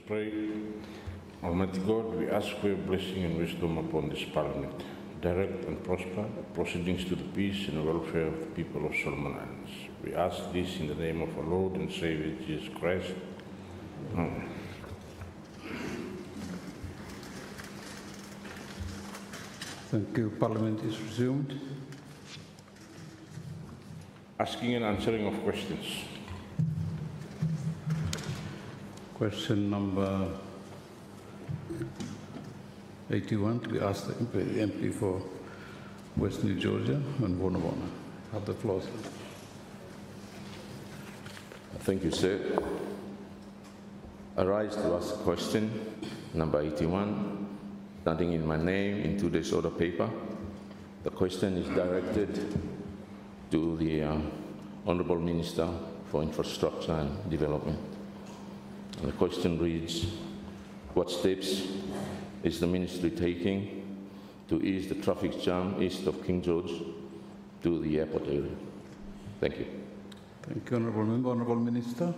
pray. Almighty God, we ask for your blessing and wisdom upon this Parliament. Direct and prosper proceedings to the peace and welfare of the people of Solomon Islands. We ask this in the name of our Lord and Savior, Jesus Christ. Amen. Thank you. Parliament is resumed. Asking and answering of questions. Question number 81 to be asked the MP for West New Georgia and Warner. Have the floor, sir. Thank you, sir. I rise to ask question number 81, standing in my name in today's order paper. The question is directed to the Honourable Minister for Infrastructure and Development. And the question reads, what steps is the Ministry taking to ease the traffic jam east of King George to the airport area? Thank you. Thank you, Honourable Member. Honourable Minister.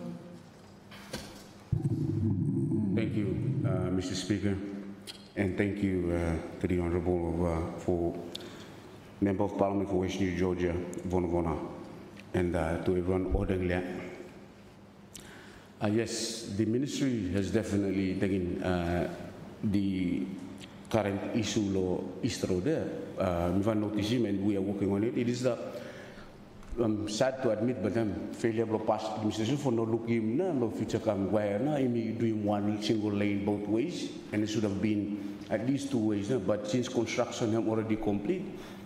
Thank you, Mr. Speaker, and thank you to the Honourable for Member of Parliament for West New Georgia, Vonavona, and to everyone ordering that. Yes, the Ministry has definitely taken the current issue law istro there. We've noticed him and we are working on it. It is sad to admit, but failure of past administration for no looking no future come where doing one single lane both ways, and it should have been at least two ways. But since construction is already complete,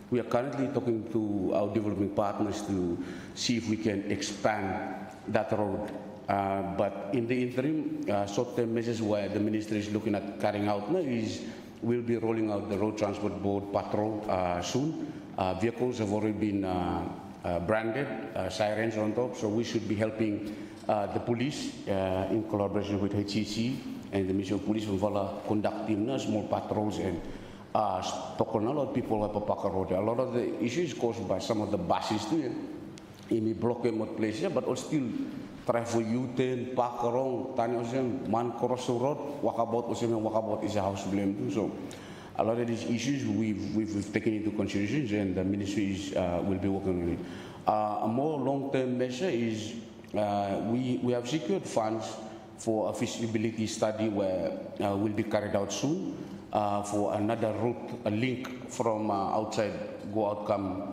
we are currently talking to our development partners to see if we can expand that road. But in the interim, short-term measures where the Ministry is looking at carrying out is we'll be rolling out the Road Transport Board patrol soon. Vehicles have already been branded, sirens on top, so we should be helping the police in collaboration with HCC and the Ministry of Police conducting small patrols and stopping a lot of people at Papaka Road. A lot of the issues caused by some of the buses too, in blocking what place, but also still try for U-turn, park around, man cross the road, walkabout is a house blame too. So a lot of these issues we've taken into consideration, and the Ministry will be working on it. A more long-term measure is we have secured funds for a feasibility study where will be carried out soon for another route, a link from outside, go outcome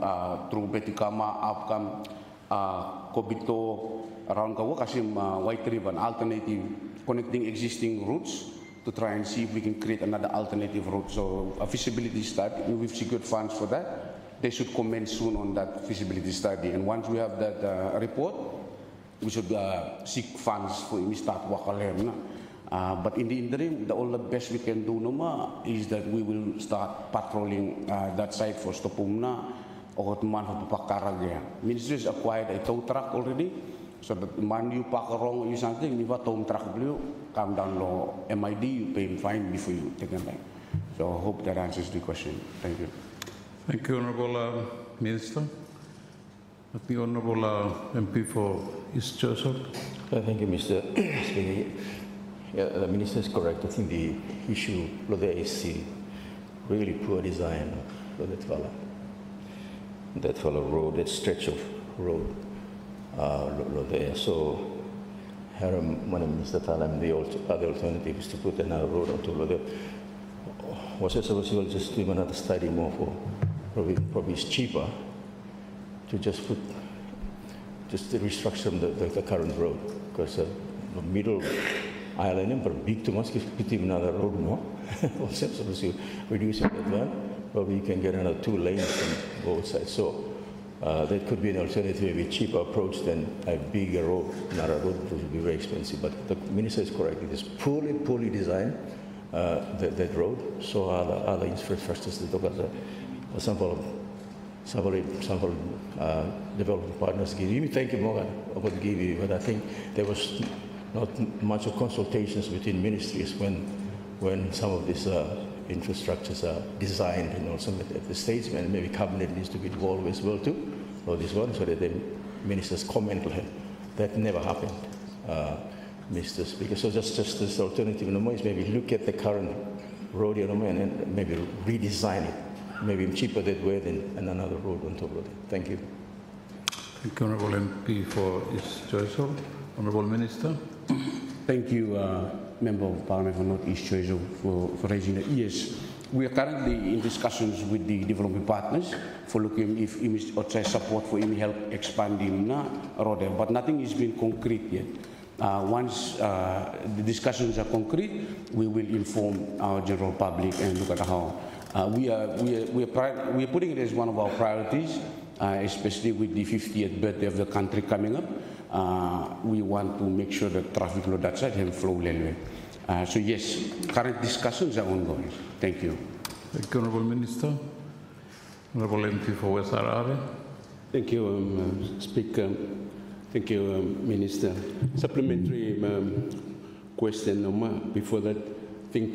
through Betikama, outcome Kobito, around Kawakasim, White River, an alternative connecting existing routes to try and see if we can create another alternative route. So a feasibility study, we've secured funds for that. They should commence soon on that feasibility study. And once we have that report, we should seek funds for we start Wakalem. But in the interim, all the best we can do is that we will start patrolling that site for Stopumna or Ottoman for Pakaragaya. Ministry has acquired a tow truck already, so that man you park wrong or something, you have a tow truck blue, come down low MID, you pay him fine before you take them back. So I hope that answers the question. Thank you. Thank you, Honourable Minister. The Honourable MP for East Joseph. Thank you, Mr. Speaker. Yeah, the Minister is correct. I think the issue there is the really poor design of that fellow road, that stretch of road there. So, Minister Talam, the other alternative is to put another road onto there. Was it possible just to do another study more for probably it's cheaper to just restructure the current road, because the middle island is big too much, put another road more. Also, to reduce it that one, probably you can get another 2 lanes on both sides. So that could be an alternative, a cheaper approach than a bigger road, narrow road, which would be very expensive. But the Minister is correct, it is poorly designed, that road. So other infrastructures, several development partners give you. Thank you, Morgan, about give you, but I think there was not much of consultations between ministries when some of these infrastructures are designed, and also at the stage, and maybe cabinet needs to be involved as well too, or this one, so that the ministers comment on it. That never happened. Mr. Speaker. So just this alternative no more is maybe look at the current road no more and then maybe redesign it. Maybe cheaper that way than another road on top of it. Thank you. Thank you, Honourable MP, for his choice. Honourable Minister. Thank you, Member of Parliament for North East Choice for raising that. Yes, we are currently in discussions with the development partners for looking if IMI or support for IMI help expanding road, but nothing has been concrete yet. Once the discussions are concrete, we will inform our general public and look at how we are putting it as one of our priorities, especially with the 50th birthday of the country coming up. We want to make sure that traffic flow that side can flow railway. So yes, current discussions are ongoing. Thank you. Thank you, Honourable Minister. Honourable MP for West Harare. Thank you, Speaker. Thank you, Minister. Supplementary question before that. I think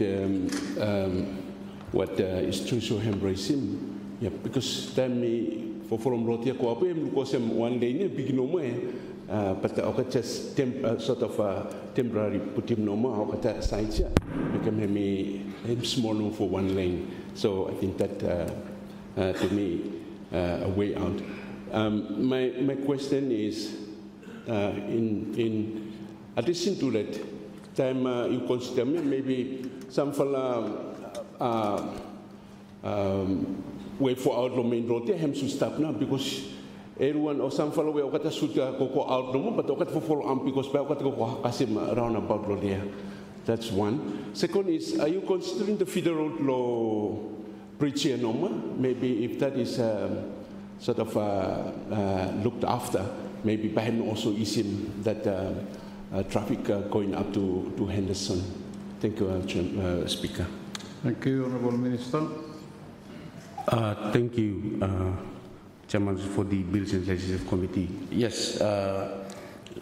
what is true so embracing, yeah, because time for from Rotia ko apa because one day ni big no more, but okay just sort of temporary put him no more. Okay, science yeah, become him small no for one lane. So I think that to me a way out. My question is in addition to that, time you consider maybe some fella. Wait for out the main road. They have to stop now because everyone or some fellow will get a suit go out no more, but okay for follow on because we got to go Kasim around about road there. That's one. Second is, are you considering the federal law preaching no more? Maybe if that is sort of looked after, maybe by him also easing that traffic going up to Henderson. Thank you, Speaker. Thank you, Honourable Minister. Thank you, Chairman, for the Bills and Legislative Committee. Yes,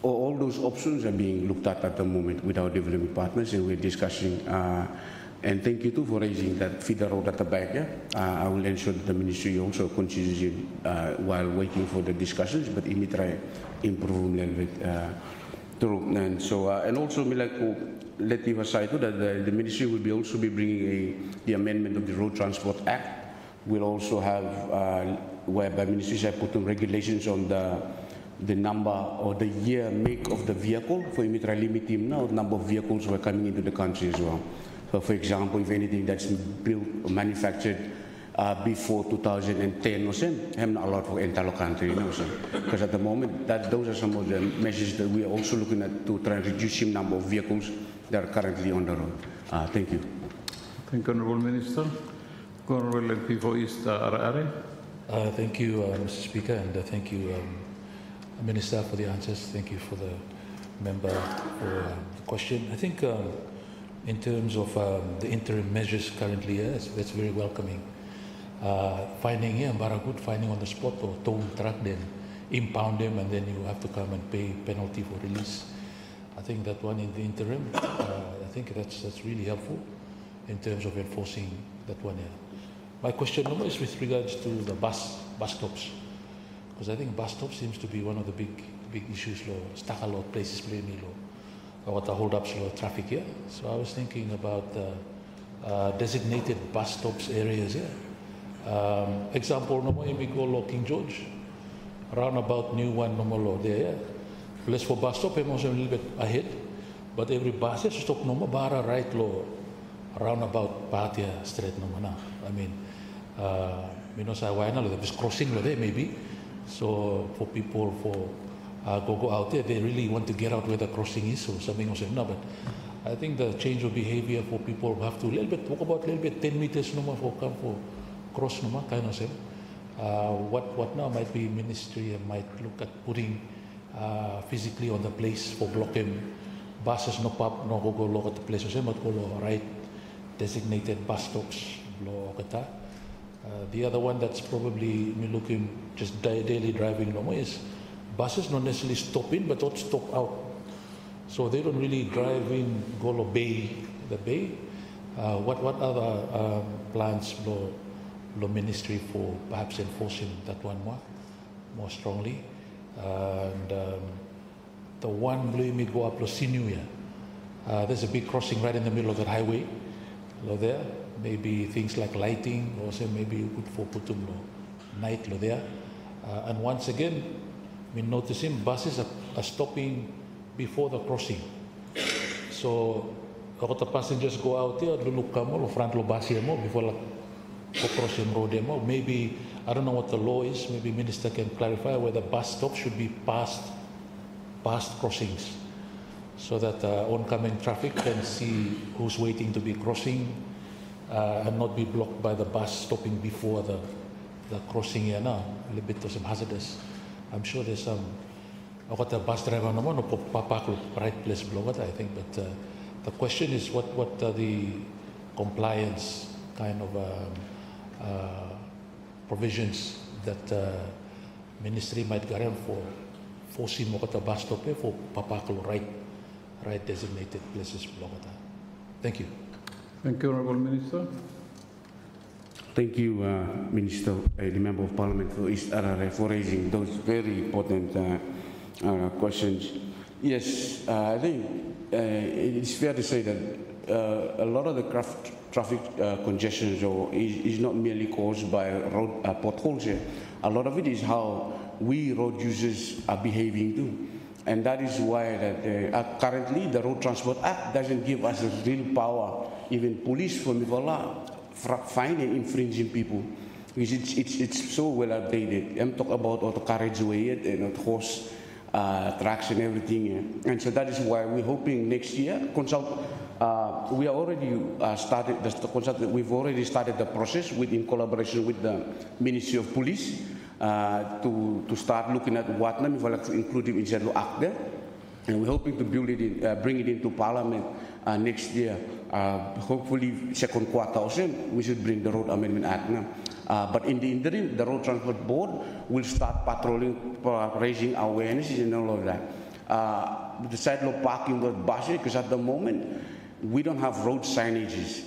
all those options are being looked at the moment with our development partners, and we're discussing. And thank you too for raising that feeder road at the back. Yeah? I will ensure that the ministry also considers it while waiting for the discussions, but we try improve a little bit. True. And so, and also, me like let me aside that the ministry will also be bringing the amendment of the Road Transport Act. We'll also have whereby ministries have put in regulations on the number or the year make of the vehicle for immediate limiting now number of vehicles who are coming into the country as well. So, for example, if anything that's built or manufactured before 2010 or so, I'm not allowed for entire country, you know, so. Because at the moment, those are some of the measures that we are also looking at to try and reduce the number of vehicles that are currently on the road. Thank you. Thank you, Honourable Minister. Honourable MP for East Harare. Thank you, Mr. Speaker, and thank you, Minister, for the answers. Thank you for the member for the question. I think in terms of the interim measures currently, yes, that's very welcoming. Finding here, Baragut, finding on the spot or tow truck, then impound them, and then you have to come and pay penalty for release. I think that one in the interim, I think that's really helpful in terms of enforcing that one here. My question is with regards to the bus stops, because I think bus stops seems to be one of the big issues. Stuck a lot of places, plainly what the hold-ups, traffic here. So I was thinking about designated bus stops areas here. Example, we go King George, roundabout new one there. Place for bus stop, I'm also a little bit ahead, but every bus has to stop bara right roundabout Patia Street now. I mean, there's crossing there maybe. So for people go out there, they really want to get out where the crossing is or something or something. No, but I think the change of behavior for people who have to walk about a little bit 10 meters for cross kind of thing. What now might be ministry might look at putting physically on the place for blocking buses no go look at the place but go right designated bus stops. The other one that's probably me looking just daily driving is buses not necessarily stop in but don't stop out. So they don't really drive in Golo Bay, the bay. What other plans the ministry for perhaps enforcing that one more strongly? And the one blue me go up Sinuia. There's a big crossing right in the middle of that highway. Lo there, maybe things like lighting, or say maybe good for putum lo night lo there. And once again, we noticing buses are stopping before the crossing. So, kalau the passengers go out there, dulu kamu lo front lo bus mo before la crossing road mo. Maybe I don't know what the law is. Maybe minister can clarify whether bus stops should be past crossings, so that oncoming traffic can see who's waiting to be crossing and not be blocked by the bus stopping before the crossing here now. A little bit of some hazardous. I'm sure there's some. I got a bus driver no papa right place block I think, but the question is what are the compliance kind of provisions that ministry might guarantee for forcing mo kata bus stop for papa right designated places block. Thank you. Thank you, Honourable Minister. Thank you, Minister, the Member of Parliament for East Arare, for raising those very important questions. Yes, I think it's fair to say that a lot of the traffic congestion is not merely caused by road potholes here. A lot of it is how we road users are behaving too. And that is why that currently the Road Transport Act doesn't give us a real power, even police from Mivala, finding infringing people, because it's so well updated. I'm talking about auto carriageway and horse tracks and everything. And so that is why we're hoping next year, we are already we've already started the process in collaboration with the Ministry of Police to start looking at what including in the act there. And we're hoping to build it in, bring it into Parliament next year. Hopefully, second quarter, we should bring the Road Amendment Act now. But in the interim, the Road Transport Board will start patrolling, raising awareness and all of that. The side of parking with buses, because at the moment, we don't have road signages.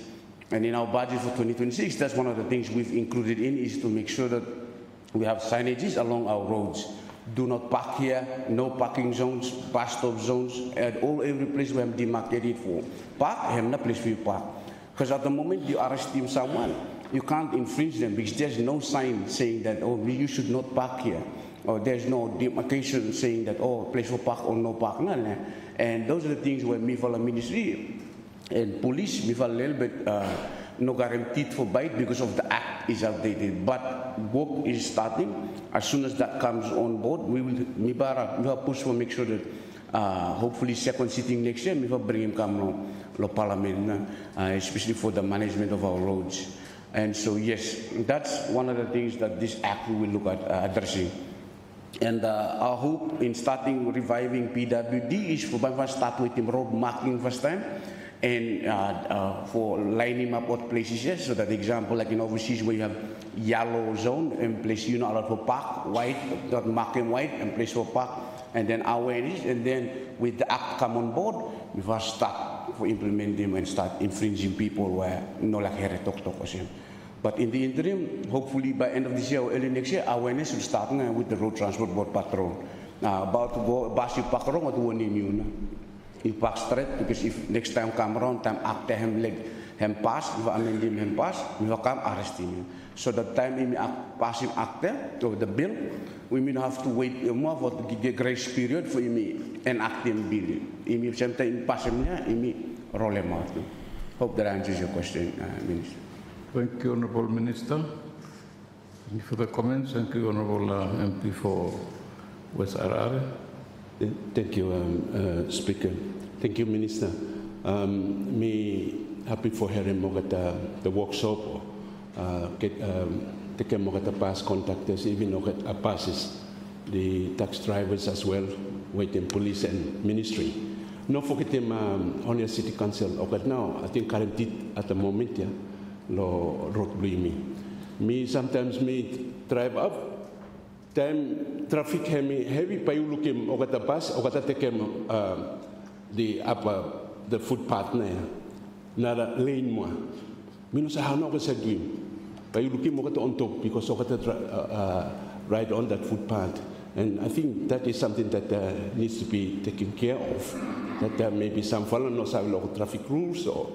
And in our budget for 2026, that's one of the things we've included in, is to make sure that we have signages along our roads. Do not park here, no parking zones, bus stop zones, at every place we have demarcated for. Park, have no place for you park. Because at the moment you arrest someone, you can't infringe them because there's no sign saying that, oh, you should not park here. Or there's no demarcation saying that, oh, place for park or no park. And those are the things where Mivala Ministry and police, Mivala a little bit, no guaranteed for bite because of the act is outdated. But work is starting. As soon as that comes on board, we will push for make sure that hopefully second sitting next year, we will bring him come to Parliament, especially for the management of our roads. And so yes, that's one of the things that this act we will look at addressing. And our hope in starting reviving PWD is for start with him road marking first time. And for lining up what places, yes, so that example, like in overseas where you have yellow zone and place you're not allowed for park, white, not marking white and place for park, and then awareness, and then with the act come on board, we first start for implement them and start infringing people where no like here talk. But in the interim, hopefully by end of this year or early next year, awareness will start with the Road Transport Board patrol. About to go bus park around at 1 in you park straight, because if next time come around, time after him pass, we will amend him pass, we will come arrest him. So the time he pass him after to the bill, we may have to wait more for the grace period for him enact him bill. If sometimes pass him here, he roll him out. Hope that answers your question, Minister. Thank you, Honourable Minister. Any further comments? Thank you, Honourable MP for West Arare. Thank you, Speaker. Thank you, Minister. Me happy for hearing more at the workshop. Take more at the past contactors, even at passes, the tax drivers as well, waiting police and ministry. Not forget them on your city council. Okay, now I think guaranteed at the moment, yeah, lo road me. Sometimes me drive up. Time traffic heavy pa you look him o kata bus o kata take him the footpath na lane mo mino sa hano ko sa dream pa you look him o kata on top because o kata ride on that footpath And I think that is something that needs to be taken care of. That there may be some no traffic rules or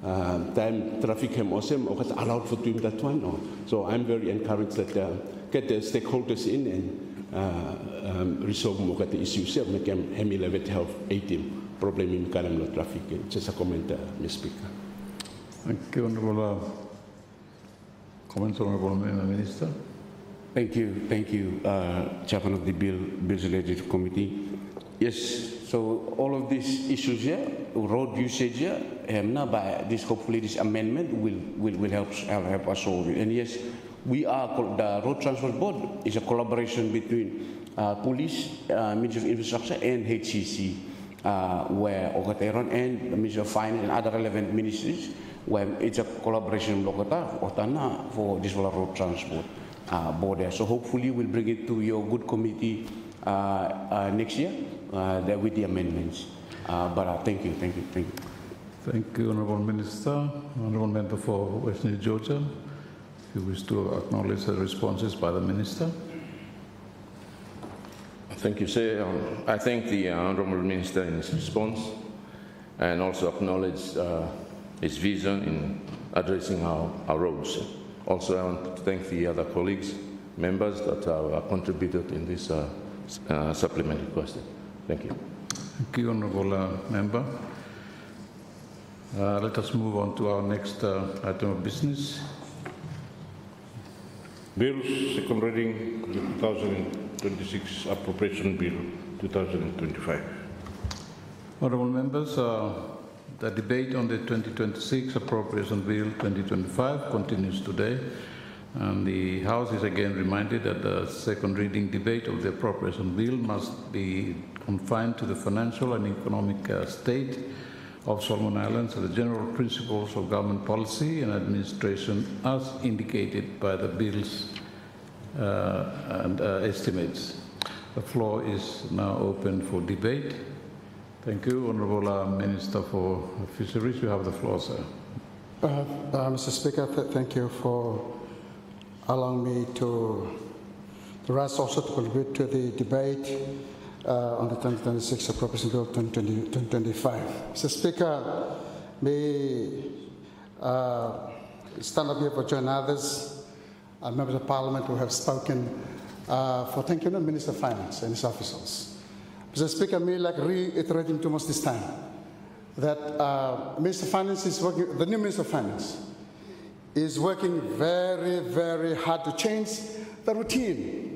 time traffic hemosem or allowed for doing that one. So I'm very encouraged that get the stakeholders in and resolve more the issues. Make them hemi-level health 18 problem in Kalamla traffic. Just a comment, Mr. Speaker. Thank you, Honourable. Comments, Honourable Minister. Thank you, Chairman of the Bills Legislative Committee. Yes, so all of these issues here, road usage here, now by this, hopefully this amendment will help us solve it. And yes, we are, the Road Transport Board is a collaboration between police, Ministry of Infrastructure and HCC, where Okateron and the Ministry of Finance and other relevant ministries, where it's a collaboration for this road transport board. So hopefully we'll bring it to your good committee next year with the amendments. But thank you. Thank you, Honourable Minister. Honourable Member for West New Georgia, if you wish to acknowledge the responses by the Minister. Thank you, sir. I thank the Honourable Minister in his response and also acknowledge his vision in addressing our roads. Also, I want to thank the other colleagues, members that have contributed in this supplementary question. Thank you. Thank you, Honourable Member. Let us move on to our next item of business. Bills, second reading, the 2026 Appropriation Bill 2025. Honourable members, the debate on the 2026 Appropriation Bill 2025 continues today, and the House is again reminded that the second reading debate of the Appropriation Bill must be confined to the financial and economic state of Solomon Islands and the general principles of government policy and administration as indicated by the bills and estimates. The floor is now open for debate. Thank you, Honourable Minister for Fisheries. You have the floor, sir. Mr. Speaker, thank you for allowing me to also to contribute to the debate on the 2026 Appropriation Bill 2025. Mr. Speaker, may stand up here for join others, members of Parliament who have spoken, for thanking the Minister of Finance and his officials. Mr. Speaker, may like reiterating too much this time that Minister of Finance is working, the new Minister of Finance is working very, very hard to change the routine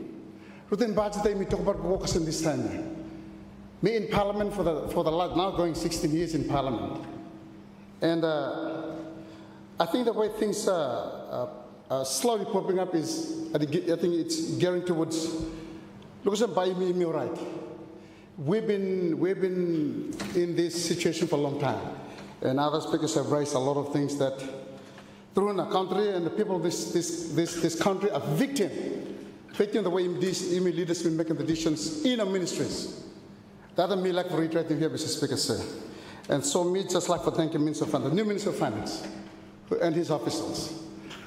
budget that we talk about workers in this time. Me in Parliament for the last, now going 16 years in Parliament. And I think the way things are slowly popping up is, I think it's gearing towards, look at by me right. We've been in this situation for a long time. And other speakers have raised a lot of things that through our country and the people of this country are victim the way these leaders have been making the decisions in our ministries. That me like for reiterating here, Mr. Speaker, sir. And so me just like for thanking Minister of Finance, the new Minister of Finance and his officials.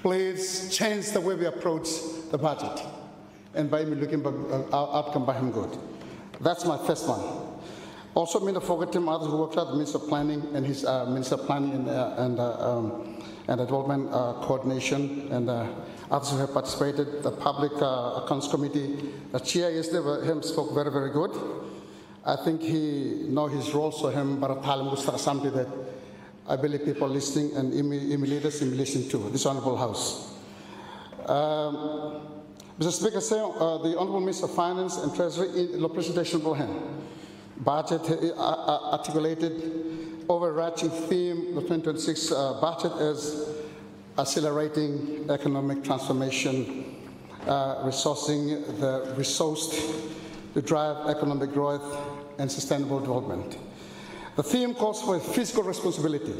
Please change the way we approach the budget. And by me looking back, outcome by him good. That's my first one. Also, me to forget him, others who worked out, the Minister of Planning and his Minister of Planning and Development Coordination and others who have participated, the Public Accounts Committee, the chair yesterday, him spoke very, very good. I think he knows his role, so him, but something that I believe people listening and leaders listening to, this Honourable House. Mr. Speaker, the Honourable Minister of Finance and Treasury in the presentation for him. Budget articulated overarching theme of the 2026 budget as accelerating economic transformation, resourcing the resourced to drive economic growth and sustainable development. The theme calls for fiscal responsibility,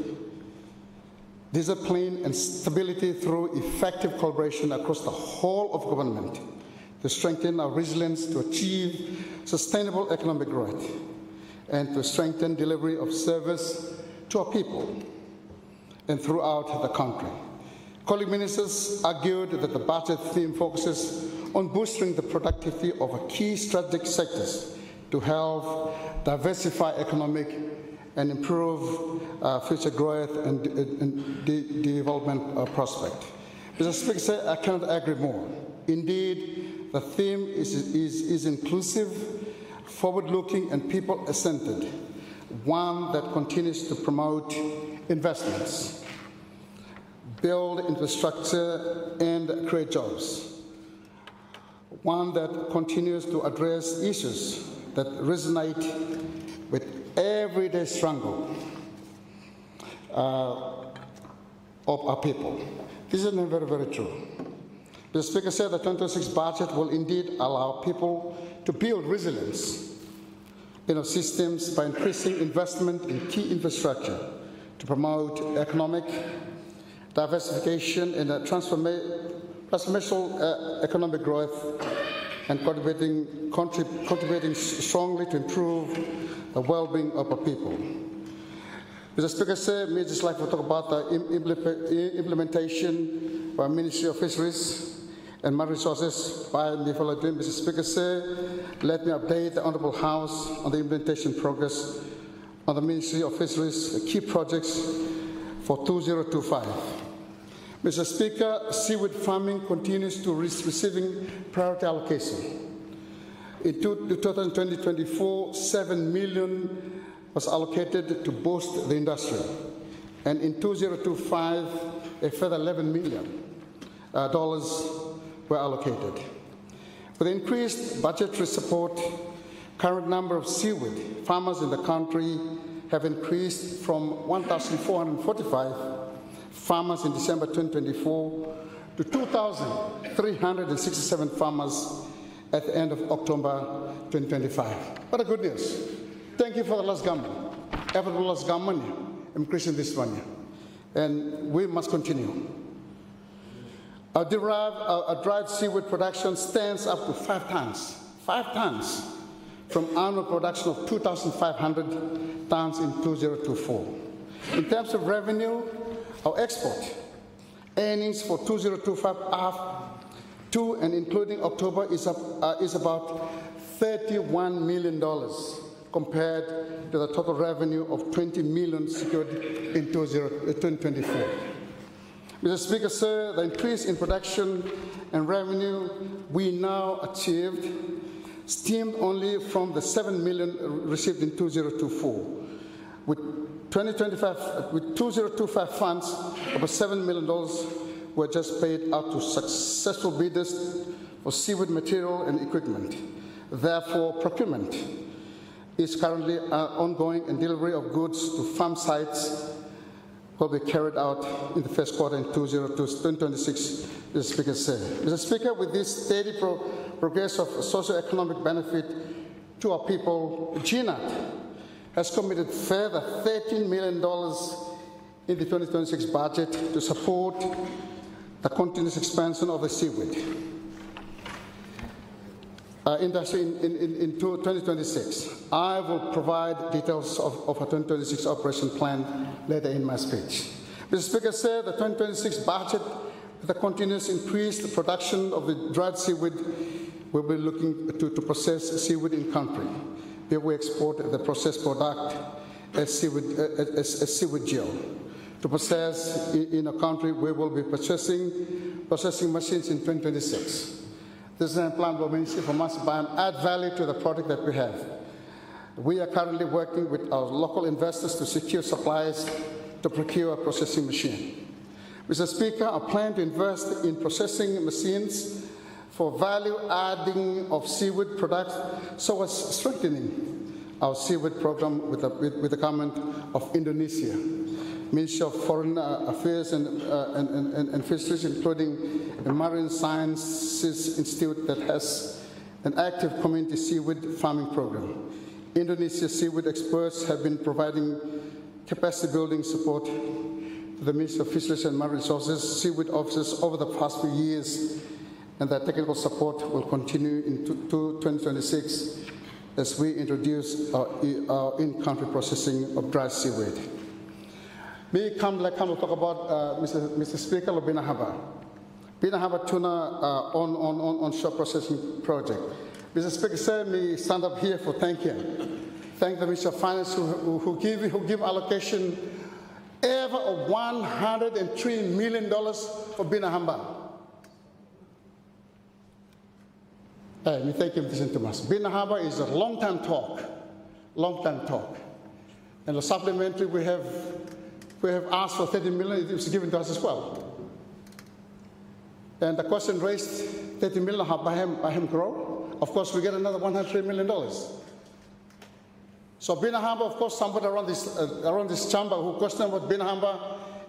discipline and stability through effective collaboration across the whole of government to strengthen our resilience to achieve sustainable economic growth and to strengthen delivery of service to our people and throughout the country. Colleague ministers argued that the budget theme focuses on boosting the productivity of key strategic sectors to help diversify economic and improve future growth and development prospect. Mr. Speaker, I cannot agree more. Indeed, the theme is inclusive, forward-looking, and people-centered, one that continues to promote investments, build infrastructure, and create jobs, one that continues to address issues that resonate with everyday struggle of our people. This is very, very true. The Speaker said the 2026 budget will indeed allow people to build resilience in our systems by increasing investment in key infrastructure to promote economic diversification and transformational economic growth, and contributing strongly to improve the well-being of our people. Mr. Speaker, sir, me just like to talk about the implementation by Ministry of Fisheries and Marine Resources by the fellow doing. Mr. Speaker, sir, let me update the Honourable House on the implementation progress on the Ministry of Fisheries, the key projects for 2025. Mr. Speaker, seaweed farming continues to receiving priority allocation. In 2020-24, 7 million was allocated to boost the industry, and in 2025, a further $11 million were allocated. With increased budgetary support, current number of seaweed farmers in the country have increased from 1,445 farmers in December 2024 to 2,367 farmers at the end of October 2025. What a good news. Thank you for the last government. Every last government, increasing this one. And we must continue. Our dried seaweed production stands up to 5 tons from annual production of 2,500 tons in 2024. In terms of revenue, our export earnings for 2025 up to and including October is about $31 million compared to the total revenue of $20 million secured in 2024. Mr. Speaker, sir, the increase in production and revenue we now achieved stemmed only from the $7 million received in 2024. With 2025 funds, over $7 million were just paid out to successful bidders for seaweed material and equipment. Therefore, procurement is currently ongoing, and delivery of goods to farm sites will be carried out in the first quarter in 2026, Mr. Speaker said. Mr. Speaker, with this steady progress of socio-economic benefit to our people, GNAT has committed further $13 million in the 2026 budget to support the continuous expansion of the seaweed industry in 2026. I will provide details of our 2026 operation plan later in my speech. Mr. Speaker, sir, the 2026 budget, with the continuous increased production of the dried seaweed, will be looking to process seaweed in country. Here we export the processed product as seaweed gel. To process in a country, we will be processing machines in 2026. This is a plan for Ministry for us by add value to the product that we have. We are currently working with our local investors to secure supplies to procure a processing machine. Mr. Speaker, I plan to invest in processing machines for value adding of seaweed products, so as strengthening our seaweed program with the government of Indonesia. Ministry of Foreign Affairs and Fisheries, including the Marine Sciences Institute that has an active community seaweed farming program. Indonesia seaweed experts have been providing capacity building support to the Ministry of Fisheries and Marine Resources seaweed officers over the past few years, and that technical support will continue into 2026 as we introduce our in-country processing of dry seaweed. We come to talk about, Mr. Speaker, Lobina Haba. Bina Harbour Tuna onshore processing project. Mr. Speaker, let me stand up here for thank the Minister of Finance who give allocation ever of $103 million for Bina Harbour. Let me thank him, listen to us. Bina Harbour is a long-term talk. And the supplementary we have asked for 30 million, it was given to us as well. And the question raised, 30 million, how by him grow? Of course, we get another $103 million. So Bina Harbour, of course, somebody around this chamber who questioned about Bina Harbour,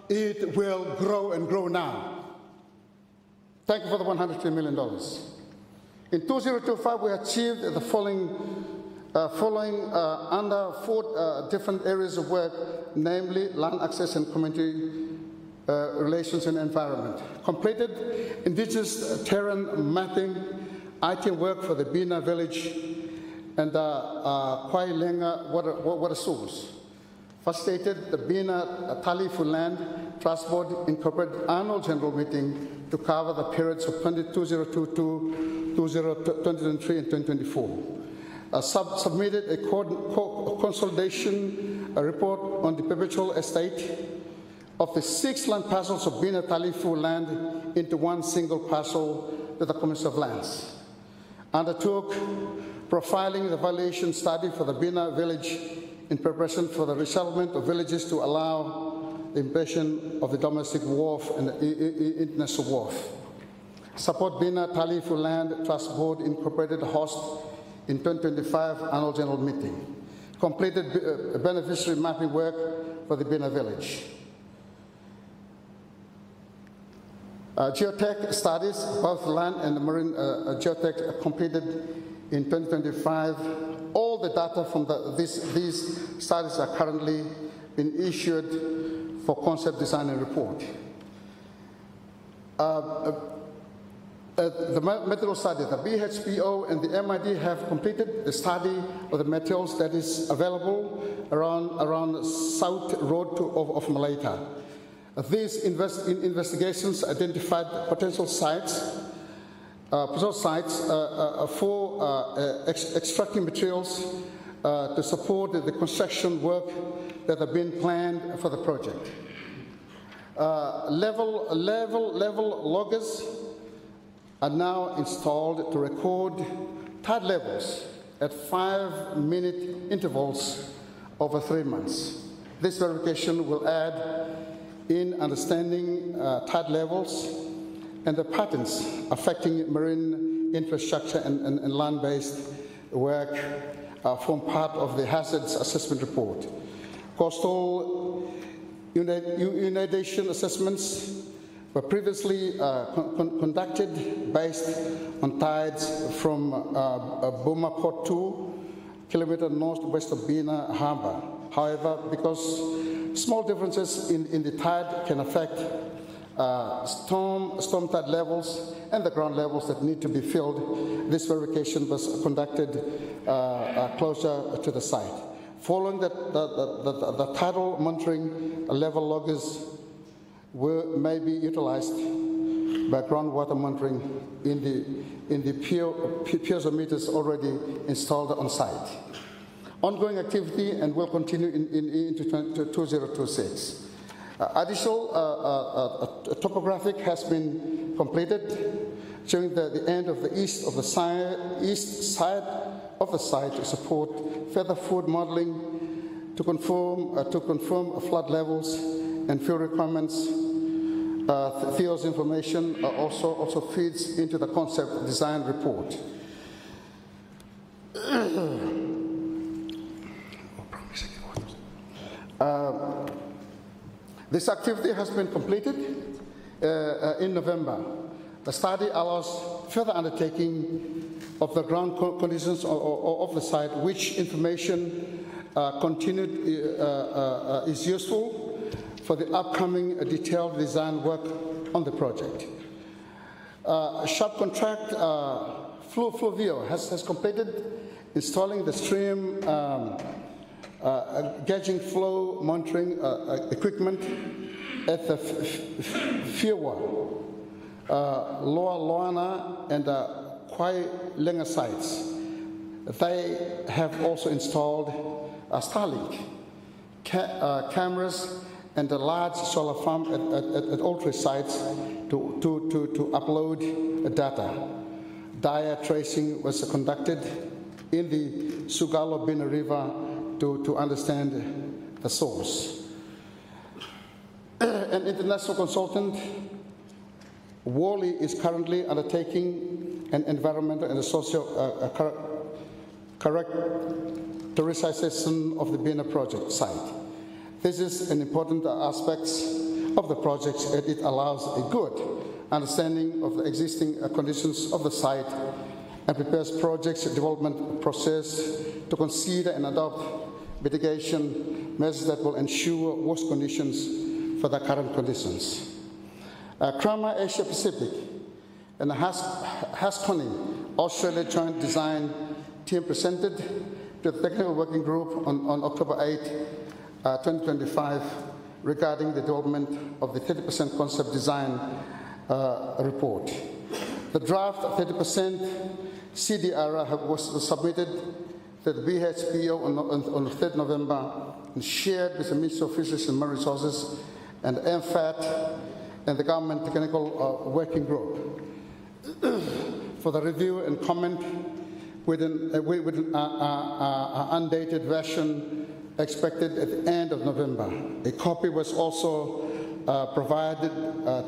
it will grow and grow now. Thank you for the $103 million. In 2025, we achieved the following under 4 different areas of work, namely land access and community relations and environment. Completed indigenous terrain mapping, IT work for the Bina village and Kwai Lenga water source. Facilitated the Bina Talifu Land Trust Board Incorporated Annual General Meeting to cover the periods of 2022, 2023 and 2024. Submitted a consolidation report on the perpetual estate of the 6 land parcels of Bina Talifu land into one single parcel to the Commission of Lands. Undertook profiling the valuation study for the Bina village in preparation for the resettlement of villages to allow the invasion of the domestic wharf and the international wharf. Support Bina Talifu Land Trust Board Incorporated host in 2025 annual general meeting. Completed beneficiary mapping work for the Bina village. Geotech studies, both land and marine geotech completed in 2025. All the data from these studies are currently being issued for concept design and report. The material study, the BHPO and the MID have completed the study of the materials that is available around South Road of Malaita. These investigations identified potential sites for extracting materials to support the construction work that have been planned for the project. Level loggers are now installed to record tide levels at 5-minute intervals over 3 months. This verification will add in understanding tide levels and the patterns affecting marine infrastructure and land-based work form part of the hazards assessment report. Coastal inundation assessments were previously conducted based on tides from Boma Port 2 kilometers northwest of Bina Harbour. However, because small differences in the tide can affect storm tide levels and the ground levels that need to be filled, this verification was conducted closer to the site. Following the tidal monitoring, level loggers may be utilized by groundwater monitoring in the piezometers already installed on site. Ongoing activity and will continue into 2026. Additional topographic has been completed, showing the end of the east side of the site to support further food modeling to confirm flood levels and fuel requirements. Theo's information also feeds into the concept design report. This activity has been completed in November. The study allows further undertaking of the ground conditions of the site, which information is useful for the upcoming detailed design work on the project. Shop contract Fluvio has completed installing the stream gauging flow monitoring equipment at the Fiwa Loa Loana and Kwai Lenga sites. They have also installed Starlink cameras and a large solar farm at all three sites to upload data. Data tracing was conducted in the Sugalo Bina River to understand the source. An international consultant, Worley, is currently undertaking an environmental and social characterization of the Bina project site. This is an important aspect of the project as it allows a good understanding of the existing conditions of the site and prepares project's development process to consider and adopt mitigation measures that will ensure worse conditions for the current conditions. Krama Asia Pacific and Haskoning Australia Joint Design Team presented to the Technical Working Group on October 8, 2025 regarding the development of the 30% concept design report. The draft 30% CDR was submitted to the BHPO on 3rd November and shared with the Ministry of Fisheries and Marine Resources and MFAT and the Government Technical Working Group for the review and comment with an undated version expected at the end of November. A copy was also provided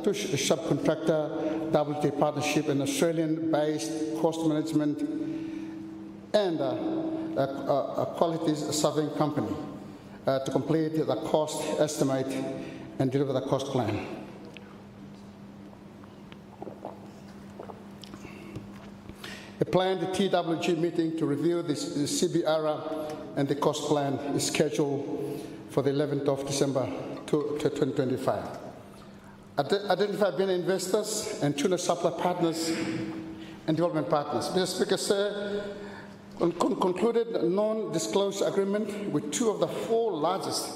to subcontractor WT Partnership, an Australian-based cost management and quality surveying company to complete the cost estimate and deliver the cost plan. A planned TWG meeting to review the CBR and the cost plan is scheduled for the 11th of December 2025. Identify Bina investors and tuna supply partners and development partners. Mr. Speaker, sir, concluded a non-disclosure agreement with two of the four largest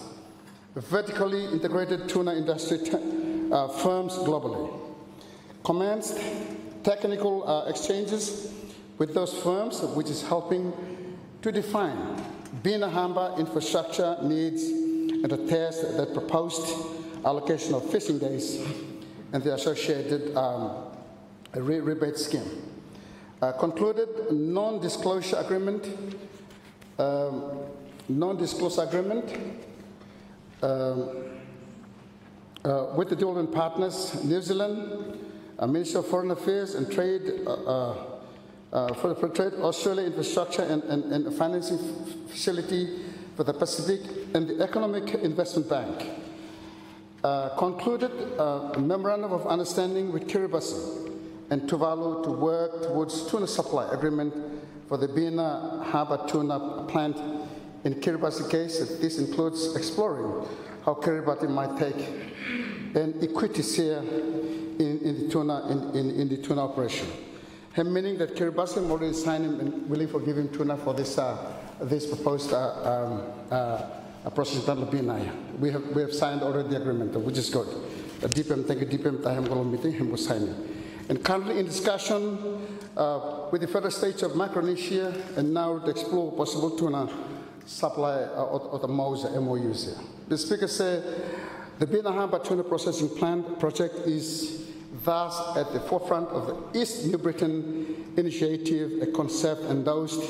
vertically integrated tuna industry firms globally. Commenced technical exchanges with those firms, which is helping to define Bina Hamba infrastructure needs and to test the proposed allocation of fishing days and the associated rebate scheme. Concluded non-disclosure agreement with the development partners, New Zealand, Ministry of Foreign Affairs and Trade, for Trade, Australia Infrastructure and Financing Facility for the Pacific, and the Economic Investment Bank. Concluded a memorandum of understanding with Kiribati and Tuvalu to work towards tuna supply agreement for the Bina Harbor tuna plant. In Kiribati case, this includes exploring how Kiribati might take an equity share in the tuna operation. Meaning that Kiribati already signed and willing for giving tuna for this proposed process in Bina. We have signed already the agreement, which is good. DPM, thank you, DPM, I am meeting him was signing. And currently in discussion with the federal states of Micronesia and now to explore possible tuna supply of the MOUs here. The Speaker said the Bina Harbor tuna processing plant project is thus at the forefront of the East New Britain initiative, a concept endorsed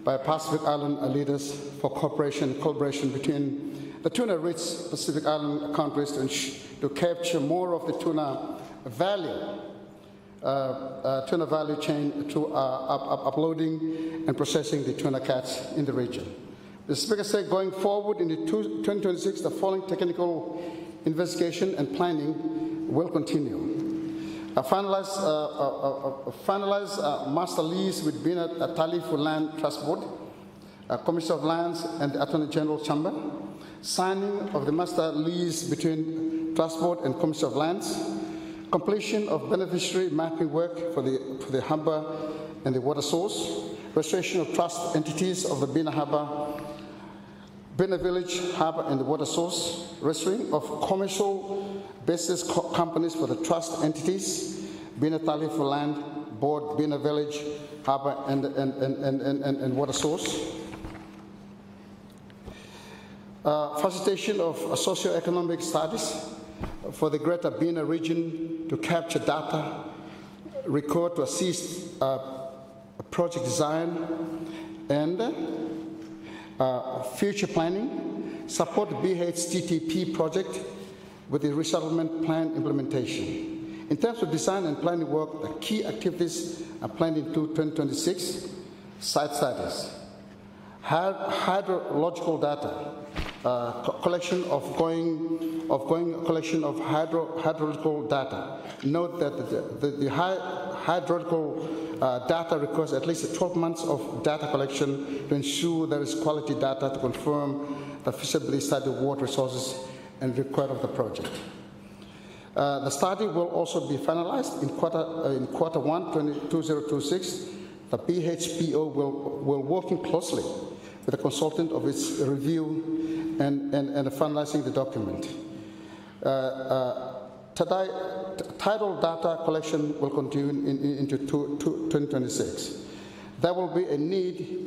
by Pacific Island leaders for cooperation and collaboration between the tuna-rich Pacific Island countries to capture more of the tuna value chain through uploading and processing the tuna catch in the region. The Speaker said going forward in 2026, the following technical investigation and planning will continue. Finalize master lease with Bina Tali for Land Trust Board, Commissioner of Lands and the Attorney General Chamber, signing of the master lease between Trust Board and Commissioner of Lands, completion of beneficiary mapping work for the harbour and the water source, restoration of trust entities of the Bina Harbour, Bina Village Harbour and the water source, restoring of commercial basis companies for the trust entities, Bina Tali for land, board, Bina village, harbour and water source. Facilitation of socio-economic studies for the greater Bina region to capture data, record to assist project design and future planning, support the BHTTP project with the resettlement plan implementation. In terms of design and planning work, the key activities are planned into 2026, site studies, hydrological data, collection of hydrological data. Note that the hydrological data requires at least 12 months of data collection to ensure there is quality data to confirm the feasibility study of water resources and required of the project. The study will also be finalized in quarter 1, 2026. The BHPO will working closely with the consultant of its review and finalizing the document. Tidal data collection will continue into 2026. There will be a need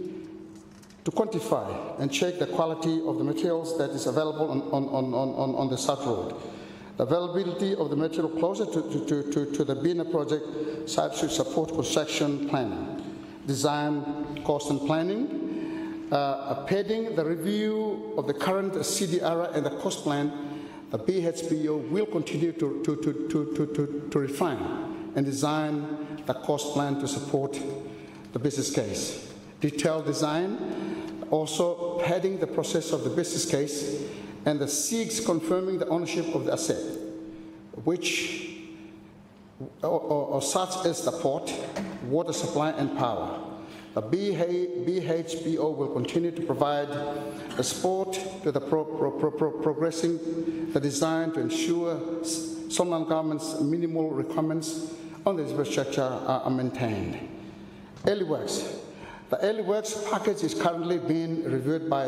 to quantify and check the quality of the materials that is available on the South Road. The availability of the material closer to the Bina project site should support construction planning, design, cost and planning. Pending the review of the current CDR and the cost plan, the BHPO will continue to refine and design the cost plan to support the business case. Detailed design, also heading the process of the business case, and the seeks confirming the ownership of the asset, which or such as the port, water supply and power. The BHPO will continue to provide the support to the progressing the design to ensure Somaliland government's minimal requirements on the infrastructure are maintained. Early works. The early works package is currently being reviewed by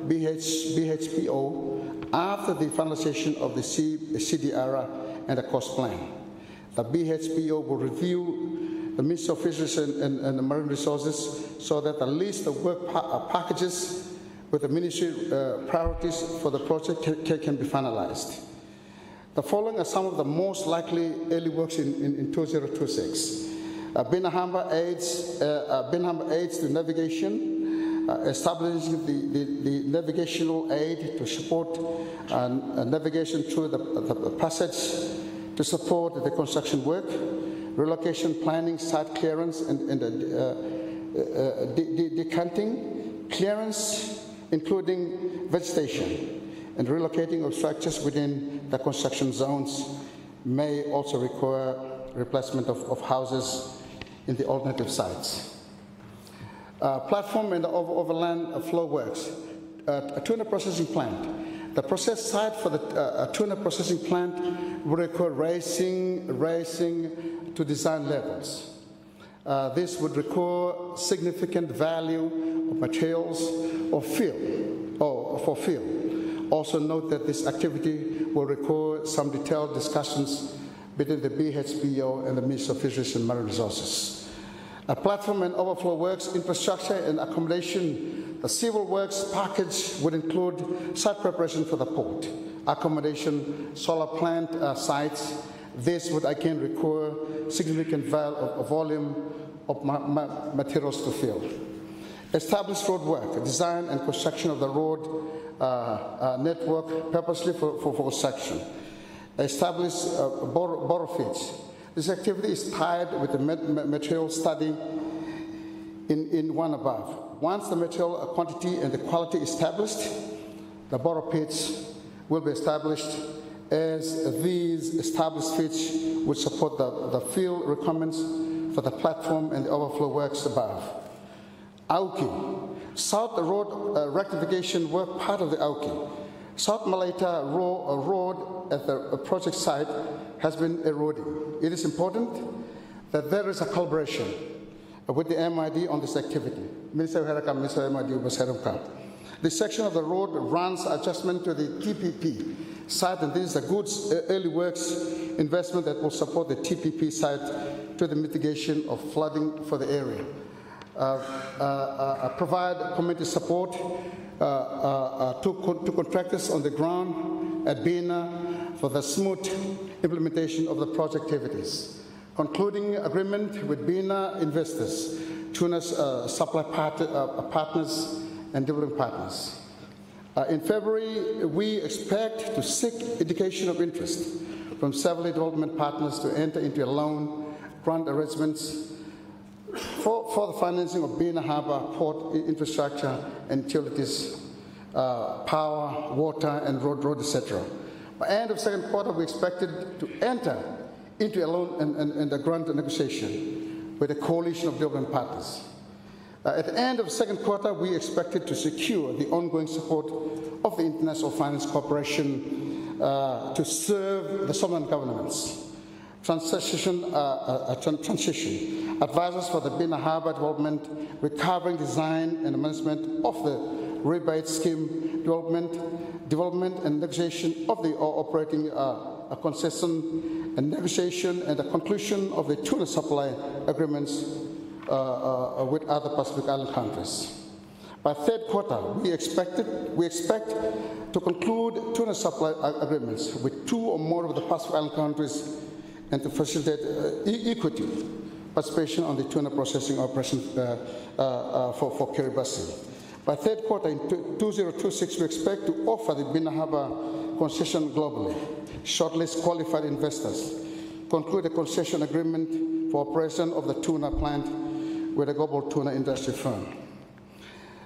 BHPO after the finalization of the CDR and the cost plan. The BHPO will review the Ministry of Fisheries and Marine Resources so that the list of work packages with the ministry priorities for the project can be finalized. The following are some of the most likely early works in 2026. Binahamba aids to navigation, establishing the navigational aid to support navigation through the passage to support the construction work, relocation planning, site clearance, and decanting, clearance including vegetation, and relocating of structures within the construction zones may also require replacement of houses in the alternative sites. Platform and overland flow works. A tuna processing plant. The process site for the tuna processing plant will require raising to design levels. This would require significant value of materials or for fill. Also note that this activity will require some detailed discussions between the BHPO and the Ministry of Fisheries and Marine Resources. A platform and overflow works, infrastructure and accommodation. The civil works package would include site preparation for the port, accommodation, solar plant sites. This would again require significant volume of materials to fill. Establish road work, design and construction of the road network purposely for construction. Establish borrow feeds. This activity is tied with the material study in one above. Once the material quantity and the quality established, the borrow pits will be established as these established pits would support the field requirements for the platform and the overflow works above. Auki, South Road rectification work part of the Auki. South Malaita Road at the project site has been eroding. It is important that there is a collaboration with the MID on this activity. Minister MID was head of camp. This section of the road runs adjustment to the TPP, site, and this is a good early works investment that will support the TPP site to the mitigation of flooding for the area. Provide community support to contractors on the ground at Bina for the smooth implementation of the project activities. Concluding agreement with Bina investors, tunas supply partners and development partners. In February, we expect to seek indication of interest from several development partners to enter into a loan grant arrangements for the financing of Bina Harbour port infrastructure and utilities, power, water, and road, etc. By end of second quarter, we expected to enter into a loan and a grant negotiation with a coalition of development partners. At the end of the second quarter, we expected to secure the ongoing support of the International Finance Corporation to serve the sovereign governments. Transition, advisors for the Bina Harbour development, recovering design and management of the rebate scheme development and negotiation of the operating concession and negotiation and the conclusion of the tuna supply agreements with other Pacific Island countries. By third quarter, we expect to conclude tuna supply agreements with 2 or more of the Pacific Island countries and to facilitate equity participation on the tuna processing operation for Kiribati. By third quarter in 2026, we expect to offer the Bina Harbour concession globally, shortlist qualified investors, conclude a concession agreement for operation of the tuna plant with a global tuna industry firm.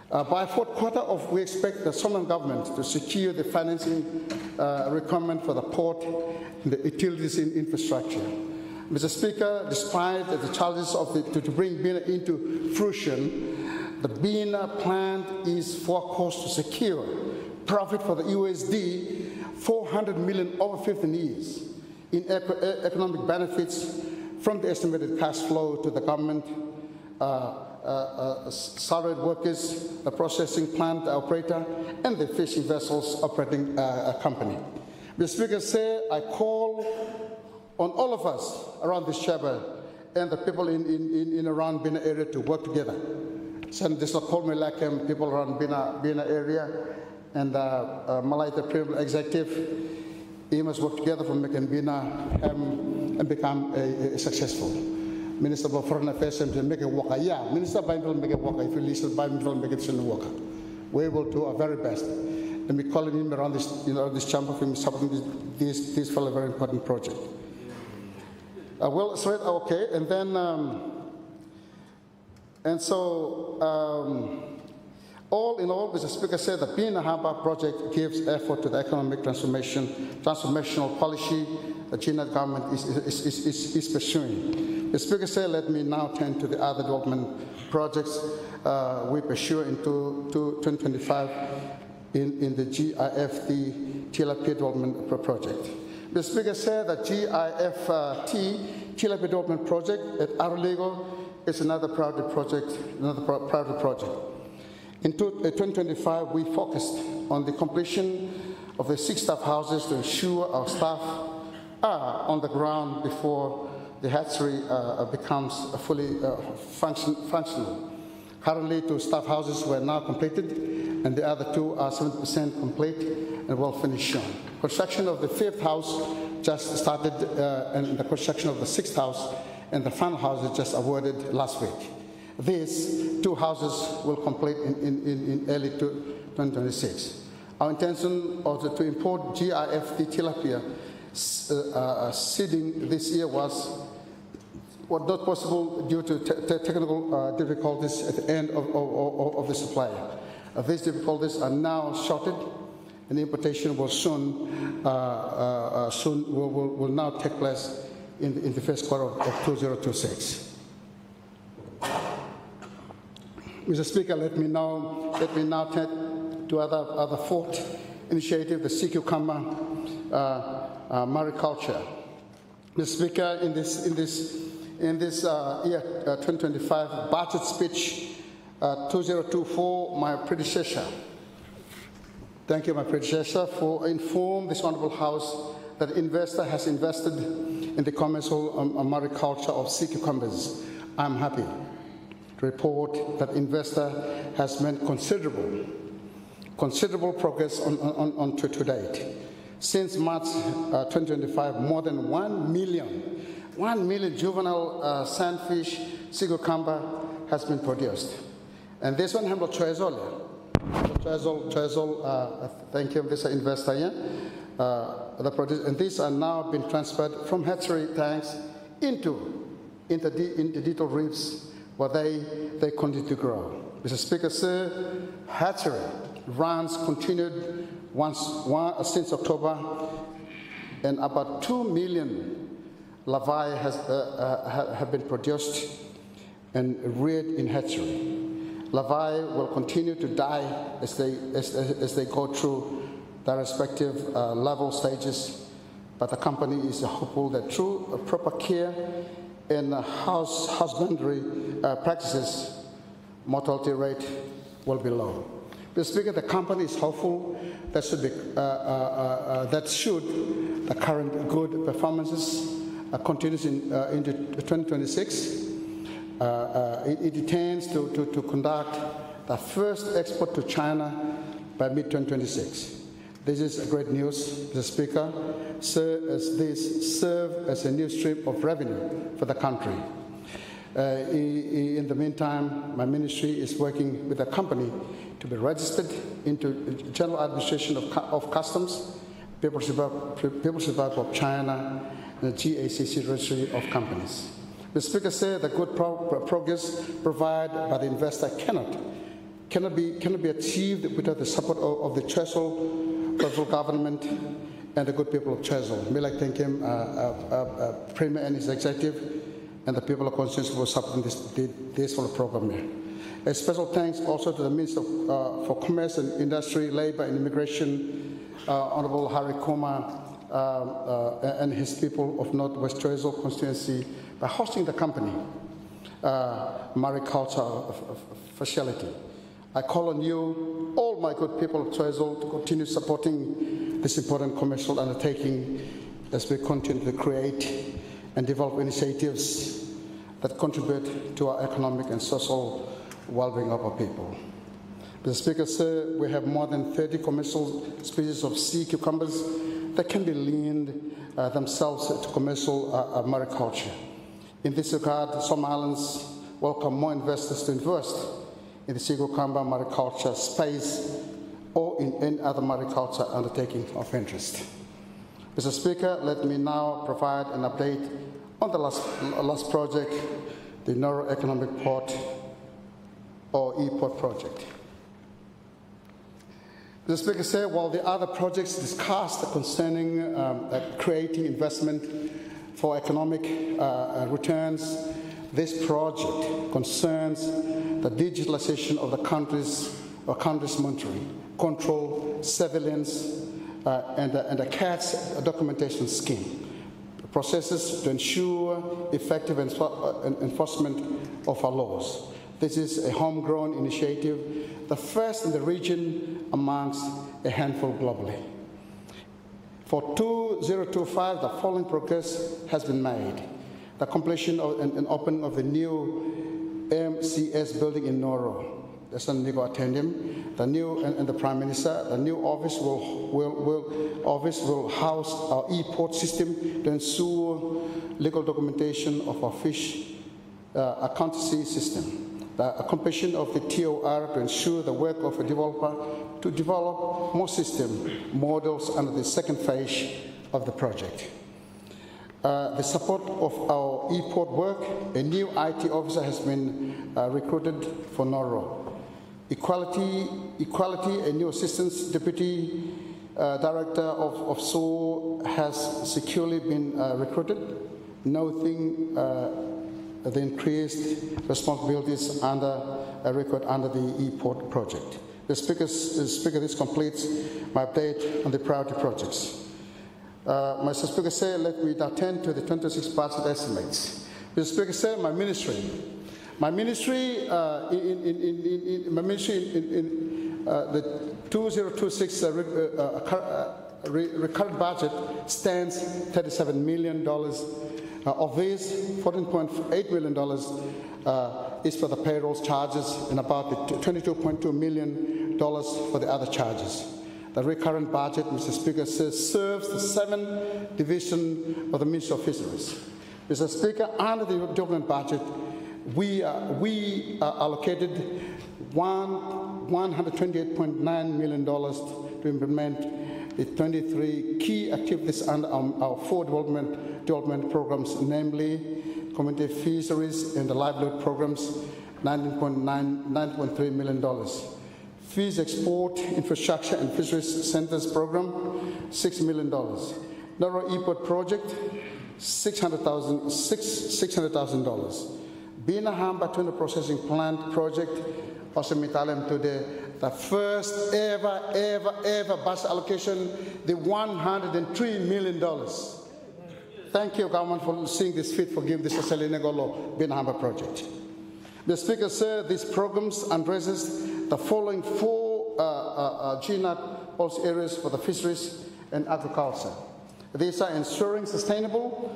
By fourth quarter, we expect the Somaliland government to secure the financing requirement for the port and the utilities in infrastructure. Mr. Speaker, despite the challenges to bring Bina into fruition, the Bina plant is forecast to secure profit for the USD 400 million over 15 years in economic benefits from the estimated cash flow to the government, salaried workers, the processing plant operator, and the fishing vessels operating company. Mr. Speaker, sir, I call on all of us around this chamber and the people in around Bina area to work together. Send this call me like people around Bina area and Malay, the Premier Executive, he must work together for making Bina and become successful. Minister of Foreign Affairs and make it work. Yeah, Minister Biden will make it work. If you listen, Biden will make it work. We will do our very best. And we calling him around this, this chamber for him supporting this for a very important project. Well, so okay, and then, all in all, Mr. Speaker said the Bina Harbour project gives effort to the economic transformational policy the China government is pursuing. The Speaker said, let me now turn to the other development projects we pursue into 2025 in the GIFT Tilapia development project. The Speaker said that GIFT Tilapia development project at Aroligo is another priority project. In 2025, we focused on the completion of the 6 staff houses to ensure our staff are on the ground before the hatchery becomes fully functional. Currently, 2 staff houses were now completed, and the other 2 are 70% complete and will finish soon. Construction of the 5th house just started, and the construction of the 6th house and the final house is just awarded last week. These 2 houses will complete in early 2026. Our intention also to import GIFT tilapia seeding this year was not possible due to technical difficulties at the end of the supply. These difficulties are now sorted, and the importation will soon will now take place in the first quarter of 2026. Mr. Speaker, let me now turn to other 4th initiative, the sea cucumber mariculture. Mr. Speaker, in this year 2025 budget speech 2024, my predecessor, Thank you, my predecessor, for informing this honourable House that investor has invested in the commercial mariculture of sea cucumbers. I'm happy to report that investor has made considerable progress on to date. Since March 2025, more than 1 million juvenile sandfish sea cucumber has been produced. And this one, Hamlo Choezol, thank you, this investor here. And these are now being transferred from hatchery tanks into detail reefs where they continue to grow. Mr. Speaker, sir, hatchery runs continued since October, and about 2 million larvae have been produced and reared in hatchery. Larvae will continue to die as they go through their respective level stages, but the company is hopeful that through proper care and husbandry practices, mortality rate will be low. Mr. Speaker, the company is hopeful that should the current good performances continues into 2026. It intends to conduct the first export to China by mid-2026. This is great news, Mr. Speaker, as this serves as a new stream of revenue for the country. In the meantime, my ministry is working with the company to be registered into General Administration of Customs, People's Republic of China, and the GACC Registry of Companies. The Speaker said the good progress provided by the investor cannot be achieved without the support of the federal government and the good people of Chesel. May I thank him, Premier and his executive, and the people of Constituency for supporting this whole program here. A special thanks also to the Minister for Commerce and Industry, Labour and Immigration, Honourable Hari Kumar, and his people of Northwest Chesel constituency by hosting the company mariculture facility. I call on you, all my good people of Chesel, to continue supporting this important commercial undertaking as we continue to create and develop initiatives that contribute to our economic and social well-being of our people. Mr. Speaker, sir, we have more than 30 commercial species of sea cucumbers that can be linked themselves to commercial mariculture. In this regard, some islands welcome more investors to invest in the sea cucumber mariculture space or in any other mariculture undertaking of interest. Mr. Speaker, let me now provide an update on the last project, the Noro Economic Port or e-port project. The Speaker said, while the other projects discussed concerning creating investment for economic returns, this project concerns the digitalization of the country's monetary control, surveillance, and a CATS documentation scheme. Processes to ensure effective enforcement of our laws. This is a homegrown initiative, the first in the region amongst a handful globally. For 2025, the following progress has been made. The completion and opening of the new MCS building in Noro. That's a Nigo Attendum. The new and the Prime Minister, the new office will house our e-port system to ensure legal documentation of our fish accountancy system. The completion of the TOR to ensure the work of a developer to develop more system models under the second phase of the project. The support of our e-port work, a new IT officer has been recruited for Noro. Equality, a new Assistant Deputy Director of SOAR has securely been recruited, noting the increased responsibilities under a record under the e-port project. The Speaker, this completes my update on the priority projects. Mr. Speaker, sir, let me now turn to the 26 budget estimates. Mr. Speaker, sir, my ministry the 2026 recurrent budget stands $37 million. Of this, $14.8 million is for the payrolls charges and about $22.2 million for the other charges. The recurrent budget, Mr. Speaker, serves the 7th division of the Ministry of Fisheries. Mr. Speaker, under the development budget, we allocated $128.9 million to implement the 23 key activities under our 4 development programs, namely community fisheries and the livelihood programs, $9.3 million. Fish export infrastructure and fisheries centers program, $6 million. Narrow Eport project, $600,000. Bina Hamba Tuna processing plant project, also Mitalim today, the first ever bus allocation, the $103 million. Thank you, government, for seeing this fit for giving this Salinegolo Bina Hamba project. The Speaker said these programs addresses the following 4 GNAT policy areas for the fisheries and agriculture. These are ensuring sustainable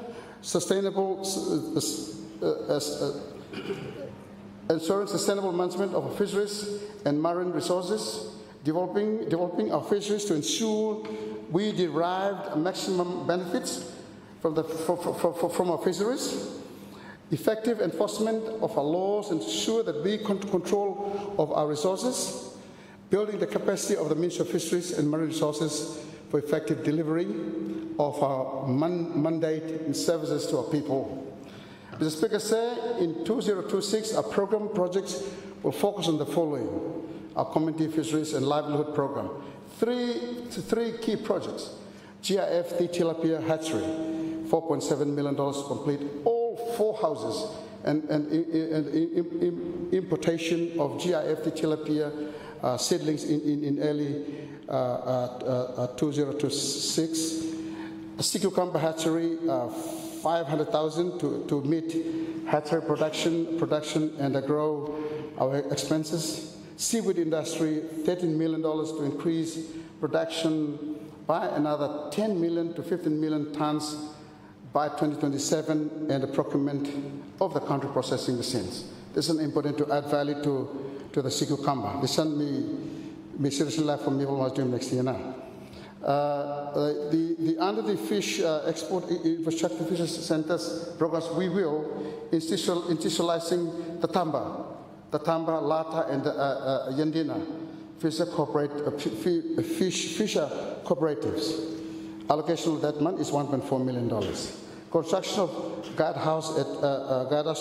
management of fisheries and marine resources, developing our fisheries to ensure we derive maximum benefits from our fisheries, effective enforcement of our laws, ensure that we control of our resources, building the capacity of the Ministry of Fisheries and Marine Resources for effective delivery of our mandate and services to our people. Mr. Speaker, said in 2026, our program projects will focus on the following: our community fisheries and livelihood program. Three key projects: GIFT tilapia hatchery, $4.7 million to complete all 4 houses, and importation of GIFT tilapia seedlings in early 2026. A sea cucumber hatchery, $500,000 to meet hatchery production and grow our expenses. Seaweed industry, $13 million to increase production by another 10 million to 15 million tons by 2027, and the procurement of the country processing machines. This is important to add value to the sea cucumber. This send me seriously life from people was doing next year now. Under the fish export infrastructure fisheries centers programs, we will institutionalizing the Tamba, Lata, and Yandina fisher cooperatives. Allocation of that money is $1.4 million. Construction of guardhouse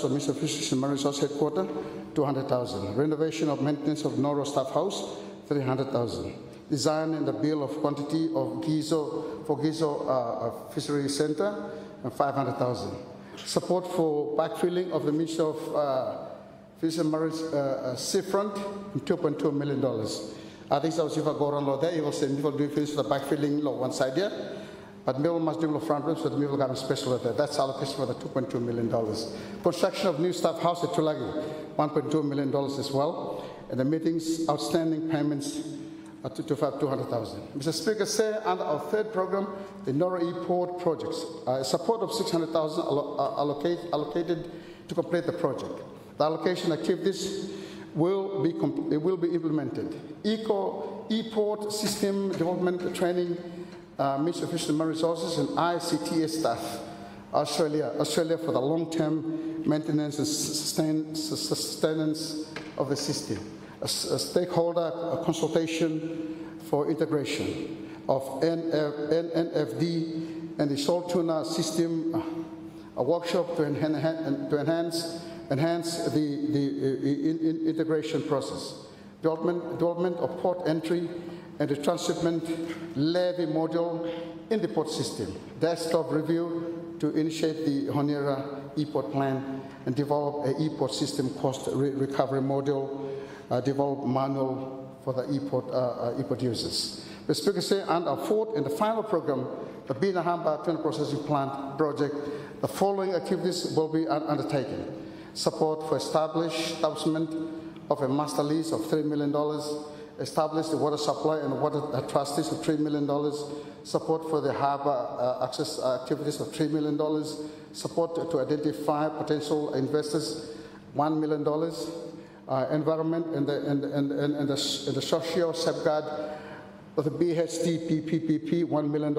for Ministry of Fisheries and Marine Resources headquarters, $200,000. Renovation of maintenance of Noro staff house, $300,000. Design and the bill of quantity of Gizo Fishery Center, and $500,000. Support for backfilling of the Ministry of Fisheries and Marine seafront, $2.2 million. I think so. If I go around there, you will say, "We will do finish the backfilling law one side here, but we must do the front rooms, so we will get special there." That's allocation for the $2.2 million. Construction of new staff house at Tulagi, $1.2 million as well, and the meetings outstanding payments to $200,000. Mr. Speaker, say under our 3rd program, the Noro Eport projects, support of $600,000 allocated to complete the project. The allocation activities will be implemented. Eport system development training, Ministry of Fisheries and Marine Resources, and ICTA staff, Australia for the long-term maintenance and sustenance of the system. A stakeholder consultation for integration of NFD and the salt tuna system, a workshop to enhance the integration process. Development of port entry and the transshipment levy module in the port system. Desktop review to initiate the Honera e-port plan and develop a e-port system cost recovery module. Develop manual for the e-port users. The Speaker said, and our 4th and the final program, the Bina Hamba Tuna Processing Plant project, the following activities will be undertaken: support for establishment of a master lease of $3 million, establish the water supply and water trustees of $3 million, support for the harbor access activities of $3 million, support to identify potential investors, $1 million, environment and the social safeguard of the BHT PPP, $1 million,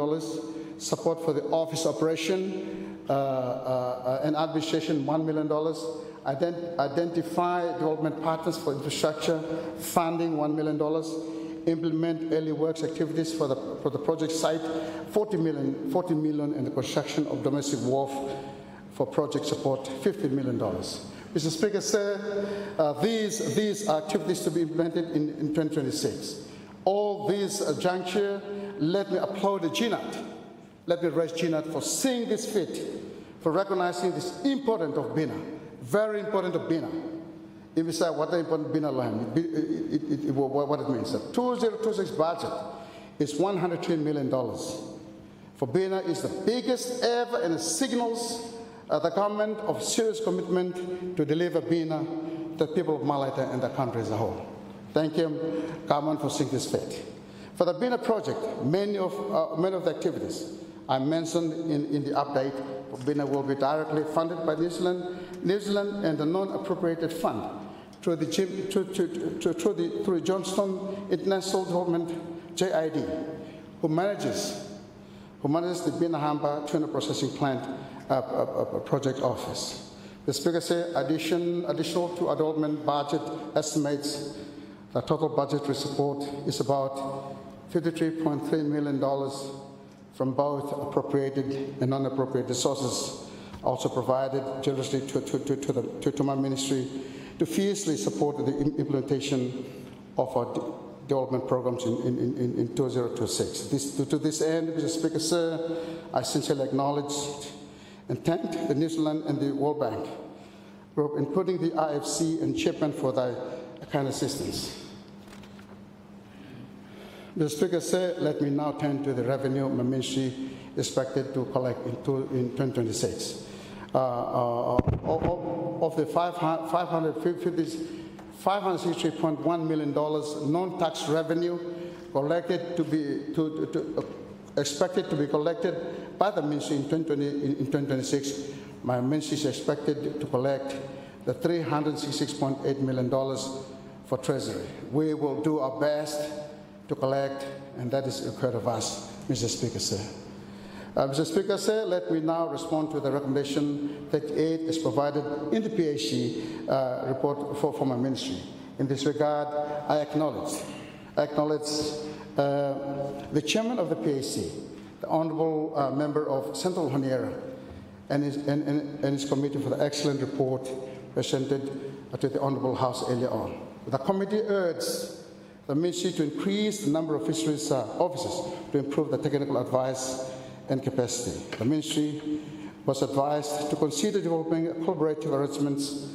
support for the office operation and administration, $1 million, identify development partners for infrastructure, funding, $1 million, implement early works activities for the project site, $40 million in the construction of domestic wharf for project support, $50 million. Mr. Speaker, sir, these are activities to be implemented in 2026. All these juncture, let me applaud the GNAT. Let me raise GNAT for seeing this fit, for recognizing this important of BINA, very important of BINA. If you say what the important BINA line, what it means. The 2026 budget is $103 million. For BINA is the biggest ever and it signals the government of serious commitment to deliver BINA to the people of Malaita and the country as a whole. Thank you, government, for seeing this fit. For the BINA project, many of the activities I mentioned in the update for BINA will be directly funded by New Zealand and the non-appropriated fund through the Johnston International Development JID, who manages the BINA Hamba Tuna Processing Plant project office. The Speaker said additional to development budget estimates, the total budgetary support is about $53.3 million from both appropriated and non-appropriated sources, also provided generously to my ministry to fiercely support the implementation of our development programs in 2026. To this end, Mr. Speaker, sir, I sincerely acknowledge and thank the New Zealand and the World Bank Group, including the IFC and Chipman, for their kind assistance. Mr. Speaker, sir, let me now turn to the revenue my ministry is expected to collect in 2026. Of the $563.1 million non-tax revenue collected expected to be collected by the ministry in 2026, my ministry is expected to collect the $366.8 million for Treasury. We will do our best to collect, and that is required of us, Mr. Speaker, sir. Mr. Speaker, sir, let me now respond to the recommendation that aid is provided in the PAC report for my ministry. In this regard, I acknowledge the chairman of the PAC, the honourable member of Central Honiara, and his committee for the excellent report presented to the honourable House earlier on. The committee urged the ministry to increase the number of fisheries officers to improve the technical advice and capacity. The ministry was advised to consider developing collaborative arrangements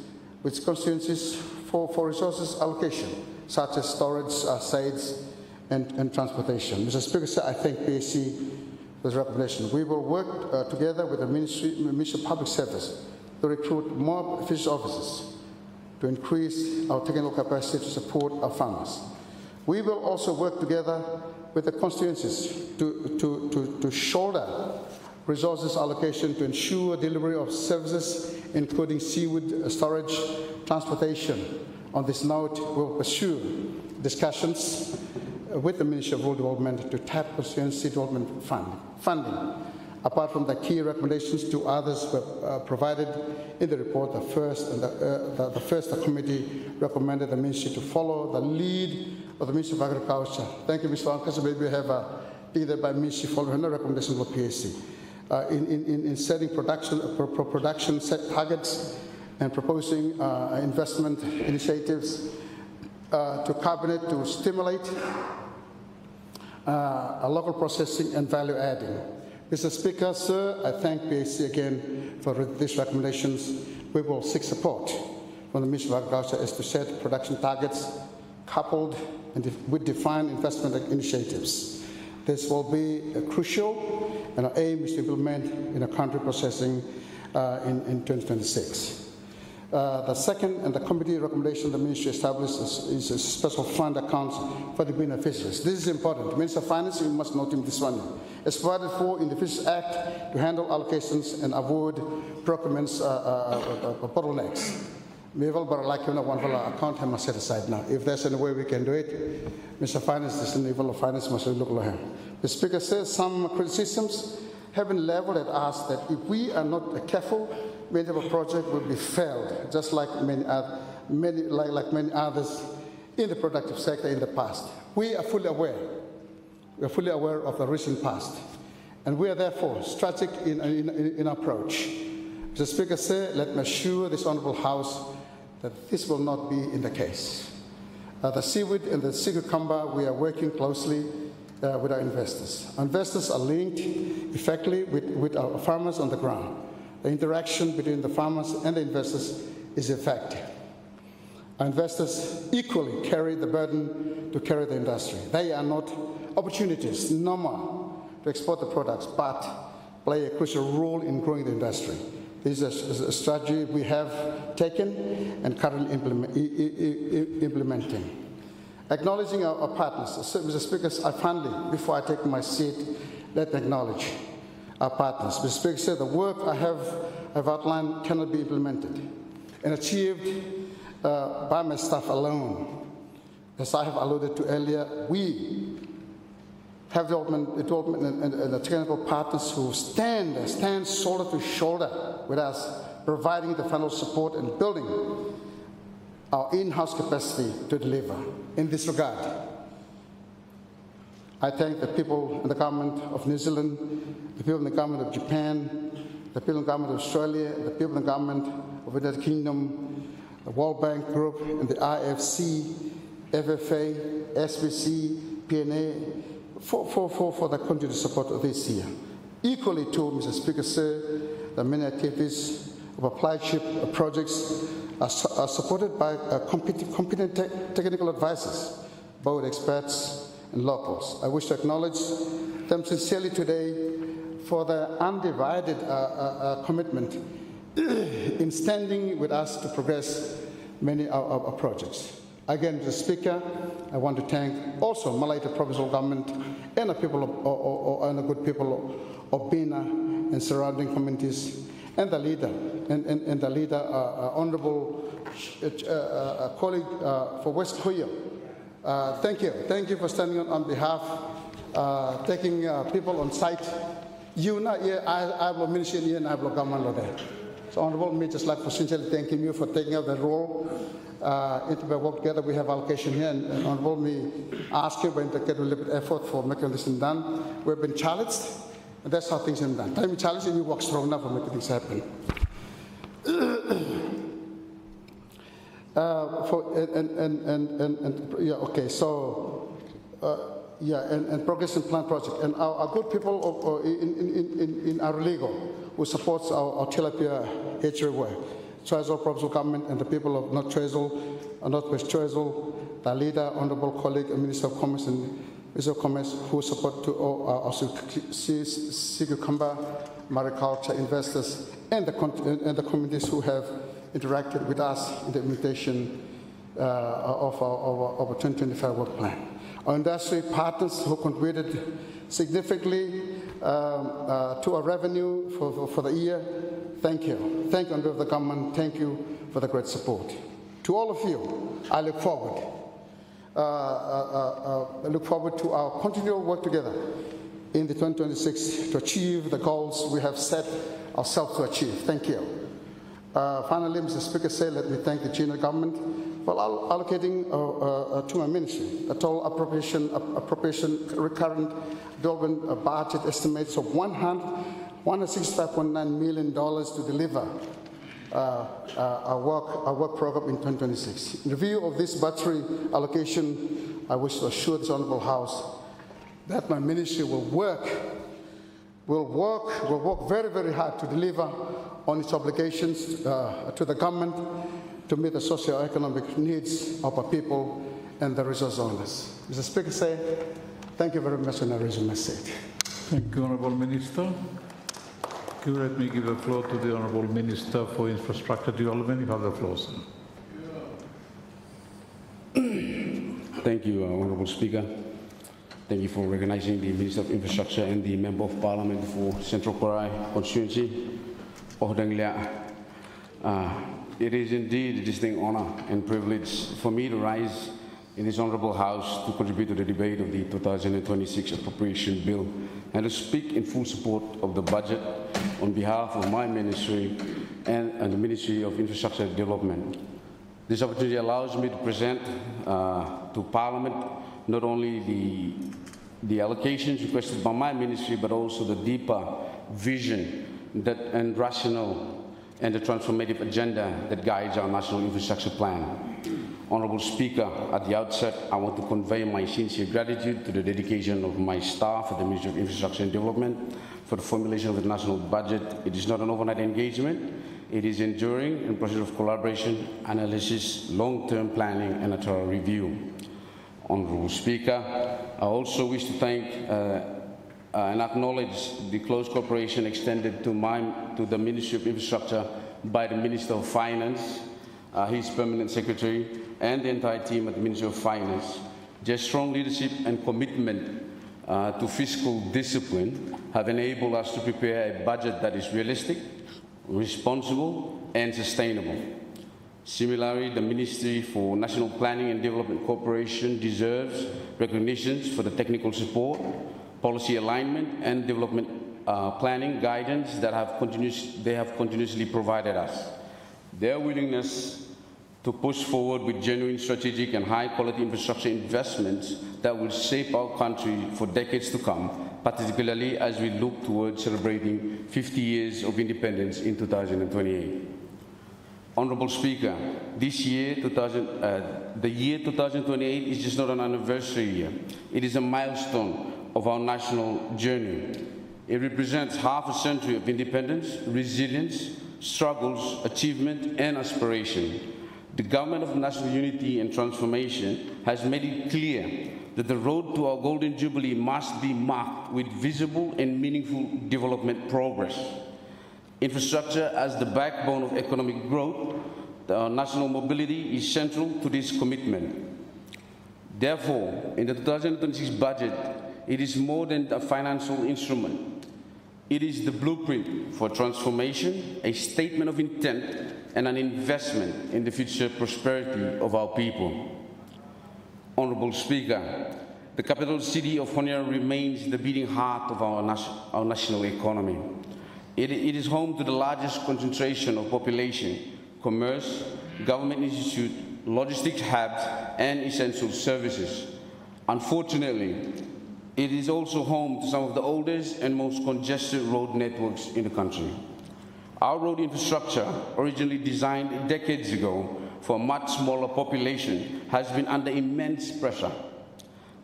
with constituencies for resources allocation, such as storage, sites, and transportation. Mr. Speaker, sir, I thank PAC for this recommendation. We will work together with the Ministry of Public Service to recruit more fisheries officers to increase our technical capacity to support our farmers. We will also work together with the constituencies to shoulder resources allocation to ensure delivery of services, including seaweed storage, transportation. On this note, we will pursue discussions with the Ministry of Rural Development to tap constituency development funding. Apart from the key recommendations, two others were provided in the report. The first committee recommended the ministry to follow the lead of the Ministry of Agriculture. Thank you, Mr. Ankas. Maybe we have either by ministry following the recommendations of PAC in setting production set targets and proposing investment initiatives to cabinet to stimulate local processing and value adding. Mr. Speaker, sir, I thank PAC again for these recommendations. We will seek support from the Ministry of Agriculture as to set production targets coupled with defined investment initiatives. This will be crucial, and our aim is to implement in a country processing in 2026. The second, and the committee recommendation the ministry establishes is a special fund account for the beneficiaries. This is important. Minister of Finance, you must note in this one. It's provided for in the Fisheries Act to handle allocations and avoid procurements bottlenecks. One account must set aside now. If there's any way we can do it, Mr. Finance, this level of finance must look like him. The Speaker says some criticisms have been leveled at us that if we are not careful, many of our project will be failed, just like many others in the productive sector in the past. We are fully aware. We are fully aware of the recent past, and we are therefore strategic in approach. Mr. Speaker said, let me assure this Honourable House that this will not be in the case. The seaweed and the sea cucumber, we are working closely with our investors. Our investors are linked effectively with our farmers on the ground. The interaction between the farmers and the investors is effective. Our investors equally carry the burden to carry the industry. They are not opportunities, no more, to export the products, but play a crucial role in growing the industry. This is a strategy we have taken and currently implementing. Acknowledging our partners. Mr. Speaker, I finally, before I take my seat, let me acknowledge our partners. Mr. Speaker said the work I have outlined cannot be implemented and achieved by my staff alone. As I have alluded to earlier, we have development and the technical partners who stand shoulder to shoulder with us, providing the financial support and building our in-house capacity to deliver. In this regard, I thank the people and the government of New Zealand, the people in the government of Japan, the people in the government of Australia, the people in the government of the United Kingdom, the World Bank Group, and the IFC, FFA, SBC, PNA, for the continued support of this year. Equally too, Mr. Speaker, sir, the many activities of applyship projects are supported by competent technical advisors, both experts and locals. I wish to acknowledge them sincerely today for their undivided commitment in standing with us to progress many of our projects. Again, Mr. Speaker, I want to thank also Malaita Provincial Government and the people and the good people of Bina and surrounding communities, and the leader, Honourable colleague for West Korea. Thank you for standing on behalf, taking people on site. You not here, I will mention here, and I will come on there. So Honourable, me just like for sincerely thanking you for taking up that role. It will work together. We have allocation here, and Honourable, me ask you when to get a little bit effort for making this done. We've been challenged, and that's how things are done. Time you challenge, and you work strong enough for making things happen. And progress and plan project, and our good people in our legal who supports our tilapia hatchery work. Tresol Provincial Government and the people of North Tresol, the leader, Honourable colleague, Minister of Commerce and Minister of Commerce, who support to our sea cucumber, mariculture investors, and the communities who have interacted with us in the implementation of our 2025 work plan. Our industry partners who contributed significantly to our revenue for the year, thank you. Thank you on behalf of the government. Thank you for the great support. To all of you, I look forward. I look forward to our continual work together in the 2026 to achieve the goals we have set ourselves to achieve. Thank you. Finally, Mr. Speaker, let me thank the Chino government for allocating to my ministry a total appropriation recurrent development budget estimates of $165.9 million to deliver our work program in 2026. In review of this budgetary allocation, I wish to assure this Honourable House that my ministry will work very, very hard to deliver on its obligations to the government to meet the socio-economic needs of our people and the resource owners. Mr. Speaker, thank you very much, and I raise my seat. Thank you, Honourable Minister. Could you let me give the floor to the Honourable Minister for Infrastructure Development? You have the floor, sir. Thank you, Honourable Speaker. Thank you for recognizing the Minister of Infrastructure and the Member of Parliament for Central Korai constituency. It is indeed a distinct honor and privilege for me to rise in this honorable House to contribute to the debate of the 2026 Appropriation Bill and to speak in full support of the budget on behalf of my ministry and the Ministry of Infrastructure Development. This opportunity allows me to present to Parliament not only the allocations requested by my ministry, but also the deeper vision and rationale and the transformative agenda that guides our National Infrastructure Plan. Honourable Speaker, at the outset, I want to convey my sincere gratitude to the dedication of my staff at the Ministry of Infrastructure and Development for the formulation of the national budget. It is not an overnight engagement. It is enduring and process of collaboration, analysis, long-term planning, and a thorough review. Honourable Speaker, I also wish to thank and acknowledge the close cooperation extended to the Ministry of Infrastructure by the Minister of Finance, his Permanent Secretary, and the entire team at the Ministry of Finance. Their strong leadership and commitment to fiscal discipline have enabled us to prepare a budget that is realistic, responsible, and sustainable. Similarly, the Ministry for National Planning and Development Cooperation deserves recognitions for the technical support, policy alignment, and development planning guidance that they have continuously provided us. Their willingness to push forward with genuine strategic and high-quality infrastructure investments that will shape our country for decades to come, particularly as we look towards celebrating 50 years of independence in 2028. Honourable Speaker, this year, the year 2028 is just not an anniversary year. It is a milestone of our national journey. It represents half a century of independence, resilience, struggles, achievement, and aspiration. The Government of National Unity and Transformation has made it clear that the road to our Golden Jubilee must be marked with visible and meaningful development progress. Infrastructure as the backbone of economic growth, national mobility is central to this commitment. Therefore, in the 2026 budget, it is more than a financial instrument. It is the blueprint for transformation, a statement of intent, and an investment in the future prosperity of our people. Honourable Speaker, the capital city of Honiara remains the beating heart of our national economy. It is home to the largest concentration of population, commerce, government institute, logistics hubs, and essential services. Unfortunately, it is also home to some of the oldest and most congested road networks in the country. Our road infrastructure, originally designed decades ago for a much smaller population, has been under immense pressure.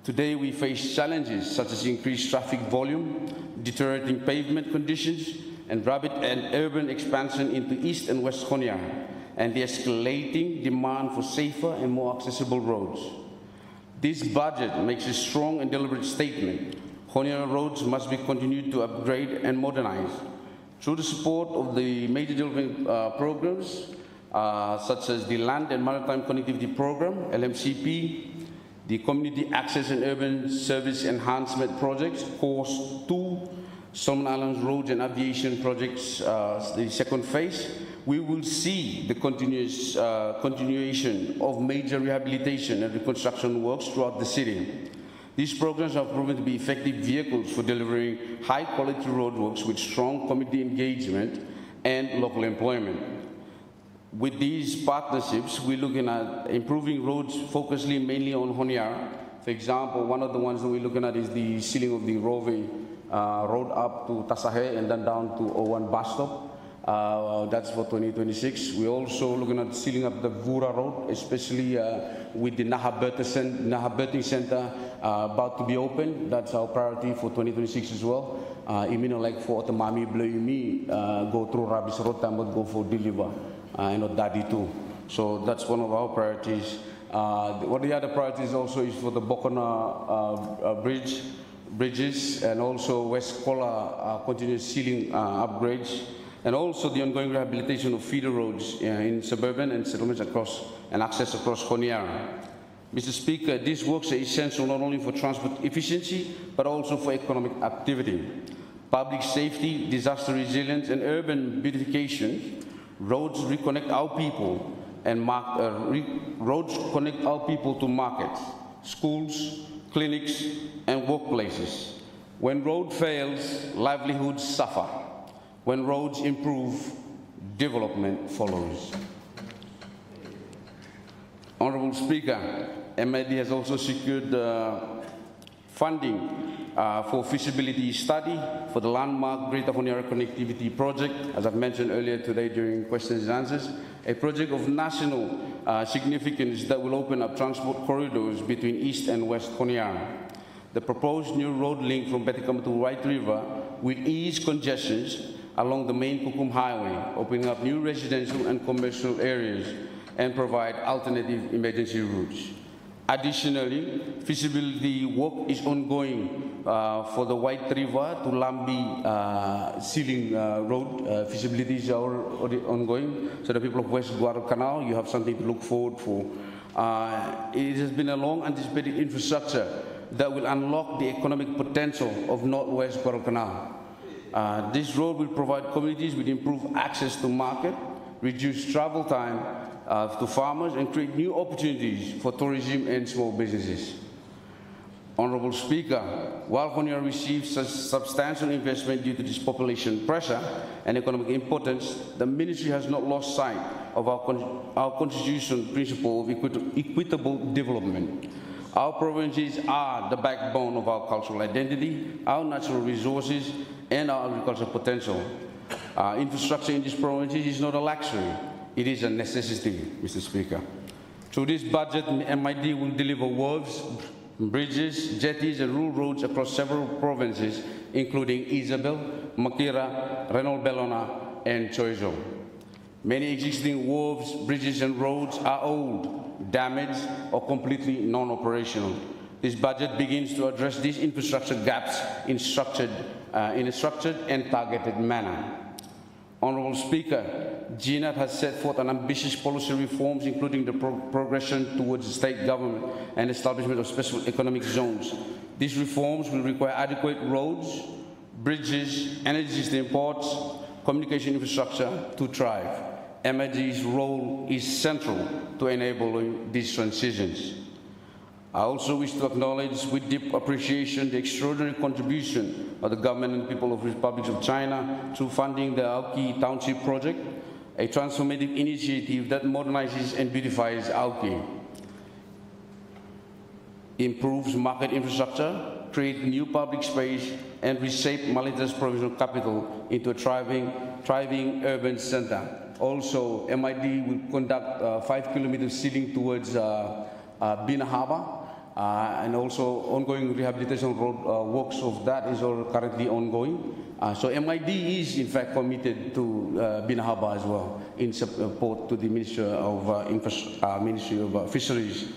Today, we face challenges such as increased traffic volume, deteriorating pavement conditions, and rapid and urban expansion into East and West Honiara, and the escalating demand for safer and more accessible roads. This budget makes a strong and deliberate statement. Honiara roads must be continued to upgrade and modernize. Through the support of the major development programs, such as the Land and Maritime Connectivity Program, LMCP, the Community Access and Urban Service Enhancement Projects, Course 2, Solomon Islands Roads and Aviation Projects, the second phase, we will see the continuation of major rehabilitation and reconstruction works throughout the city. These programs have proven to be effective vehicles for delivering high-quality roadworks with strong community engagement and local employment. With these partnerships, we're looking at improving roads focusing mainly on Honiara. For example, one of the ones that we're looking at is the sealing of the Rove road up to Tasahe and then down to O1 bus stop. That's for 2026. We're also looking at sealing up the Vura Road, especially with the Naha Birthing Center about to be open. That's our priority for 2026 as well. Imino like for Otamami Bleumi, go through Rabis Road, but go for deliver, and Daddy too. So that's one of our priorities. One of the other priorities also is for the Bokona Bridge. bridges, and also West Kola continuous sealing upgrades, and also the ongoing rehabilitation of feeder roads in suburban and settlements across and access across Honiara. Mr. Speaker, these works are essential not only for transport efficiency, but also for economic activity. Public safety, disaster resilience, and urban beautification. Roads reconnect our people and roads connect our people to markets, schools, clinics, and workplaces. When road fails, livelihoods suffer. When roads improve, development follows. Honorable Speaker, MID has also secured funding for feasibility study for the landmark Greater Honiara Connectivity Project, as I've mentioned earlier today during questions and answers, a project of national significance that will open up transport corridors between East and West Honiara. The proposed new road link from Betikama to White River will ease congestions along the main Kukum Highway, opening up new residential and commercial areas and provide alternative emergency routes. Additionally, feasibility work is ongoing for the White River to Lambi sealing road. Feasibilities are already ongoing. So the people of West Guadalcanal, you have something to look forward for. It has been a long anticipated infrastructure that will unlock the economic potential of Northwest Guadalcanal. This road will provide communities with improved access to market, reduce travel time to farmers, and create new opportunities for tourism and small businesses. Honorable Speaker, while Honiara receives such substantial investment due to this population pressure and economic importance, the Ministry has not lost sight of our constitutional principle of equitable development. Our provinces are the backbone of our cultural identity, our natural resources, and our agricultural potential. Infrastructure in these provinces is not a luxury, it is a necessity, Mr. Speaker. Through this budget, MID will deliver wharves, bridges, jetties, and rural roads across several provinces, including Isabel, Makira, Reynold Bellona, and Choizo. Many existing wharves, bridges, and roads are old, damaged, or completely non-operational. This budget begins to address these infrastructure gaps in a structured and targeted manner. Honorable Speaker, GNAT has set forth an ambitious policy reforms, including the progression towards state government and establishment of special economic zones. These reforms will require adequate roads, bridges, energy system ports, communication infrastructure to thrive. MID's role is central to enabling these transitions. I also wish to acknowledge with deep appreciation the extraordinary contribution of the government and people of the Republic of China through funding the Auki Township Project, a transformative initiative that modernizes and beautifies Auki, improves market infrastructure, creates new public space, and reshape Malita's provincial capital into a thriving urban center. Also, MID will conduct 5-kilometer sealing towards Bina Harbour, and also ongoing rehabilitation road works of that is all currently ongoing. So MID is in fact committed to Bina Harbour as well in support to the Ministry of Fisheries.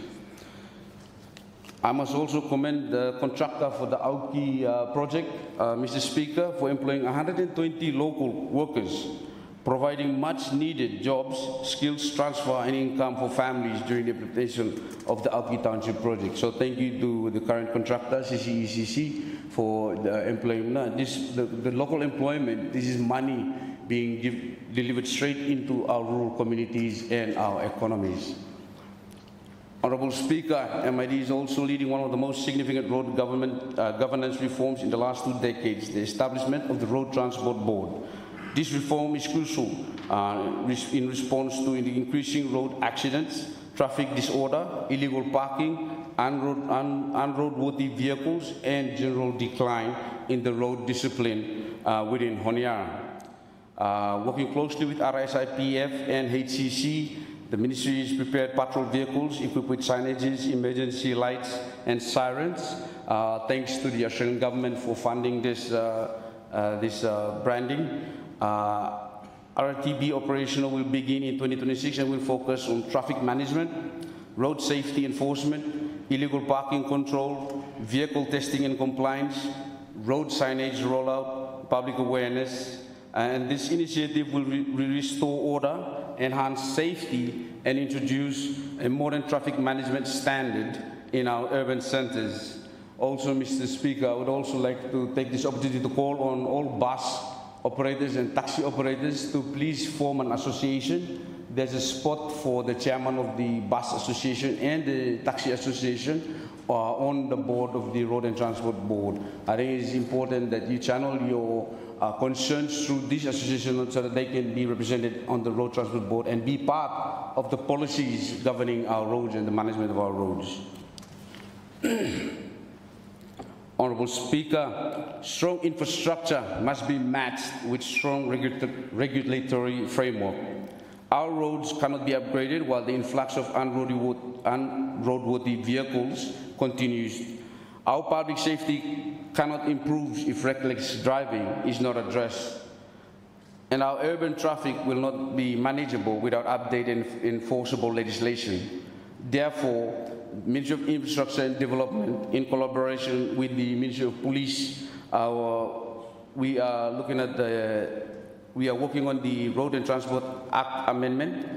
I must also commend the contractor for the Auki project, Mr. Speaker, for employing 120 local workers, providing much needed jobs, skills transfer, and income for families during the implementation of the Auki Township project. So thank you to the current contractor, CCECC, for the employment. The local employment, this is money being delivered straight into our rural communities and our economies. Honorable Speaker, MID is also leading one of the most significant road governance reforms in the last 2 decades, the establishment of the Road Transport Board. This reform is crucial in response to the increasing road accidents, traffic disorder, illegal parking, unroadworthy vehicles, and general decline in the road discipline within Honiara. Working closely with RSIPF and HCC, the Ministry has prepared patrol vehicles equipped with signages, emergency lights, and sirens. Thanks to the Australian government for funding this branding. RTB operational will begin in 2026 and will focus on traffic management, road safety enforcement, illegal parking control, vehicle testing and compliance, road signage rollout, public awareness, and this initiative will restore order, enhance safety, and introduce a modern traffic management standard in our urban centers. Also, Mr. Speaker, I would also like to take this opportunity to call on all bus operators and taxi operators to please form an association. There's a spot for the chairman of the bus association and the taxi association on the board of the Road and Transport Board. I think it's important that you channel your concerns through this association so that they can be represented on the Road Transport Board and be part of the policies governing our roads and the management of our roads. Honourable Speaker, strong infrastructure must be matched with strong regulatory framework. Our roads cannot be upgraded while the influx of unroadworthy vehicles continues. Our public safety cannot improve if reckless driving is not addressed. And our urban traffic will not be manageable without updated and enforceable legislation. Therefore, Ministry of Infrastructure and Development, in collaboration with the Ministry of Police, we are working on the Road and Transport Act amendment,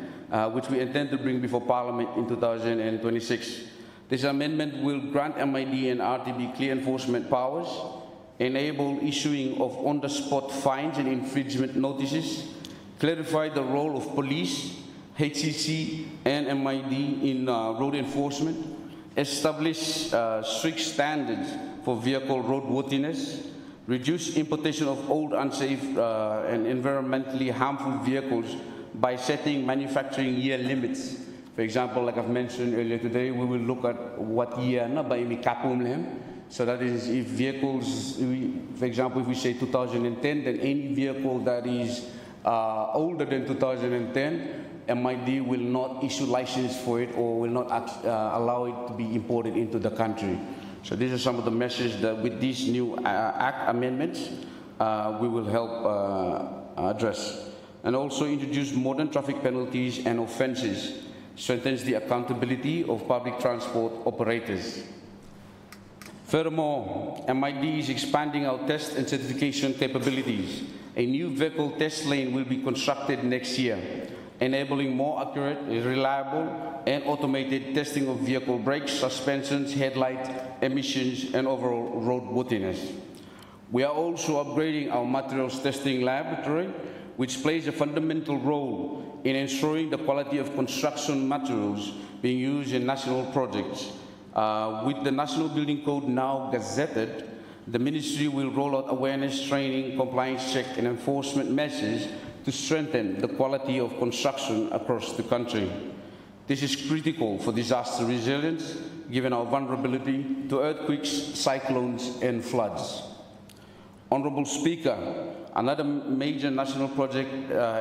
which we intend to bring before Parliament in 2026. This amendment will grant MID and RTB clear enforcement powers, enable issuing of on-the-spot fines and infringement notices, clarify the role of police, HCC and MID in road enforcement, establish strict standards for vehicle roadworthiness, reduce importation of old, unsafe and environmentally harmful vehicles by setting manufacturing year limits. For example, like I've mentioned earlier today, we will look at what year na by mikapum. So that is, if vehicles, for example, if we say 2010, then any vehicle that is older than 2010, MID will not issue license for it or will not allow it to be imported into the country. So these are some of the messages that with these new Act amendments, we will help address. And also introduce modern traffic penalties and offenses, strengthens the accountability of public transport operators. Furthermore, MID is expanding our test and certification capabilities. A new vehicle test lane will be constructed next year, enabling more accurate, reliable, and automated testing of vehicle brakes, suspensions, headlight, emissions, and overall roadworthiness. We are also upgrading our materials testing laboratory, which plays a fundamental role in ensuring the quality of construction materials being used in national projects. With the National Building Code now gazetted, the Ministry will roll out awareness training, compliance check, and enforcement measures to strengthen the quality of construction across the country. This is critical for disaster resilience, given our vulnerability to earthquakes, cyclones, and floods. Honourable Speaker, another major national project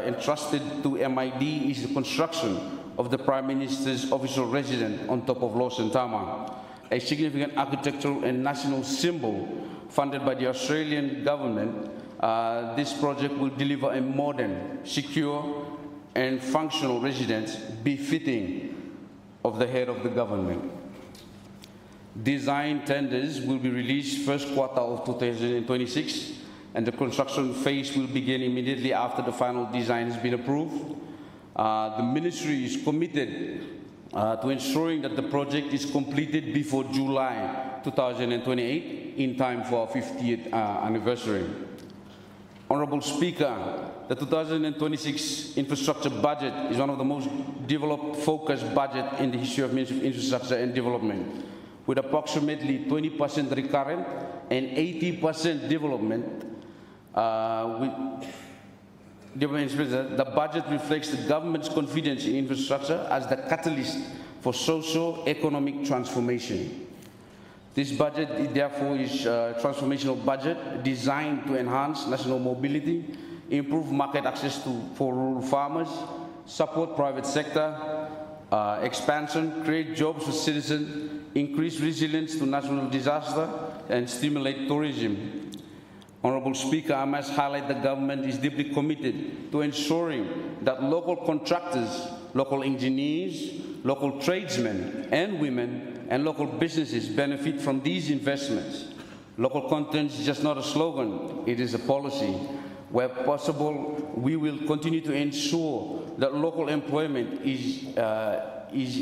entrusted to MID is the construction of the Prime Minister's official residence on top of Lawson Tama, a significant architectural and national symbol funded by the Australian government. This project will deliver a modern, secure, and functional residence befitting of the head of the government. Design tenders will be released first quarter of 2026, and the construction phase will begin immediately after the final design has been approved. The Ministry is committed to ensuring that the project is completed before July 2028 in time for our 50th anniversary. Honourable Speaker, the 2026 infrastructure budget is one of the most developed, focused budget in the history of Ministry of Infrastructure and Development, with approximately 20% recurrent and 80% development. The budget reflects the government's confidence in infrastructure as the catalyst for socio-economic transformation. This budget, therefore, is a transformational budget designed to enhance national mobility, improve market access for rural farmers, support private sector expansion, create jobs for citizens, increase resilience to natural disaster, and stimulate tourism. Honourable Speaker, I must highlight the government is deeply committed to ensuring that local contractors local engineers, local tradesmen and women, and local businesses benefit from these investments. Local content is just not a slogan, it is a policy. Where possible, we will continue to ensure that local employment is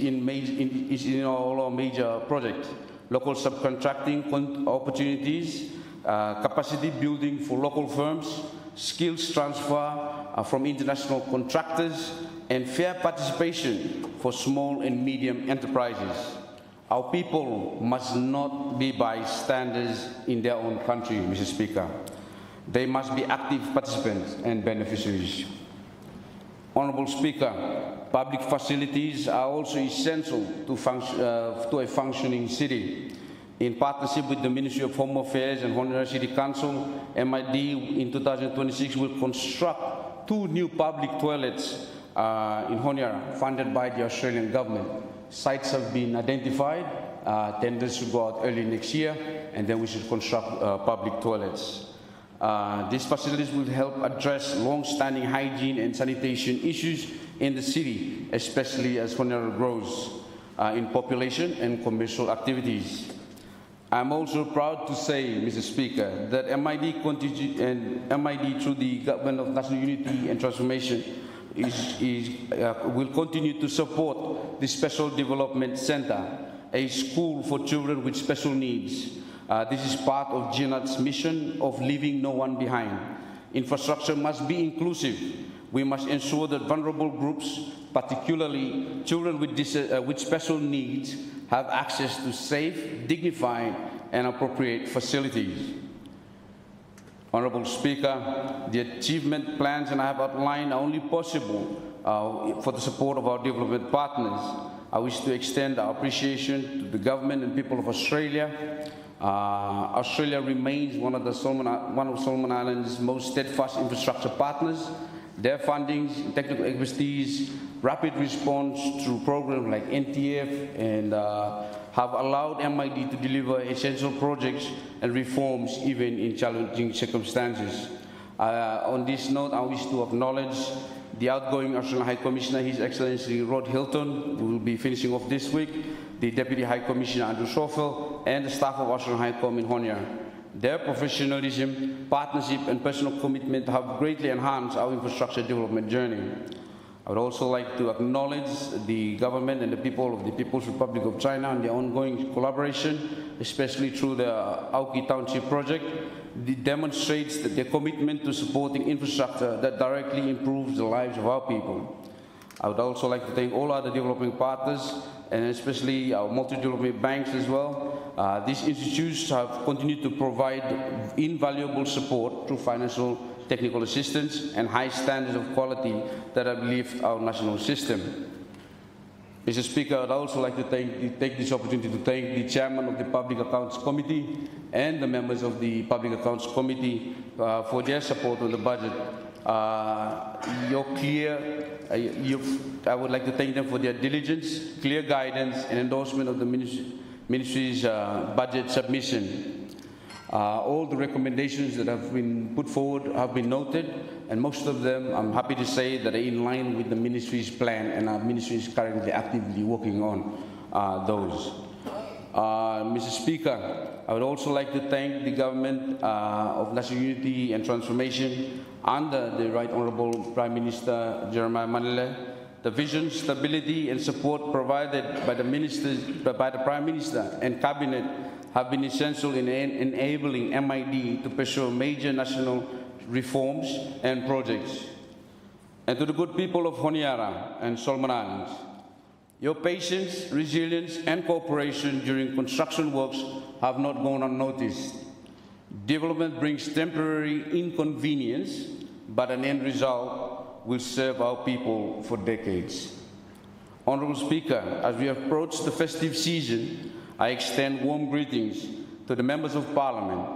in all our major projects. Local subcontracting opportunities, capacity building for local firms, skills transfer from international contractors, and fair participation for small and medium enterprises. Our people must not be bystanders in their own country, Mr. Speaker. They must be active participants and beneficiaries. Honourable Speaker, public facilities are also essential to a functioning city. In partnership with the Ministry of Home Affairs and Honiara City Council, MID in 2026 will construct 2 new public toilets in Honiara, funded by the Australian government. Sites have been identified, tenders should go out early next year, and then we should construct public toilets. These facilities will help address long-standing hygiene and sanitation issues in the city, especially as Honiara grows in population and commercial activities. I'm also proud to say, Mr. Speaker, that MID through the Government of National Unity and Transformation will continue to support the Special Development Center, a school for children with special needs. This is part of GNAT's mission of leaving no one behind. Infrastructure must be inclusive. We must ensure that vulnerable groups, particularly children with special needs, have access to safe, dignified, and appropriate facilities. Honourable Speaker, the achievement plans and I have outlined are only possible for the support of our development partners. I wish to extend our appreciation to the government and people of Australia. Australia remains one of Solomon Islands' most steadfast infrastructure partners. Their fundings, technical expertise, rapid response through programs like NTF and have allowed MID to deliver essential projects and reforms even in challenging circumstances. On this note, I wish to acknowledge the outgoing Australian High Commissioner, His Excellency Rod Hilton, who will be finishing off this week, the Deputy High Commissioner Andrew Schofield, and the staff of Australian High Com in Honiara. Their professionalism, partnership, and personal commitment have greatly enhanced our infrastructure development journey. I would also like to acknowledge the government and the people of the People's Republic of China and their ongoing collaboration, especially through the Auki Township project. It demonstrates that their commitment to supporting infrastructure that directly improves the lives of our people. I would also like to thank all other developing partners, and especially our multi-development banks as well. These institutions have continued to provide invaluable support through financial, technical assistance, and high standards of quality that have lifted our national system. Mr. Speaker, I'd also like to take this opportunity to thank the Chairman of the Public Accounts Committee and the members of the Public Accounts Committee for their support on the budget. I would like to thank them for their diligence, clear guidance, and endorsement of the Ministry's budget submission. All the recommendations that have been put forward have been noted, and most of them, I'm happy to say, that are in line with the Ministry's plan, and our Ministry is currently actively working on those. Mr. Speaker, I would also like to thank the Government of National Unity and Transformation under the Right Honourable Prime Minister Jeremiah Manile. The vision, stability and support provided by the Prime Minister and Cabinet have been essential in enabling MID to pursue major national reforms and projects. And to the good people of Honiara and Solomon Islands, your patience, resilience and cooperation during construction works have not gone unnoticed. Development brings temporary inconvenience, but an end result will serve our people for decades. Honourable Speaker, as we approach the festive season, I extend warm greetings to the members of Parliament,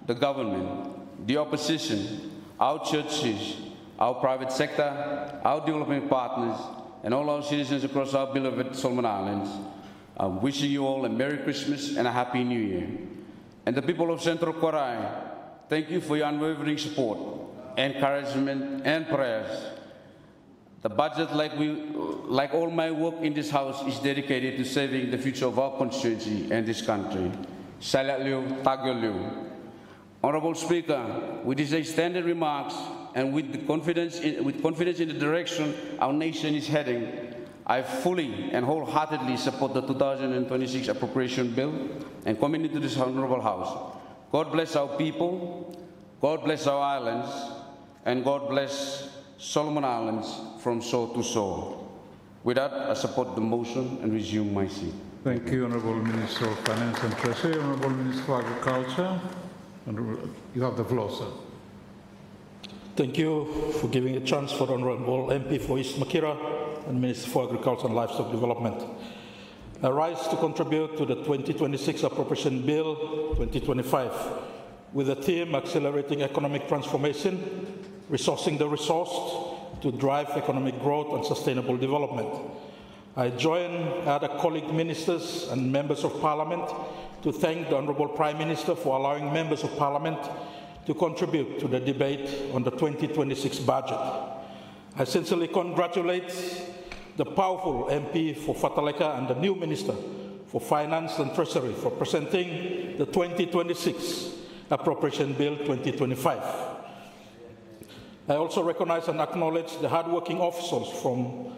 the government, the opposition, our churches, our private sector, our development partners, and all our citizens across our beloved Solomon Islands. I'm wishing you all a Merry Christmas and a Happy New Year. And the people of Central Korai, thank you for your unwavering support, encouragement, and prayers. The budget, like all my work in this House, is dedicated to saving the future of our constituency and this country. Salat Liu, Tagyo Liu. Honorable Speaker, with these extended remarks and with confidence in the direction our nation is heading, I fully and wholeheartedly support the 2026 appropriation bill and commit it to this honorable House. God bless our people, God bless our islands, and God bless Solomon Islands from shore to shore. With that, I support the motion and resume my seat. Thank you, Honourable Minister of Finance and Treasury. Honourable Minister for Agriculture, you have the floor, sir. Thank you for giving a chance for the Honourable MP for East Makira and Minister for Agriculture and Livestock Development. I rise to contribute to the 2026 Appropriation Bill 2025 with the theme Accelerating Economic Transformation, Resourcing the Resourced to Drive Economic Growth and Sustainable Development. I join other colleague ministers and members of Parliament to thank the Honourable Prime Minister for allowing members of Parliament to contribute to the debate on the 2026 budget. I sincerely congratulate the powerful MP for Fataleka and the new Minister for Finance and Treasury for presenting the 2026 Appropriation Bill 2025. I also recognize and acknowledge the hardworking officials from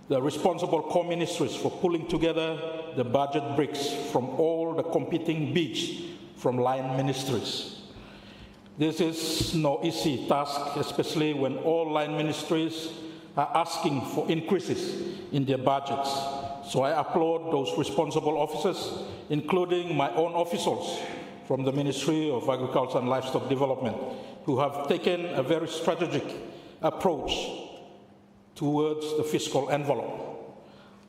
the responsible core ministries for pulling together the budget bricks from all the competing bids from line ministries. This is no easy task, especially when all line ministries are asking for increases in their budgets. So I applaud those responsible officers, including my own officials from the Ministry of Agriculture and Livestock Development, who have taken a very strategic approach towards the fiscal envelope.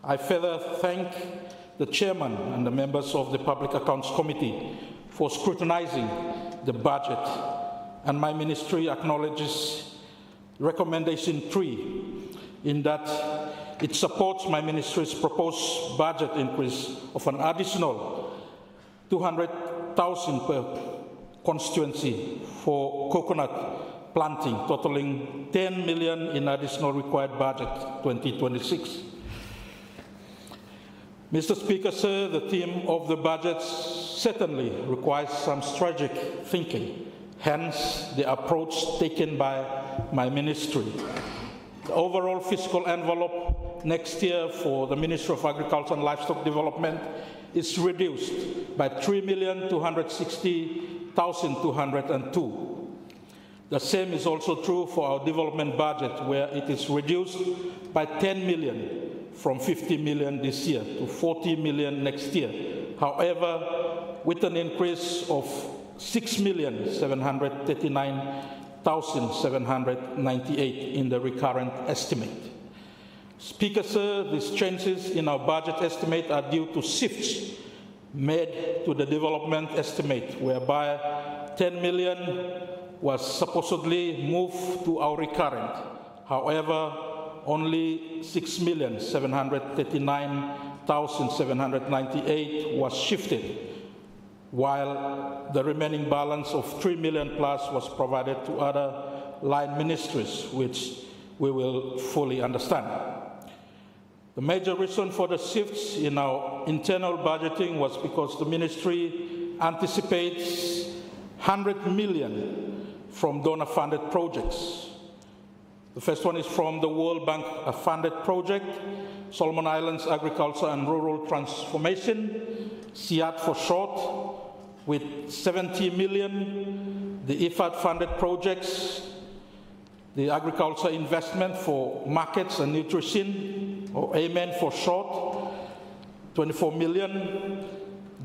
I further thank the Chairman and the members of the Public Accounts Committee for scrutinizing the budget, and my ministry acknowledges recommendation 3 in that it supports my ministry's proposed budget increase of an additional 200,000 per constituency for coconut planting, totaling 10 million in additional required budget 2026. Mr. Speaker, sir, the theme of the budget certainly requires some strategic thinking, hence the approach taken by my ministry. The overall fiscal envelope next year for the Ministry of Agriculture and Livestock Development is reduced by 3,260,202. The same is also true for our development budget, where it is reduced by 10 million from 50 million this year to 40 million next year. However, with an increase of 6,739,798 in the recurrent estimate. Speaker, sir, these changes in our budget estimate are due to shifts made to the development estimate, whereby 10 million was supposedly moved to our recurrent. However, only 6,739,798 was shifted, while the remaining balance of 3 million plus was provided to other line ministries, which we will fully understand. The major reason for the shifts in our internal budgeting was because the ministry anticipates 100 million from donor-funded projects. The first one is from the World Bank-funded project, Solomon Islands Agriculture and Rural Transformation, SIAT for short, with 70 million, the IFAD-funded projects, the Agriculture Investment for Markets and Nutrition, or AMEN for short, 24 million,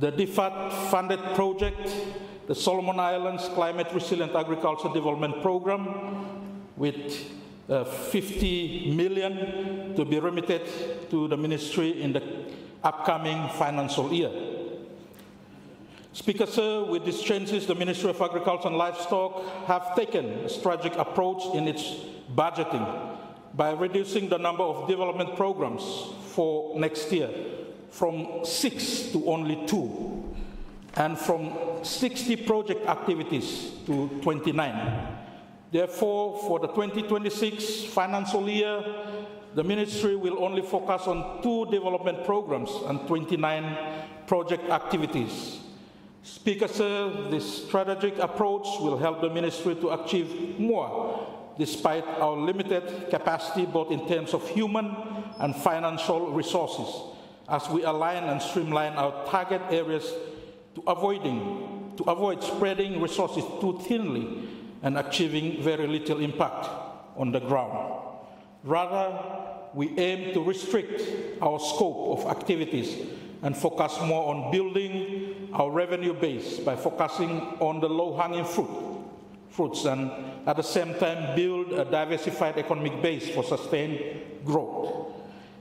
the DFAT-funded project, the Solomon Islands Climate Resilient Agriculture Development Program, with 50 million to be remitted to the ministry in the upcoming financial year. Speaker, sir, with these changes, the Ministry of Agriculture and Livestock have taken a strategic approach in its budgeting by reducing the number of development programs for next year from 6 to only 2, and from 60 project activities to 29. Therefore, for the 2026 financial year, the ministry will only focus on 2 development programs and 29 project activities. Speaker, sir, this strategic approach will help the ministry to achieve more despite our limited capacity both in terms of human and financial resources, as we align and streamline our target areas to avoid spreading resources too thinly and achieving very little impact on the ground. Rather, we aim to restrict our scope of activities and focus more on building our revenue base by focusing on the low-hanging fruits and at the same time build a diversified economic base for sustained growth.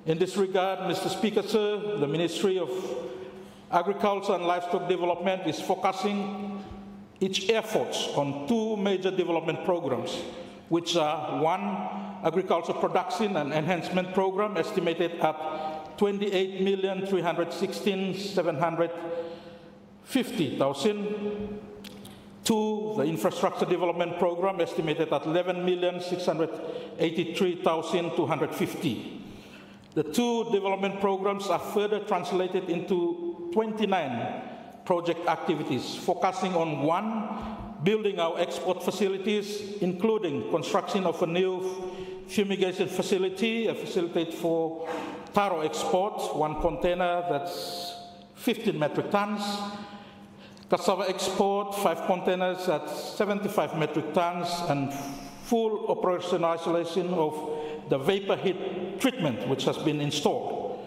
In this regard, Mr. Speaker, sir, the Ministry of Agriculture and Livestock Development is focusing its efforts on 2 major development programs, which are 1, Agriculture Production and Enhancement Program, estimated at 28,316,750,000. 2, the Infrastructure Development Program, estimated at 11,683,250. The 2 development programs are further translated into 29 project activities, focusing on 1, building our export facilities, including construction of a new fumigation facility, a facility for taro export, 1 container that's 15 metric tons, cassava export, 5 containers at 75 metric tons, and full operationalization of the vapor heat treatment which has been installed.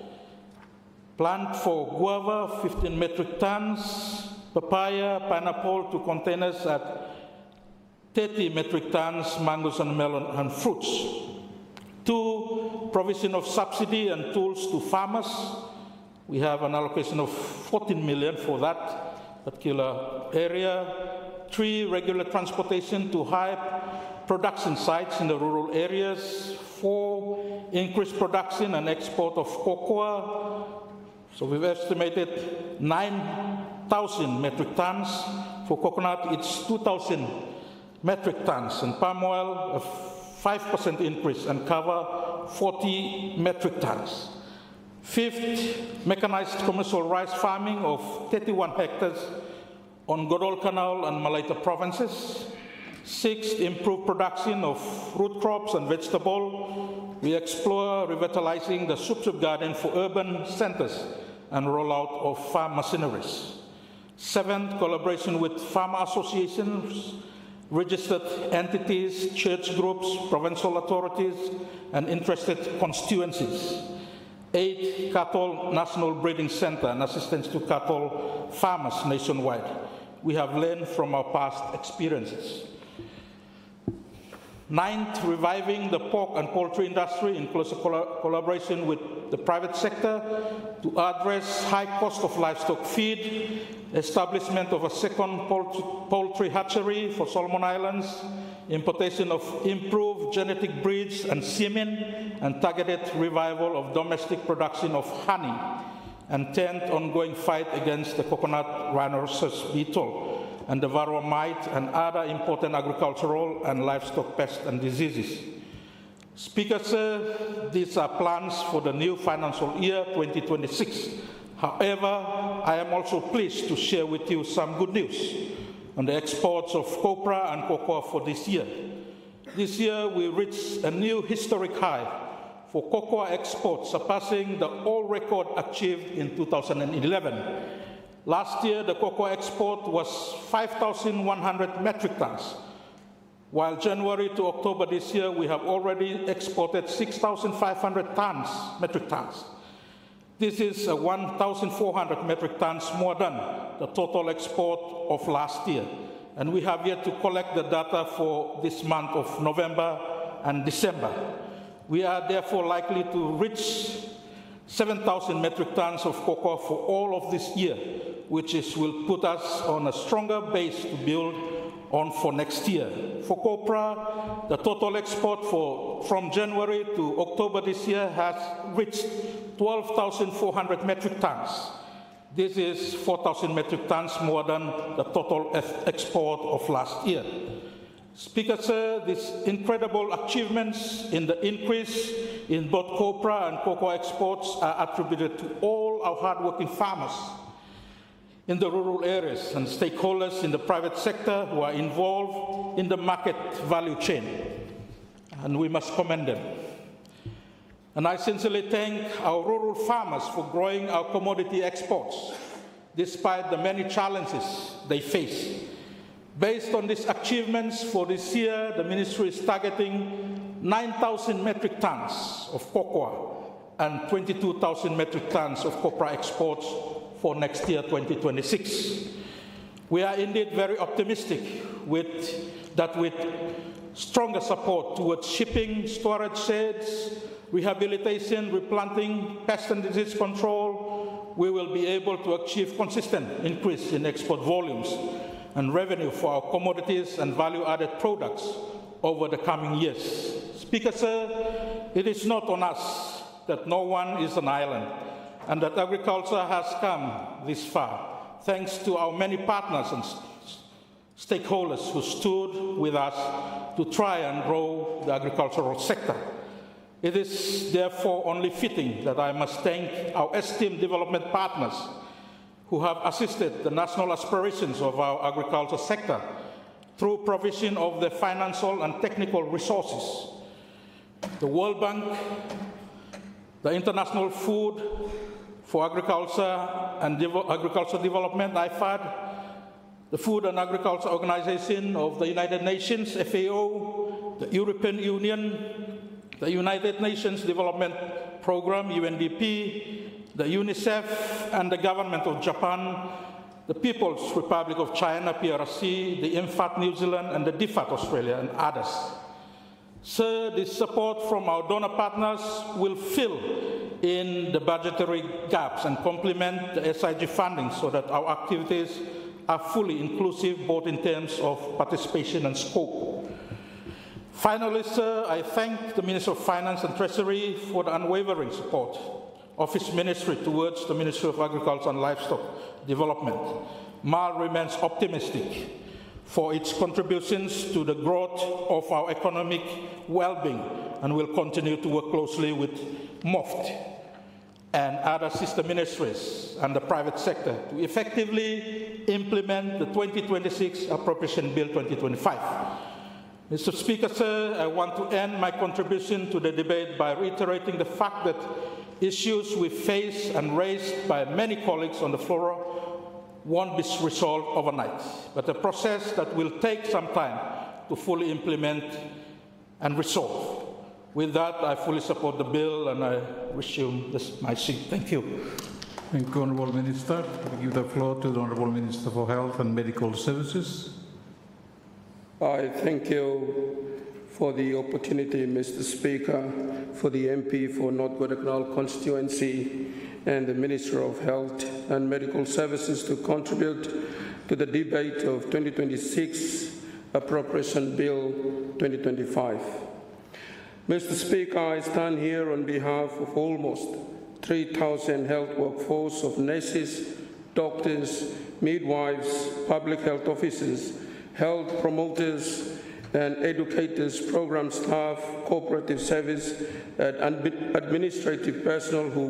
Plant for guava, 15 metric tons, papaya, pineapple, 2 containers at 30 metric tons, mangoes and melon and fruits. 2, provision of subsidy and tools to farmers. We have an allocation of 14 million for that particular area. 3, regular transportation to high production sites in the rural areas. 4, increased production and export of cocoa. So we've estimated 9,000 metric tons. For coconut, it's 2,000 metric tons. And palm oil, a 5% increase, and cover 40 metric tons. 5th, mechanized commercial rice farming of 31 hectares on Godol Canal and Malaita provinces. 6th, improved production of root crops and vegetable. We explore revitalizing the soup garden for urban centers and rollout of farm machineries. 7th, collaboration with farmer associations, registered entities, church groups, provincial authorities, and interested constituencies. 8, Cattle National Breeding Center and assistance to cattle farmers nationwide. We have learned from our past experiences. 9th, reviving the pork and poultry industry in closer collaboration with the private sector to address high cost of livestock feed, establishment of a second poultry hatchery for Solomon Islands, importation of improved genetic breeds and semen, and targeted revival of domestic production of honey, and 10th, ongoing fight against the coconut rhinoceros beetle and the varroa mite and other important agricultural and livestock pests and diseases. Speaker, sir, these are plans for the new financial year 2026. However, I am also pleased to share with you some good news on the exports of copra and cocoa for this year. This year, we reached a new historic high for cocoa exports, surpassing the old record achieved in 2011. Last year, the cocoa export was 5,100 metric tons, while January to October this year, we have already exported 6,500 metric tons. This is 1,400 metric tons more than the total export of last year. And we have yet to collect the data for this month of November and December. We are therefore likely to reach 7,000 metric tons of cocoa for all of this year, which will put us on a stronger base to build on for next year. For copra, the total export from January to October this year has reached 12,400 metric tons. This is 4,000 metric tons more than the total export of last year. Speaker, sir, these incredible achievements in the increase in both copra and cocoa exports are attributed to all our hardworking farmers in the rural areas and stakeholders in the private sector who are involved in the market value chain, and we must commend them. And I sincerely thank our rural farmers for growing our commodity exports despite the many challenges they face. Based on these achievements for this year, the ministry is targeting 9,000 metric tons of cocoa and 22,000 metric tons of copra exports for next year, 2026. We are indeed very optimistic that with stronger support towards shipping, storage sheds, rehabilitation, replanting, pest and disease control, we will be able to achieve consistent increase in export volumes and revenue for our commodities and value-added products over the coming years. Speaker, sir, it is not on us that no one is an island and that agriculture has come this far, thanks to our many partners and stakeholders who stood with us to try and grow the agricultural sector. It is therefore only fitting that I must thank our esteemed development partners who have assisted the national aspirations of our agriculture sector through provision of the financial and technical resources. The World Bank, the International Food for Agriculture and Agriculture Development, IFAD, the Food and Agriculture Organization of the United Nations, FAO, the European Union, the United Nations Development Programme, UNDP, the UNICEF, and the government of Japan, the People's Republic of China, PRC, the INFAT New Zealand, and the DFAT Australia, and others. Sir, this support from our donor partners will fill in the budgetary gaps and complement the SIG funding so that our activities are fully inclusive, both in terms of participation and scope. Finally, sir, I thank the Minister of Finance and Treasury for the unwavering support of his ministry towards the Ministry of Agriculture and Livestock Development. MAL remains optimistic for its contributions to the growth of our economic well-being and will continue to work closely with MOFT and other sister ministries and the private sector to effectively implement the 2026 Appropriation Bill 2025. Mr. Speaker, sir, I want to end my contribution to the debate by reiterating the fact that issues we face and raised by many colleagues on the floor won't be resolved overnight, but a process that will take some time to fully implement and resolve. With that, I fully support the bill and I resume my seat. Thank you. Thank you, Honourable Minister. I give the floor to the Honourable Minister for Health and Medical Services. I thank you for the opportunity, Mr. Speaker, for the MP for North Guadalcanal constituency and the Minister of Health and Medical Services to contribute to the debate of 2026 Appropriation Bill 2025. Mr. Speaker, I stand here on behalf of almost 3,000 health workforce of nurses, doctors, midwives, public health officers, health promoters, and educators, program staff, cooperative service, and administrative personnel who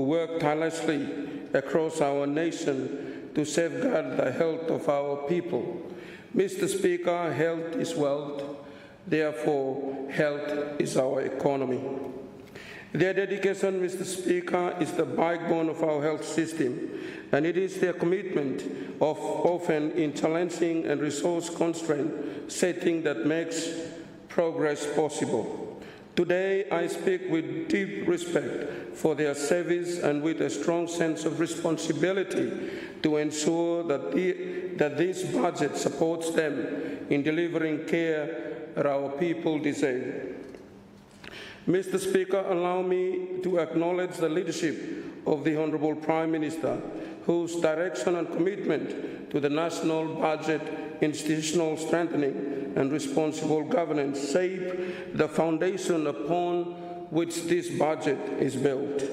work tirelessly across our nation to safeguard the health of our people. Mr. Speaker, health is wealth. Therefore, health is our economy. Their dedication, Mr. Speaker, is the backbone of our health system, and it is their commitment of often in challenging and resource-constrained setting that makes progress possible. Today, I speak with deep respect for their service and with a strong sense of responsibility to ensure that this budget supports them in delivering care that our people deserve. Mr. Speaker, allow me to acknowledge the leadership of the Honourable Prime Minister, whose direction and commitment to the national budget, institutional strengthening and responsible governance shape the foundation upon which this budget is built.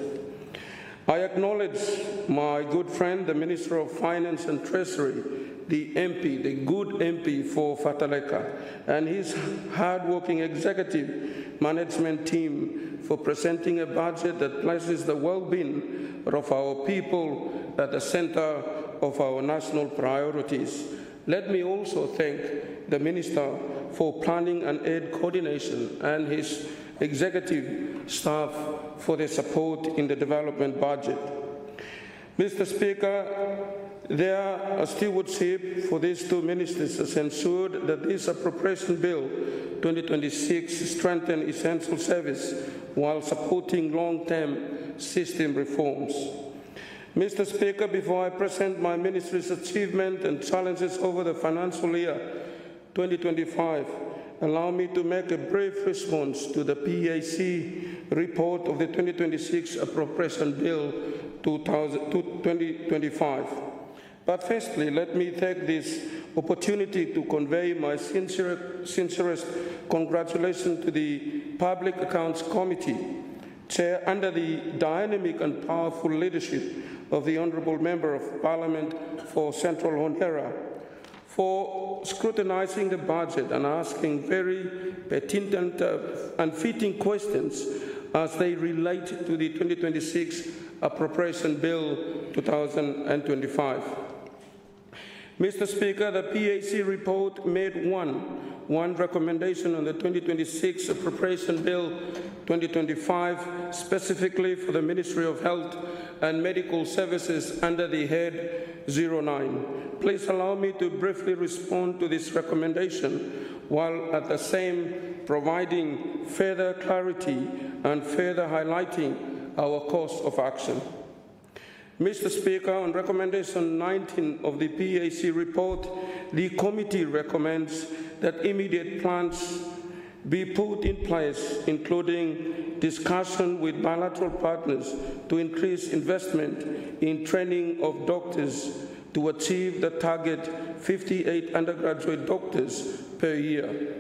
I acknowledge my good friend, the Minister of Finance and Treasury, the MP, the good MP for Fataleka, and his hard-working executive management team for presenting a budget that places the well-being of our people at the center of our national priorities. Let me also thank the Minister for Planning and Aid Coordination and his executive staff for their support in the development budget. Mr. Speaker, their stewardship for these two ministers has ensured that this appropriation bill 2026 strengthen essential service while supporting long-term system reforms. Mr. Speaker, before I present my ministry's achievement and challenges over the financial year 2025, allow me to make a brief response to the PAC report of the 2026 Appropriation Bill 2025. But firstly, let me take this opportunity to convey my sincerest congratulations to the Public Accounts Committee, Chair under the dynamic and powerful leadership of the Honourable Member of Parliament for Central Honiara, for scrutinizing the budget and asking very pertinent and fitting questions as they relate to the 2026 Appropriation Bill 2025. Mr. Speaker, the PAC report made one recommendation on the 2026 Appropriation Bill 2025, specifically for the Ministry of Health and Medical Services under the head 09. Please allow me to briefly respond to this recommendation while at the same providing further clarity and further highlighting our course of action. Mr. Speaker, on recommendation 19 of the PAC report, the committee recommends that immediate plans be put in place, including discussion with bilateral partners to increase investment in training of doctors to achieve the target 58 undergraduate doctors per year.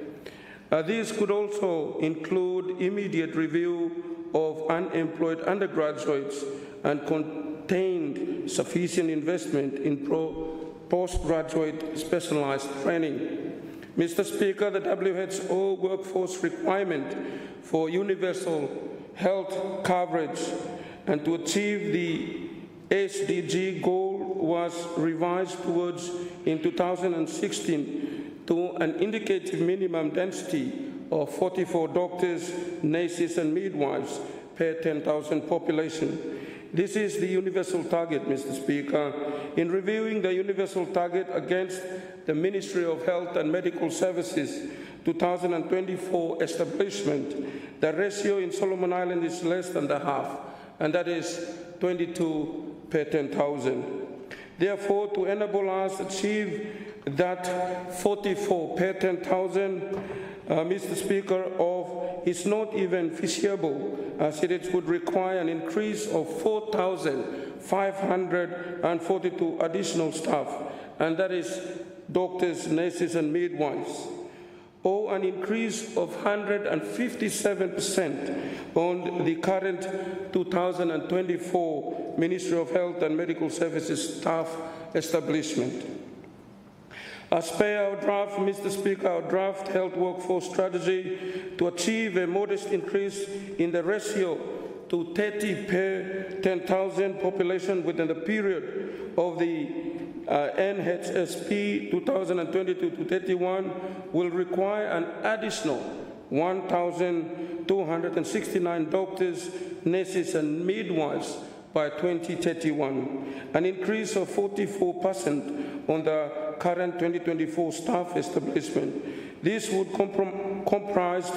These could also include immediate review of unemployed undergraduates and contained sufficient investment in postgraduate specialized training. Mr. Speaker, the WHO workforce requirement for universal health coverage and to achieve the SDG goal was revised towards in 2016 to an indicative minimum density of 44 doctors, nurses, and midwives per 10,000 population. This is the universal target, Mr. Speaker. In reviewing the universal target against the Ministry of Health and Medical Services 2024 establishment, the ratio in Solomon Island is less than the half, and that is 22 per 10,000. Therefore, to enable us to achieve that 44 per 10,000, Mr. Speaker, is not even feasible, as it would require an increase of 4,542 additional staff, and that is doctors, nurses, and midwives, or an increase of 157% on the current 2024 Ministry of Health and Medical Services staff establishment. As per our draft, Mr. Speaker, our draft health workforce strategy to achieve a modest increase in the ratio to 30 per 10,000 population within the period of the NHSP 2022-31 will require an additional 1,269 doctors, nurses, and midwives by 2031, an increase of 44% on the current 2024 staff establishment. This would comprise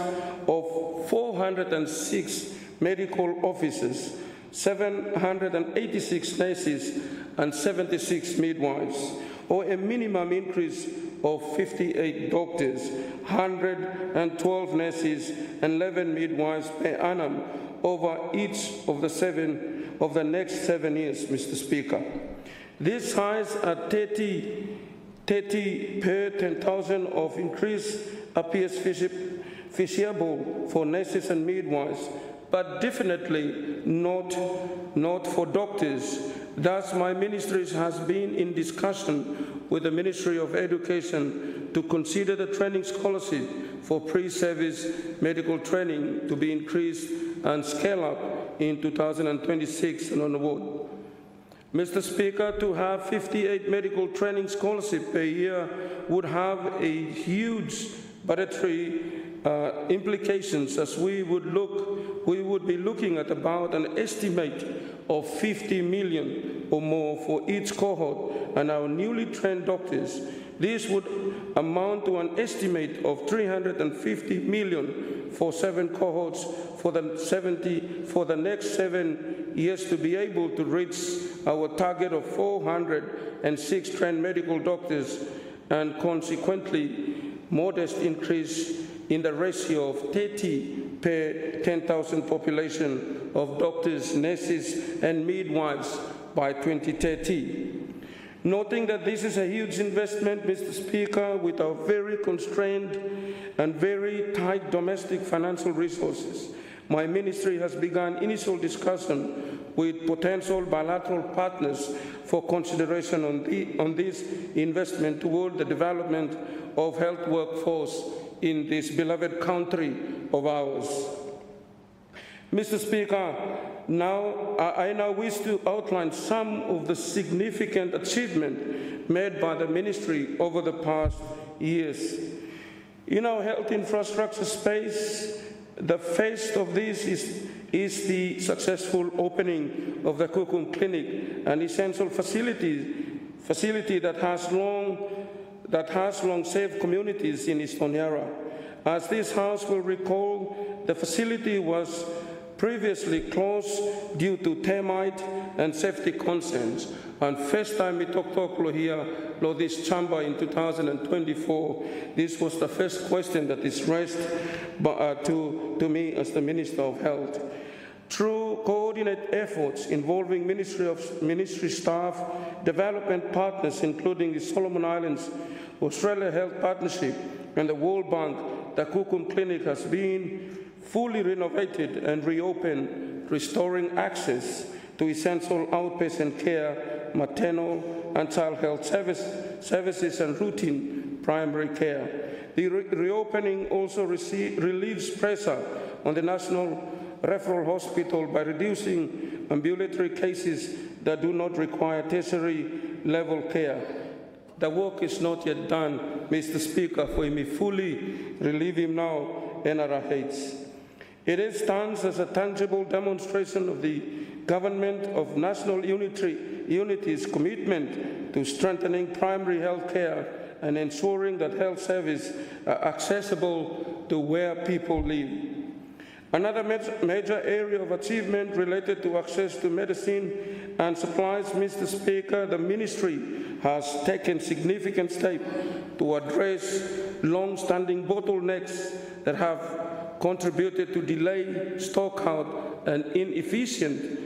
of 406 medical officers, 786 nurses, and 76 midwives, or a minimum increase of 58 doctors, 112 nurses, and 11 midwives per annum over each of the next 7 years, Mr. Speaker. This size at 30 per 10,000 of increase appears feasible for nurses and midwives, but definitely not for doctors. Thus, my ministry has been in discussion with the Ministry of Education to consider the training scholarship for pre-service medical training to be increased and scale up in 2026 and onward. Mr. Speaker, to have 58 medical training scholarships per year would have a huge budgetary implications, as we would be looking at about an estimate of 50 million or more for each cohort, and our newly trained doctors. This would amount to an estimate of 350 million for 7 cohorts for the next 7 years to be able to reach our target of 406 trained medical doctors, and consequently modest increase in the ratio of 30 per 10,000 population of doctors, nurses, and midwives by 2030. Noting that this is a huge investment, Mr. Speaker, with our very constrained and very tight domestic financial resources, my ministry has begun initial discussion with potential bilateral partners for consideration on this investment toward the development of health workforce in this beloved country of ours. Mr. Speaker, I now wish to outline some of the significant achievements made by the ministry over the past years. In our health infrastructure space, the first of this is the successful opening of the Kukum Clinic, an essential facility that has long served communities in Eastern Yarra. As this House will recall, the facility was previously closed due to termite and safety concerns. And first time we talked here, this chamber in 2024, this was the first question that is raised to me as the Minister of Health. Through coordinated efforts involving ministry staff, development partners, including the Solomon Islands, Australia Health Partnership, and the World Bank, the Kukum Clinic has been fully renovated and reopened, restoring access to essential outpatient care, maternal and child health services, and routine primary care. The reopening also relieves pressure on the National Referral Hospital by reducing ambulatory cases that do not require tertiary level care. The work is not yet done, Mr. Speaker, for me fully relieve him now, NRHs. It stands as a tangible demonstration of the Government of National Unity's commitment to strengthening primary health care and ensuring that health services are accessible to where people live. Another major area of achievement related to access to medicine and supplies, Mr. Speaker, the ministry has taken significant steps to address long-standing bottlenecks that have contributed to delay, stock out, and efficiency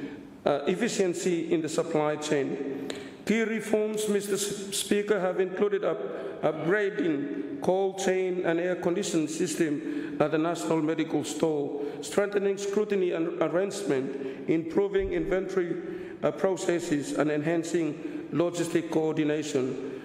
in the supply chain. Key reforms, Mr. Speaker, have included upgrading cold chain and air conditioning system at the National Medical Store, strengthening scrutiny and arrangement, improving inventory processes, and enhancing logistic coordination.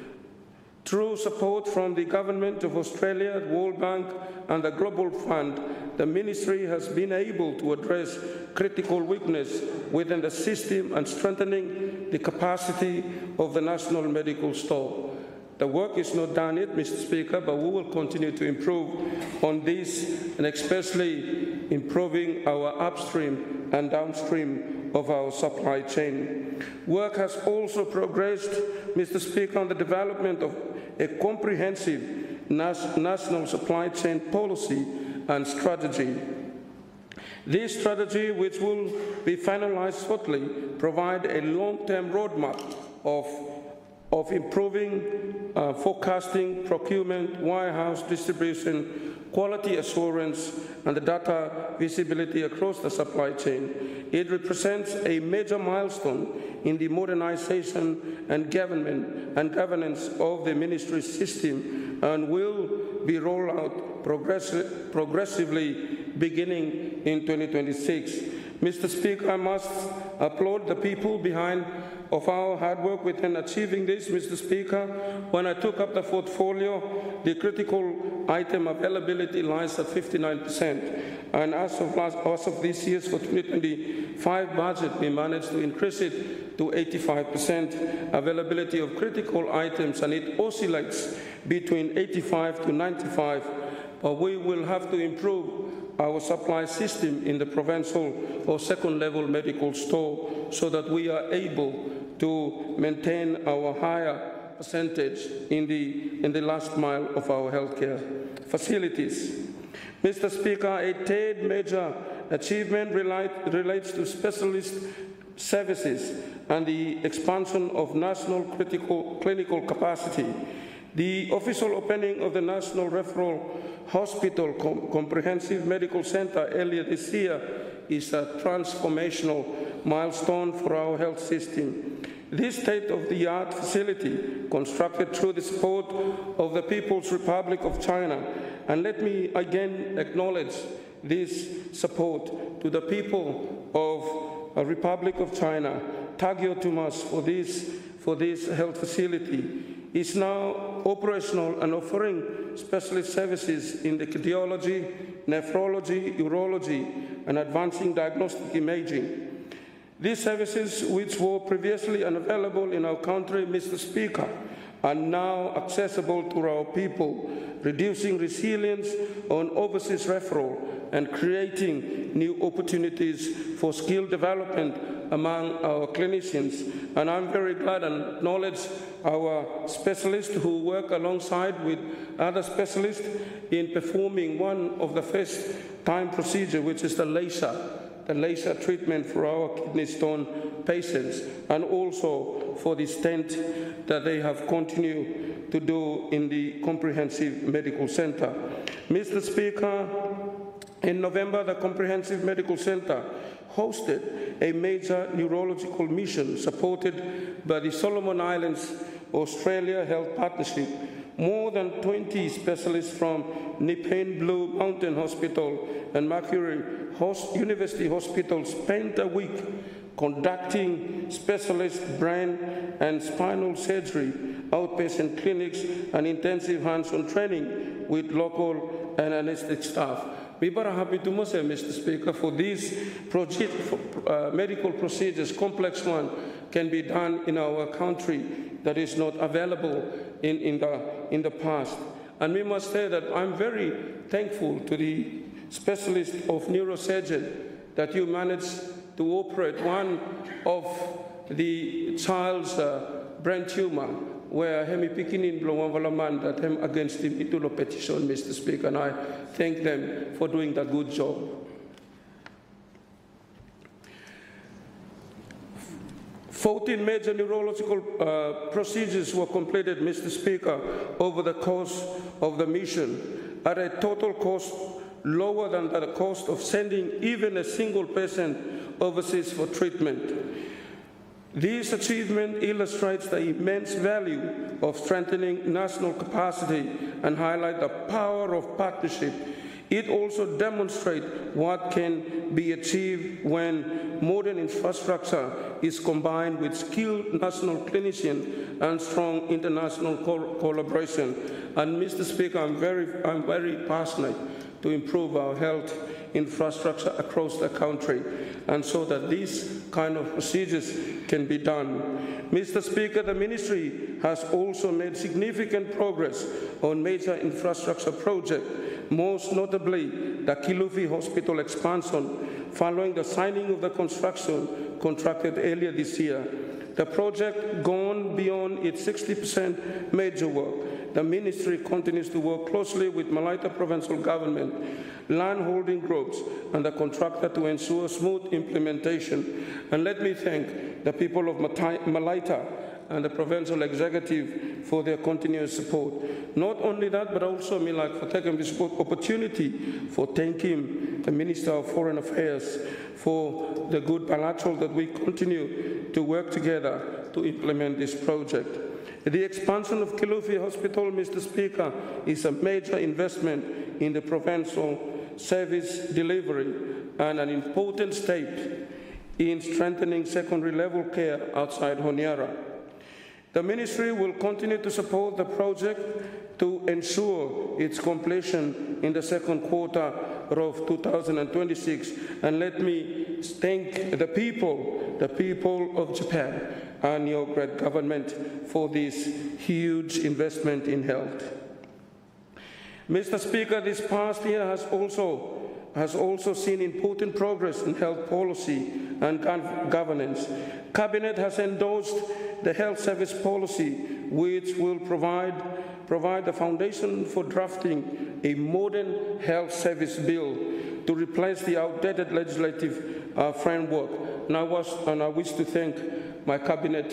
Through support from the Government of Australia, World Bank, and the Global Fund, the Ministry has been able to address critical weakness within the system and strengthening the capacity of the National Medical Store. The work is not done yet, Mr. Speaker, but we will continue to improve on this, and especially improving our upstream and downstream of our supply chain. Work has also progressed, Mr. Speaker, on the development of a comprehensive national supply chain policy and strategy. This strategy, which will be finalized shortly, provides a long-term roadmap of improving forecasting, procurement, warehouse distribution, quality assurance, and the data visibility across the supply chain. It represents a major milestone in the modernization and governance of the ministry system and will be rolled out progressively beginning in 2026. Mr. Speaker, I must applaud the people behind of our hard work within achieving this, Mr. Speaker. When I took up the portfolio, the critical item availability lies at 59%. And as of this year's for 2025 budget, we managed to increase it to 85% availability of critical items, and it oscillates between 85 to 95. But we will have to improve our supply system in the provincial or second-level medical store so that we are able to maintain our higher percentage in the last mile of our healthcare facilities. Mr. Speaker, a third major achievement relates to specialist services and the expansion of national clinical capacity. The official opening of the National Referral Hospital Comprehensive Medical Center earlier this year is a transformational milestone for our health system. This state-of-the-art facility, constructed through the support of the People's Republic of China, and let me again acknowledge this support to the people of the Republic of China, Tagyo Tumas, for this health facility, is now operational and offering specialist services in the cardiology, nephrology, urology, and advancing diagnostic imaging. These services, which were previously unavailable in our country, Mr. Speaker, are now accessible to our people, reducing resilience on overseas referral and creating new opportunities for skill development among our clinicians. And I'm very glad and acknowledge our specialists who work alongside with other specialists in performing one of the first-time procedure, which is the laser treatment for our kidney stone patients, and also for the stent that they have continued to do in the Comprehensive Medical Center. Mr. Speaker, in November, the Comprehensive Medical Center hosted a major neurological mission supported by the Solomon Islands Australia Health Partnership. More than 20 specialists from Nepean Blue Mountain Hospital and Mercury University Hospital spent a week conducting specialist brain and spinal surgery, outpatient clinics, and intensive hands-on training with local and anesthetic staff. We are happy to say, Mr. Speaker, for these medical procedures, complex one, can be done in our country that is not available in the past. And we must say that I'm very thankful to the specialist of neurosurgeon that you managed to operate one of the child's brain tumor where hemi pikinin blowavalaman that hem against him itulo petition, Mr. Speaker, and I thank them for doing that good job. 14 major neurological procedures were completed, Mr. Speaker, over the course of the mission at a total cost lower than the cost of sending even a single patient overseas for treatment. This achievement illustrates the immense value of strengthening national capacity and highlight the power of partnership. It also demonstrates what can be achieved when modern infrastructure is combined with skilled national clinicians and strong international collaboration. And Mr. Speaker, I'm very passionate to improve our health infrastructure across the country, and so that these kind of procedures can be done. Mr. Speaker, the ministry has also made significant progress on major infrastructure projects, most notably the Kilufi Hospital expansion, following the signing of the construction contracted earlier this year. The project gone beyond its 60% major work. The ministry continues to work closely with Malaita provincial government, land holding groups, and the contractor to ensure smooth implementation. And let me thank the people of Malaita and the provincial executive for their continuous support. Not only that, but also me like for taking this opportunity for thanking the Minister of Foreign Affairs for the good bilateral that we continue to work together to implement this project. The expansion of Kilufi Hospital, Mr. Speaker, is a major investment in the provincial service delivery, and an important step in strengthening secondary level care outside Honiara. The Ministry will continue to support the project to ensure its completion in the second quarter of 2026. And let me thank the people of Japan and your great government for this huge investment in health. Mr. Speaker, this past year has also seen important progress in health policy and governance. Cabinet has endorsed the health service policy, which will provide the foundation for drafting a modern health service bill to replace the outdated legislative framework. And I wish to thank my cabinet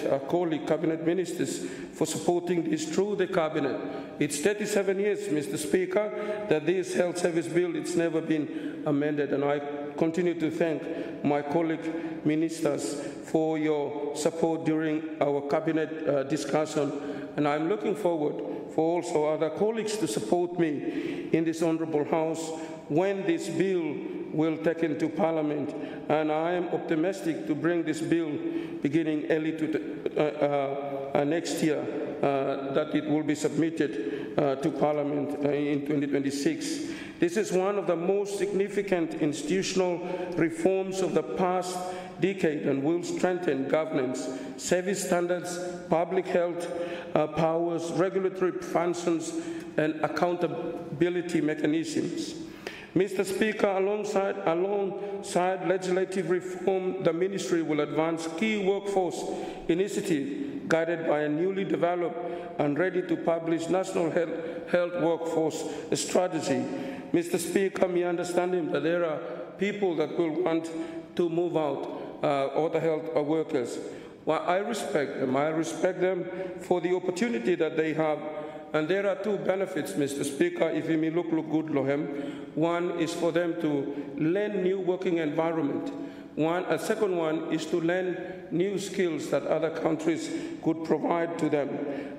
cabinet ministers for supporting this through the cabinet. It's 37 years, Mr. Speaker, that this health service bill, it's never been amended, and I continue to thank my colleague ministers for your support during our cabinet discussion, and I'm looking forward for also other colleagues to support me in this honourable House when this bill will take into Parliament, and I am optimistic to bring this bill beginning early next year, that it will be submitted to Parliament in 2026. This is one of the most significant institutional reforms of the past decade and will strengthen governance, service standards, public health powers, regulatory functions, and accountability mechanisms. Mr. Speaker, alongside legislative reform, the Ministry will advance key workforce initiatives guided by a newly developed and ready to publish National Health Workforce Strategy. Mr. Speaker, my understanding that there are people that will want to move out, other health workers. Well, I respect them. I respect them for the opportunity that they have. And there are two benefits, Mr. Speaker, if you may look good, Lohem. One is for them to learn new working environment. A second one is to learn new skills that other countries could provide to them,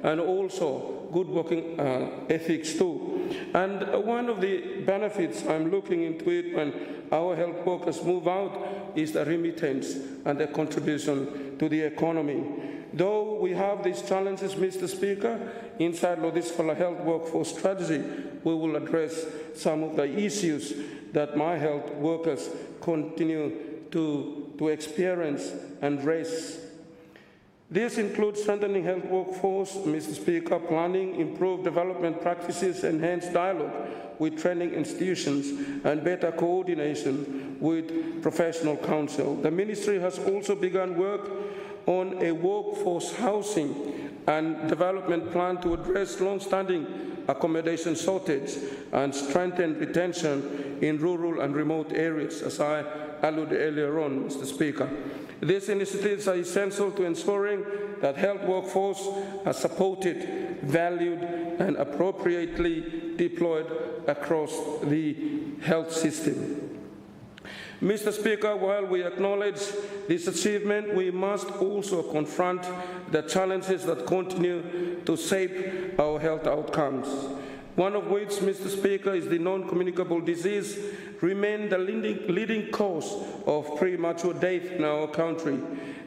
and also good working ethics too. And one of the benefits I'm looking into it when our health workers move out is the remittance and the contribution to the economy. Though we have these challenges, Mr. Speaker, inside this health workforce strategy, we will address some of the issues that my health workers continue to experience and raise. This includes strengthening health workforce, Mr. Speaker, planning, improved development practices, enhanced dialogue with training institutions, and better coordination with professional council. The Ministry has also begun work on a workforce housing and development plan to address long-standing accommodation shortage and strengthen retention in rural and remote areas, as I alluded earlier on, Mr. Speaker. These initiatives are essential to ensuring that health workforce are supported, valued, and appropriately deployed across the health system. Mr. Speaker, while we acknowledge this achievement, we must also confront the challenges that continue to shape our health outcomes. One of which, Mr. Speaker, is the non-communicable disease, remain the leading cause of premature death in our country.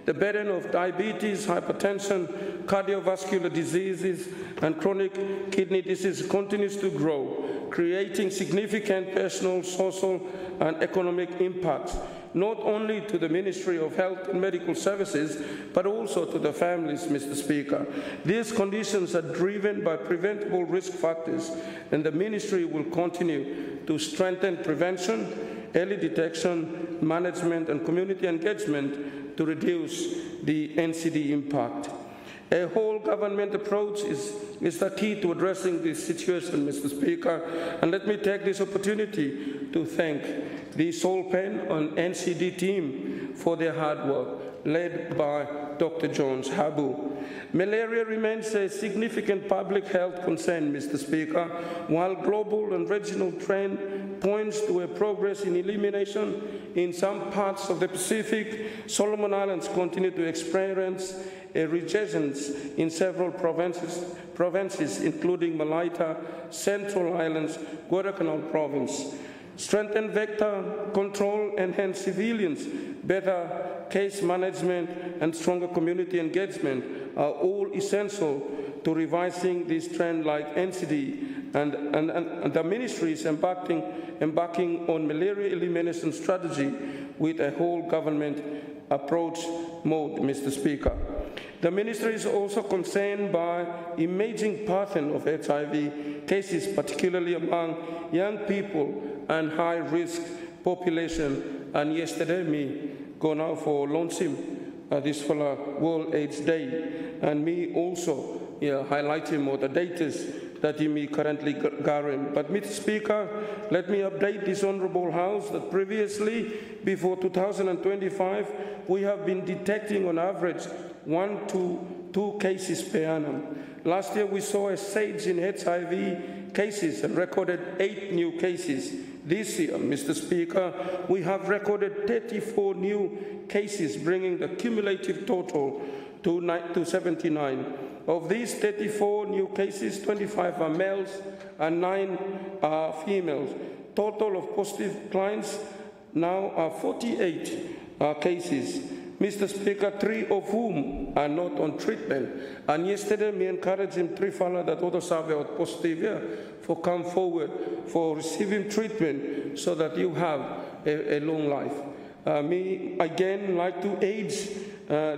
The burden of diabetes, hypertension, cardiovascular diseases, and chronic kidney disease continues to grow, creating significant personal, social, and economic impacts, not only to the Ministry of Health and Medical Services, but also to the families, Mr. Speaker. These conditions are driven by preventable risk factors, and the Ministry will continue to strengthen prevention, early detection, management, and community engagement to reduce the NCD impact. A whole government approach is the key to addressing this situation, Mr. Speaker, and let me take this opportunity to thank the SOLPEN and NCD team for their hard work, led by Dr. Jones Habu. Malaria remains a significant public health concern, Mr. Speaker, while global and regional trend points to a progress in elimination in some parts of the Pacific. Solomon Islands continue to experience a resurgence in several provinces, including Malaita, Central Islands, Guadalcanal Province. strengthen vector control, enhance civilians, better case management, and stronger community engagement are all essential to revising this trend like NCD, and the ministry is embarking on malaria elimination strategy with a whole government approach mode, Mr. Speaker. The ministry is also concerned by emerging pattern of HIV cases, particularly among young people and high-risk population. And yesterday, me go now for lonesome this for World AIDS Day, and me also highlighting more the data that you may currently gathering. But Mr. Speaker, let me update this Honourable House that previously, before 2025, we have been detecting on average 1 to 2 cases per annum. Last year we saw a surge in HIV cases and recorded 8 new cases. This year, Mr. Speaker, we have recorded 34 new cases, bringing the cumulative total to 79. Of these 34 new cases, 25 are males and 9 are females. Total of positive clients now are 48 cases. Mr. Speaker, 3 of whom are not on treatment. And yesterday, me encouraged him 3 fella that other survey was positive for come forward for receiving treatment so that you have a long life. Me, again, like to urge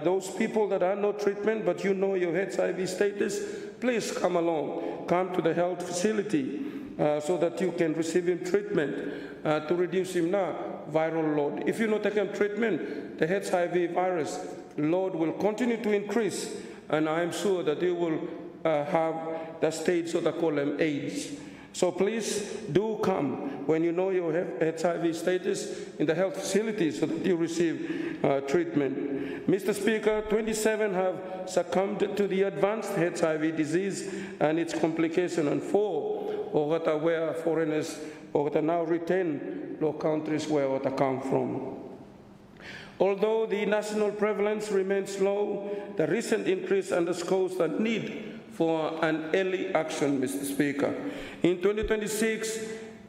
those people that are not treatment, but you know your HIV status, please come along, come to the health facility so that you can receive him treatment to reduce him now viral load. If you not take him treatment, the HIV virus load will continue to increase, and I am sure that you will have the stage of the column AIDS. So please do come when you know your HIV status in the health facilities so that you receive treatment. Mr. Speaker, 27 have succumbed to the advanced HIV disease and its complication, and 4 or that are where foreigners or that now return low countries where they come from. Although the national prevalence remains low, the recent increase underscores the need for an early action, Mr. Speaker. In 2026,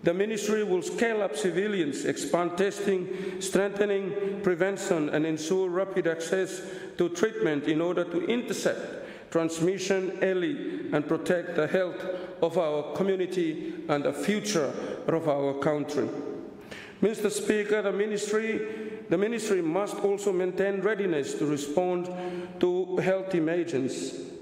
the ministry will scale up civilians, expand testing, strengthening prevention, and ensure rapid access to treatment in order to intercept transmission early and protect the health of our community and the future of our country. Mr. Speaker, the ministry must also maintain readiness to respond to health emergencies,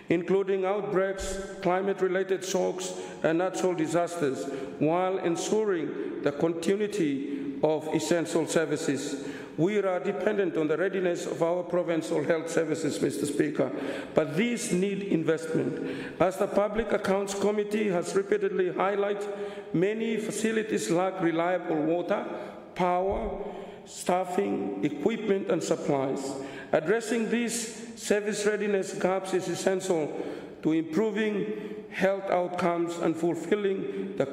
including outbreaks, climate-related shocks, and natural disasters, while ensuring the continuity of essential services. We are dependent on the readiness of our provincial health services, Mr. Speaker, but these need investment. As the Public Accounts Committee has repeatedly highlighted, many facilities lack reliable water, power, staffing, equipment, and supplies. Addressing these service readiness gaps is essential to improving health outcomes and fulfilling the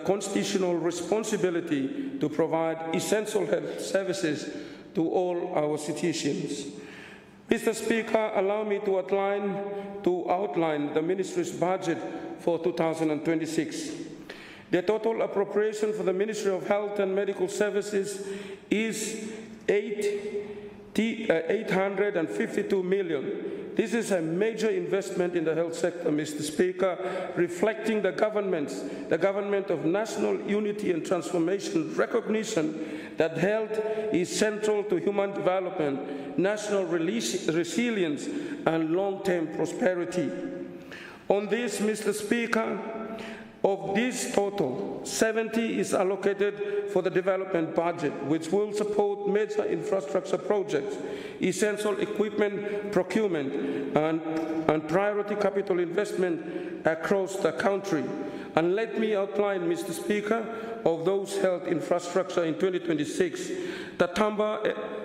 constitutional responsibility to provide essential health services to all our citizens. Mr. Speaker, allow me to outline the ministry's budget for 2026. The total appropriation for the Ministry of Health and Medical Services is 852 million. This is a major investment in the health sector, Mr. Speaker, reflecting the government of national unity and transformation recognition that health is central to human development, national resilience, and long-term prosperity. On this, Mr. Speaker, of this total, 70 is allocated for the development budget, which will support major infrastructure projects, essential equipment procurement, and priority capital investment across the country. And let me outline, Mr. Speaker, of those health infrastructure in 2026. The Tamba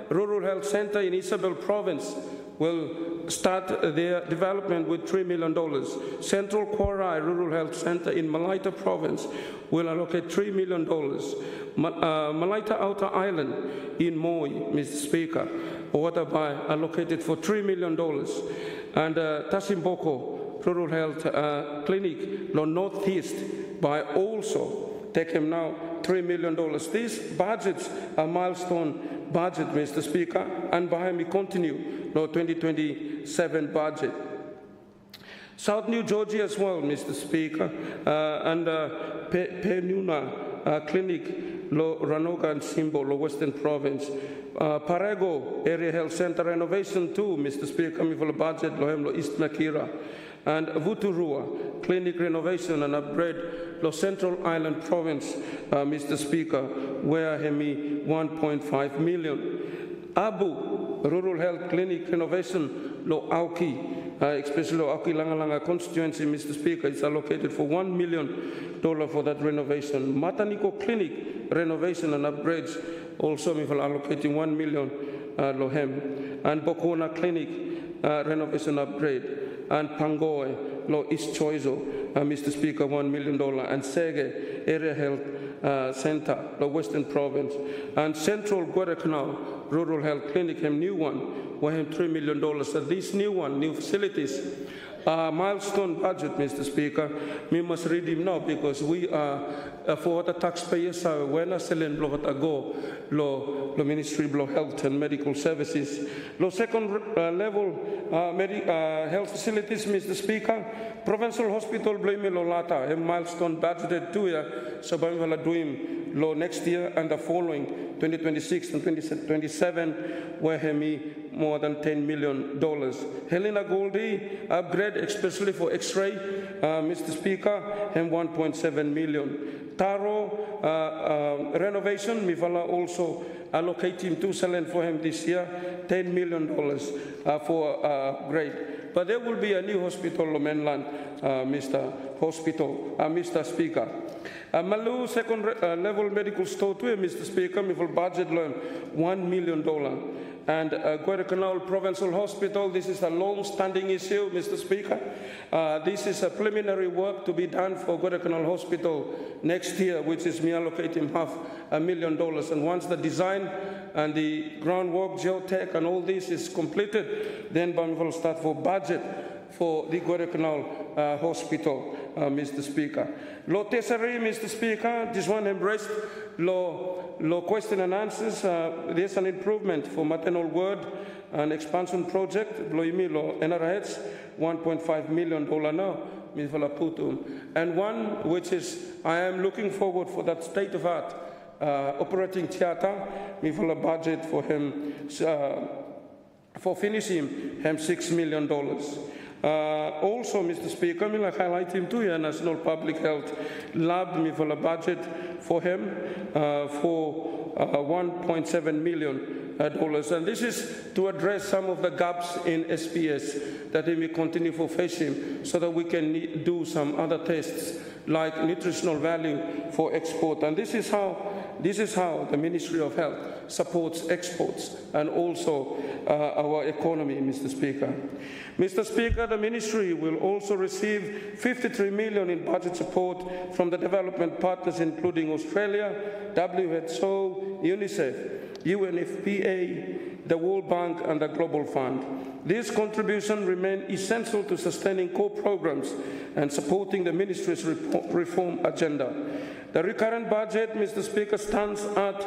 Rural Health Center in Isabel Province will start their development with $3 million. Central Korai Rural Health Center in Malaita Province will allocate $3 million. Malaita Outer Island in Moi, Mr. Speaker, Waterby allocated for $3 million. And Tasimboko Rural Health Clinic, the Northeast, by also take him now $3 million. These budgets are milestone budget, Mr. Speaker, and behind me continue no 2027 budget. South New Georgia as well, Mr. Speaker, and Penuna Clinic, Lo Ranoga and Simbo, Lo Western Province. Parego Area Health Center renovation too, Mr. Speaker, coming for the budget, Lo Hem Lo East Makira. And Vuturua Clinic renovation and upgrade, Lo Central Island Province, Mr. Speaker, where Hemi 1.5 million. Abu Rural Health Clinic renovation, Lo Auki, especially Lo Auki Langalanga constituency, Mr. Speaker, is allocated for $1 million for that renovation. Mataniko Clinic renovation and upgrades, also allocating $1 million Lohem. And Bokona Clinic renovation upgrade. And Pangoe, Lo East Choizo, Mr. Speaker, $1 million. And Sege Area Health Center, Lo Western Province. And Central Guadalcanal Rural Health Clinic, new one, we have $3 million. So these new facilities, milestone budget, Mr. Speaker. We must read him now because we are for the taxpayers. We're not selling go lo Ministry of Health and Medical Services. Lo second level health facilities, Mr. Speaker. Provincial Hospital blame lo lata a milestone budgeted 2 years. So we will do him lo next year and the following 2026 and 2027 where hemi more than $10 million. Helena Goldie upgrade especially for X-ray, Mr. Speaker, and $1.7 million. Taro renovation, Mivala also allocating $2 for him this year, $10 million for upgrade. But there will be a new hospital in mainland, Mr. Speaker. Malu second level medical store too, Mr. Speaker, we will budget loan $1 million. And Guadalcanal Provincial Hospital, this is a long-standing issue, Mr. Speaker. This is a preliminary work to be done for Guadalcanal Hospital next year, which is me allocating $500,000. And once the design and the groundwork, geotech, and all this is completed, then we will start for budget for the Guadalcanal Hospital, Mr. Speaker. Lo Tesari, Mr. Speaker, this one embraced lo question and answers. There's an improvement for maternal ward and expansion project. Lo imi lo NRH, $1.5 million now, Mifala Putum. And one which is, I am looking forward for that state-of-art operating theater, Mifala budget for him, for finishing him $6 million. Also, Mr. Speaker, I highlight him too, a National Public Health Lab, me for a budget for him for $1.7 million. And this is to address some of the gaps in SPS that we may continue for facing so that we can do some other tests like nutritional value for export. And this is how the Ministry of Health supports exports and also our economy, Mr. Speaker. Mr. Speaker, the Ministry will also receive $53 million in budget support from the development partners, including Australia, WHO, UNICEF, UNFPA, the World Bank, and the Global Fund. These contributions remain essential to sustaining core programs and supporting the Ministry's reform agenda. The recurrent budget, Mr. Speaker, stands at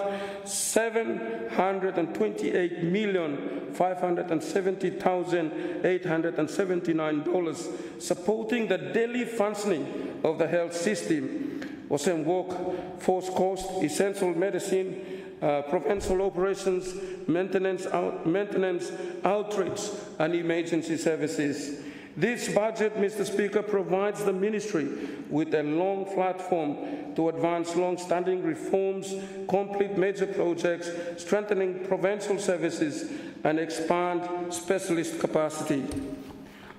$728,570,879, supporting the daily functioning of the health system. Also, workforce cost, essential medicine, provincial operations, maintenance, outreach, and emergency services. This budget, Mr. Speaker, provides the Ministry with a long platform to advance long-standing reforms, complete major projects, strengthening provincial services, and expand specialist capacity.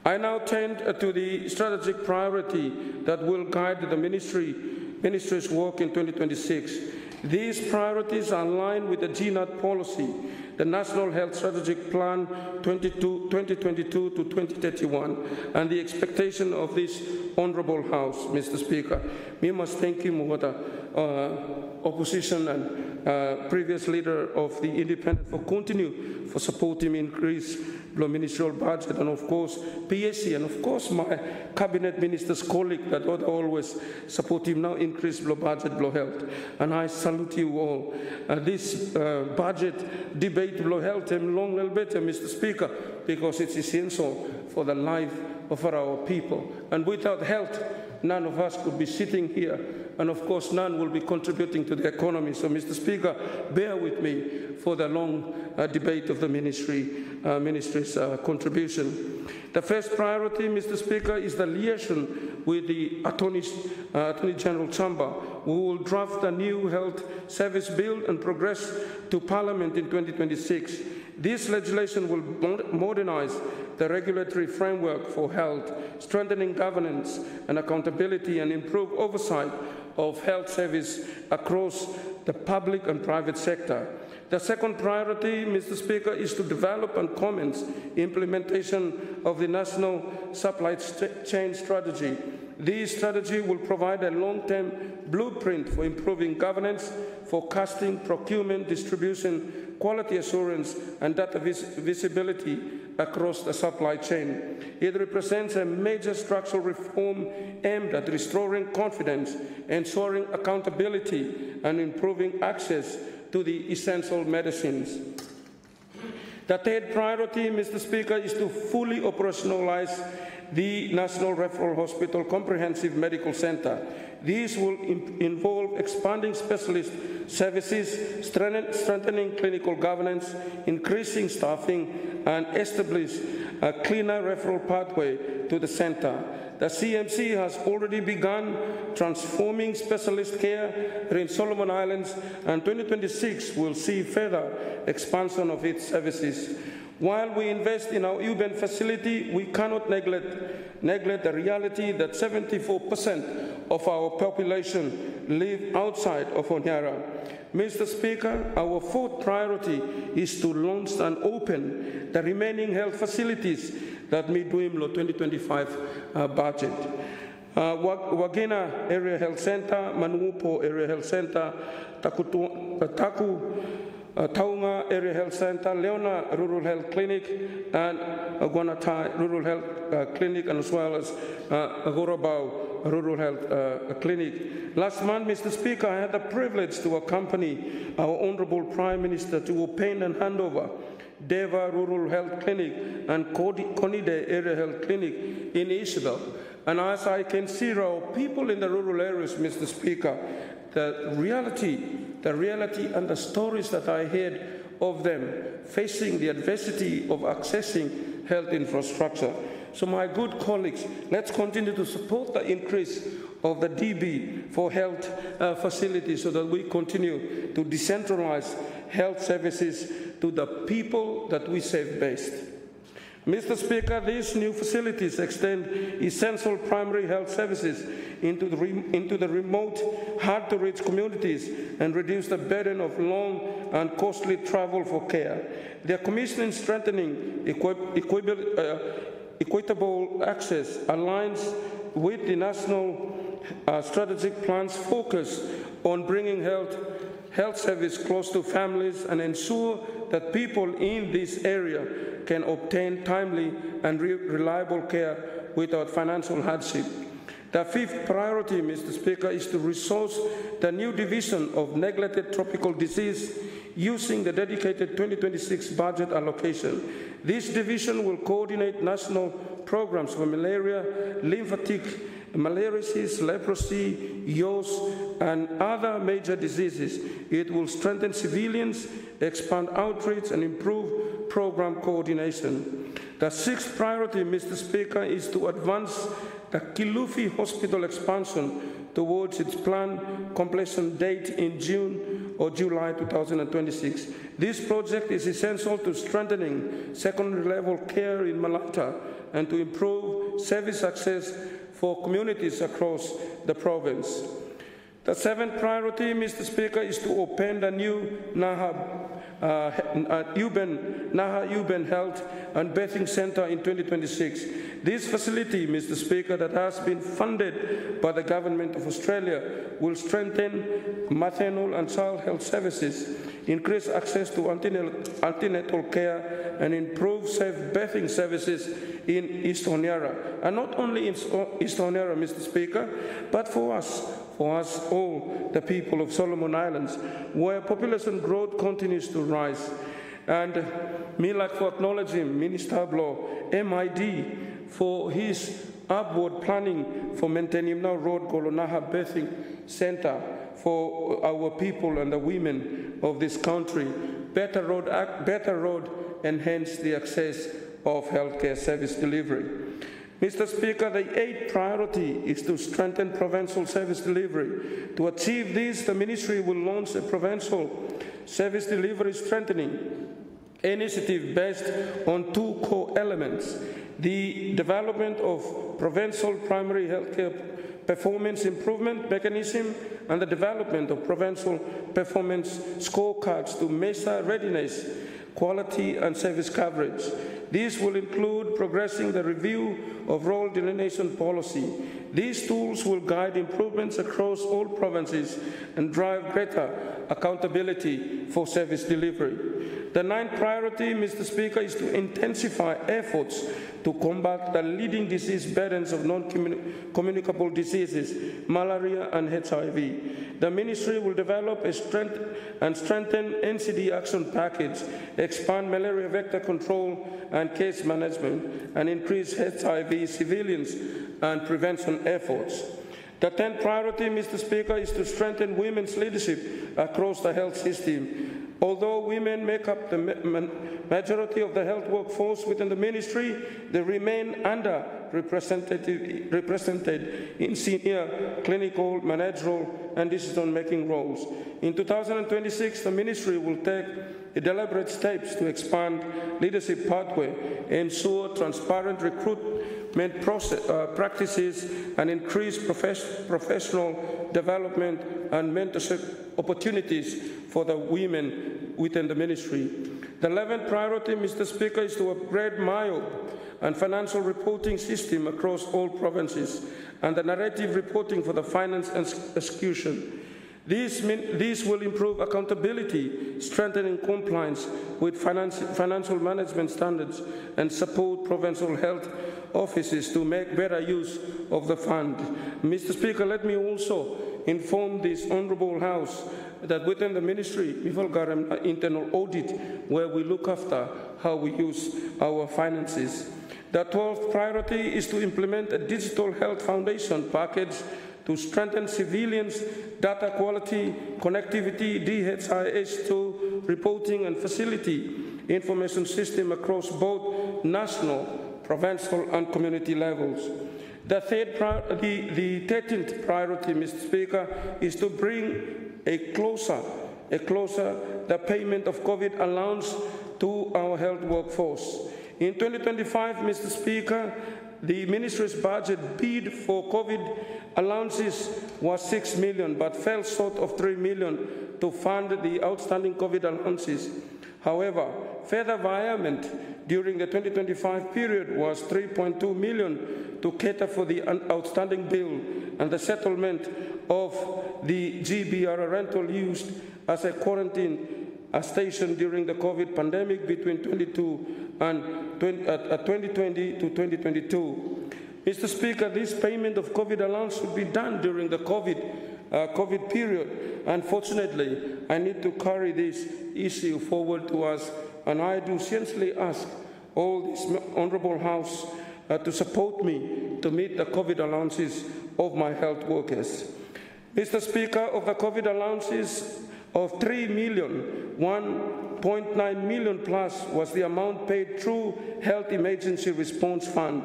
I now turn to the strategic priority that will guide the Ministry's work in 2026. These priorities are aligned with the GNAT policy, the National Health Strategic Plan 2022 to 2031, and the expectation of this Honourable House, Mr. Speaker. We must thank you, Mohota, opposition and previous leader of the Independent for continue for supporting increase the ministerial budget, and of course PSC, and of course my cabinet minister's colleague that always support him now increase the budget below health. And I salute you all. This budget debate below health and long little better, Mr. Speaker, because it's essential for the life of our people. And without health, none of us could be sitting here, and of course none will be contributing to the economy. So Mr. Speaker, bear with me for the long debate of the ministry's contribution. The first priority, Mr. Speaker, is the liaison with the Attorney General Chamber, who will draft a new health service bill and progress to Parliament in 2026. This legislation will modernize the regulatory framework for health, strengthening governance and accountability, and improve oversight of health service across the public and private sector. The second priority, Mr. Speaker, is to develop and commence implementation of the National Supply Chain Strategy. This strategy will provide a long-term blueprint for improving governance, forecasting, procurement, distribution, quality assurance, and data visibility across the supply chain. It represents a major structural reform aimed at restoring confidence, ensuring accountability, and improving access to the essential medicines. The third priority, Mr. Speaker, is to fully operationalize the National Referral Hospital Comprehensive Medical Center. These will involve expanding specialist services, strengthening clinical governance, increasing staffing, and establish a cleaner referral pathway to the center. The CMC has already begun transforming specialist care in Solomon Islands, and 2026 will see further expansion of its services. While we invest in our UBEN facility, we cannot neglect the reality that 74% of our population live outside of Honiara. Mr. Speaker, our fourth priority is to launch and open the remaining health facilities that meet Duimlo 2025 budget. Wagena Area Health Center, Manuupo Area Health Center, Taunga Area Health Center, Leona Rural Health Clinic, and Guanatai Rural Health Clinic, and as well as Agorabao Rural Health Clinic. Last month, Mr. Speaker, I had the privilege to accompany our Honourable Prime Minister to open and hand over Deva Rural Health Clinic and Konide Area Health Clinic in Isabel. And as I can see our people in the rural areas, Mr. Speaker, the reality and the stories that I heard of them facing the adversity of accessing health infrastructure. So my good colleagues, let's continue to support the increase of the DB for health facilities so that we continue to decentralize health services to the people that we serve best. Mr. Speaker, these new facilities extend essential primary health services into the remote, hard-to-reach communities and reduce the burden of long and costly travel for care. Their commissioning strengthening equitable access aligns with the national strategic plan's focus on bringing health service close to families and ensure that people in this area can obtain timely and reliable care without financial hardship. The fifth priority, Mr. Speaker, is to resource the new division of neglected tropical disease using the dedicated 2026 budget allocation. This division will coordinate national programs for malaria, lymphatic malariasis, leprosy, yaws, and other major diseases. It will strengthen civilians, expand outreach, and improve program coordination. The sixth priority, Mr. Speaker, is to advance the Kilufi Hospital expansion towards its planned completion date in June or July 2026. This project is essential to strengthening secondary level care in Malata and to improve service access for communities across the province. The seventh priority, Mr. Speaker, is to open the new Naha Uben Health and Bathing Center in 2026. This facility, Mr. Speaker, that has been funded by the Government of Australia will strengthen maternal and child health services, increase access to antenatal care, and improve safe bathing services in East Honiara. And not only in East Honiara, Mr. Speaker, but for us all, the people of Solomon Islands, where population growth continues to rise. And me like for acknowledging Minister Blo, MID, for his upward planning for maintaining now Road Golonaha Bathing Center for our people and the women of this country. Better road enhance the access of healthcare service delivery. Mr. Speaker, the eighth priority is to strengthen provincial service delivery. To achieve this, the Ministry will launch a provincial service delivery strengthening initiative based on two core elements: the development of provincial primary healthcare performance improvement mechanism and the development of provincial performance scorecards to measure readiness, quality and service coverage. This will include progressing the review of role delineation policy. These tools will guide improvements across all provinces and drive greater accountability for service delivery. The ninth priority, Mr. Speaker, is to intensify efforts to combat the leading disease burdens of non-communicable diseases, malaria and HIV. The Ministry will develop a strengthen NCD action package, expand malaria vector control and case management, and increase HIV surveillance and prevention efforts. The 10th priority, Mr. Speaker, is to strengthen women's leadership across the health system. Although women make up the majority of the health workforce within the Ministry, they remain underrepresented in senior, clinical, managerial, and decision-making roles. In 2026, the Ministry will take deliberate steps to expand leadership pathway, ensure transparent recruitment practices, and increase professional development and mentorship opportunities for the women within the Ministry. The 11th priority, Mr. Speaker, is to upgrade MIOP and financial reporting system across all provinces and the narrative reporting for the finance and execution. This will improve accountability, strengthening compliance with financial management standards, and support provincial health offices to make better use of the fund. Mr. Speaker, let me also inform this Honourable House that within the Ministry, we've got an internal audit where we look after how we use our finances. The 12th priority is to implement a digital health foundation package to strengthen civilians' data quality, connectivity, DHIS2 reporting and facility information system across both national, provincial and community levels. The 13th priority, Mr. Speaker, is to bring closer the payment of COVID allowance to our health workforce. In 2025, Mr. Speaker, the Ministry's budget bid for COVID allowances was 6 million, but fell short of 3 million to fund the outstanding COVID allowances. However, further PALIAMENT during the 2025 period was 3.2 million to cater for the outstanding bill and the settlement of the GBR rental used as a quarantine station during the COVID pandemic between 2020 to 2022. Mr. Speaker, this payment of COVID allowance should be done during the COVID period. Unfortunately, I need to carry this issue forward to us, and I do sincerely ask all this Honourable House to support me to meet the COVID allowances of my health workers. Mr. Speaker, of the COVID allowances of 3 million, 1.9 million plus was the amount paid through Health Emergency Response Fund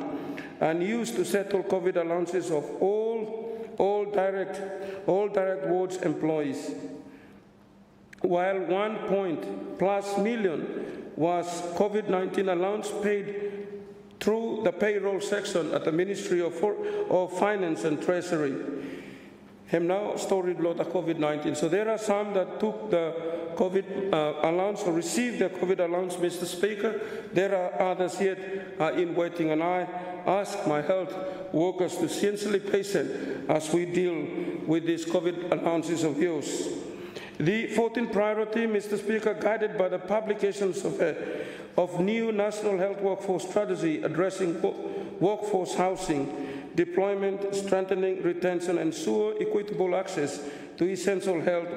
and used to settle COVID allowances of all direct wards employees, while 1+ million was COVID-19 allowance paid through the payroll section at the Ministry of Finance and Treasury. have now stored lot of COVID-19. So there are some that took the COVID allowance or received the COVID allowance, Mr. Speaker. There are others yet in waiting, and I ask my health workers to sincerely patient as we deal with these COVID allowances of yours. The 14th priority, Mr. Speaker, guided by the publications of new National Health Workforce Strategy addressing workforce housing, deployment, strengthening, retention, and ensure equitable access to essential health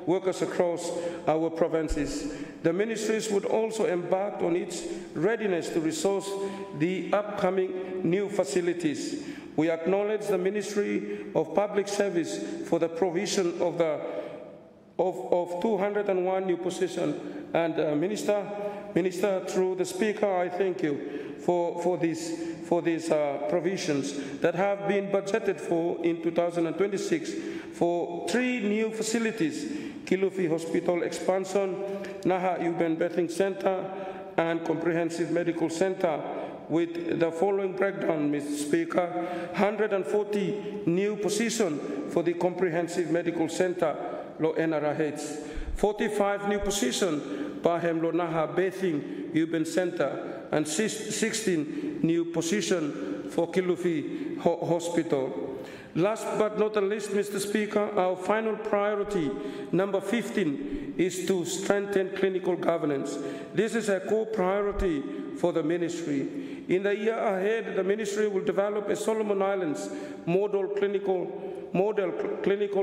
workers across our provinces. The ministries would also embark on its readiness to resource the upcoming new facilities. We acknowledge the Ministry of Public Service for the provision of 201 new positions. And Minister, through the Speaker, I thank you for these provisions that have been budgeted for in 2026 for 3 new facilities: Kilufi Hospital expansion, Naha Urban Bathing Center, and Comprehensive Medical Center, with the following breakdown, Mr. Speaker: 140 new positions for the Comprehensive Medical Center, Lo NRH, 45 new positions Pahem Lo Naha Bathing Urban Center, and 16 new positions for Kilufi Hospital. Last but not the least, Mr. Speaker, our final priority, number 15, is to strengthen clinical governance. This is a core priority for the ministry. In the year ahead, the ministry will develop a Solomon Islands model clinical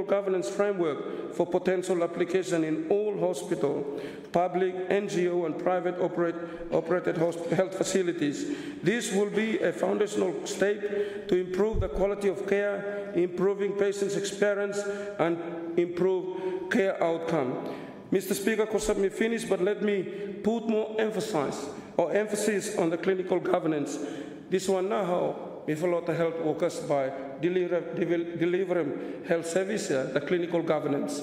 governance framework for potential application in all hospital, public, NGO, and private operated health facilities. This will be a foundational step to improve the quality of care, improving patients' experience, and improve care outcome. Mr. Speaker, because let me finish, but let me put more emphasis on the clinical governance. This one now, if a lot of health workers by delivering health services, the clinical governance.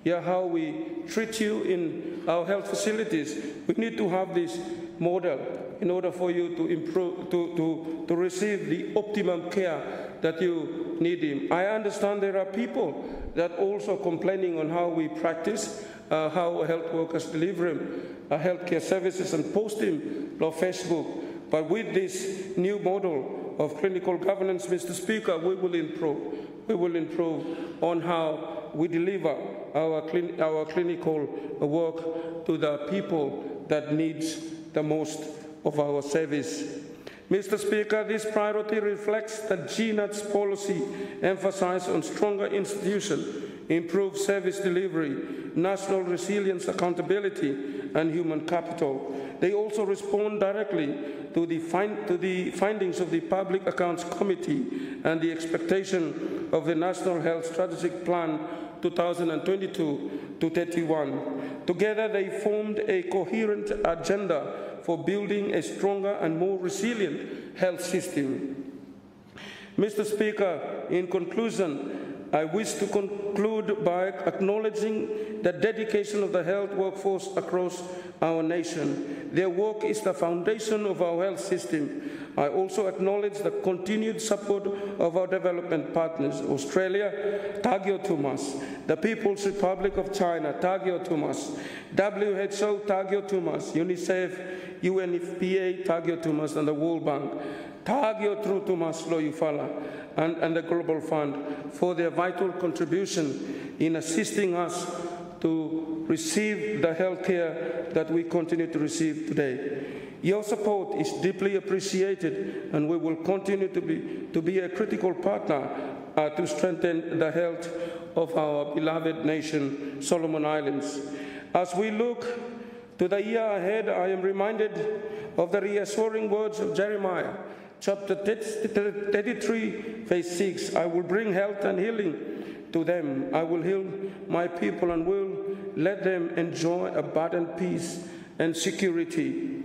Yeah, how we treat you in our health facilities. We need to have this model in order for you to improve, to receive the optimum care that you need in. I understand there are people that also complaining on how we practice, how health workers deliver healthcare services and post them on Facebook. But with this new model of clinical governance, Mr. Speaker, we will improve. We will improve on how we deliver our clinical work to the people that needs the most of our service. Mr. Speaker, this priority reflects the GNAT's policy emphasized on stronger institutions, improved service delivery, national resilience, accountability, and human capital. They also respond directly to the findings of the Public Accounts Committee and the expectation of the National Health Strategic Plan 2022-31. Together, they formed a coherent agenda for building a stronger and more resilient health system. Mr. Speaker, in conclusion, I wish to conclude by acknowledging the dedication of the health workforce across our nation. Their work is the foundation of our health system. I also acknowledge the continued support of our development partners: Australia, Tagio Tumas; the People's Republic of China, Tagio Tumas; WHO, Tagio Tumas; UNICEF, UNFPA, Tagio Tumas, and the World Bank. Tagio Tru Tumas Lo Yufala and the Global Fund for their vital contribution in assisting us to receive the health care that we continue to receive today. Your support is deeply appreciated, and we will continue to be a critical partner to strengthen the health of our beloved nation, Solomon Islands. As we look to the year ahead, I am reminded of the reassuring words of Jeremiah, chapter 33, verse 6. I will bring health and healing to them. I will heal my people and will let them enjoy abundant peace and security.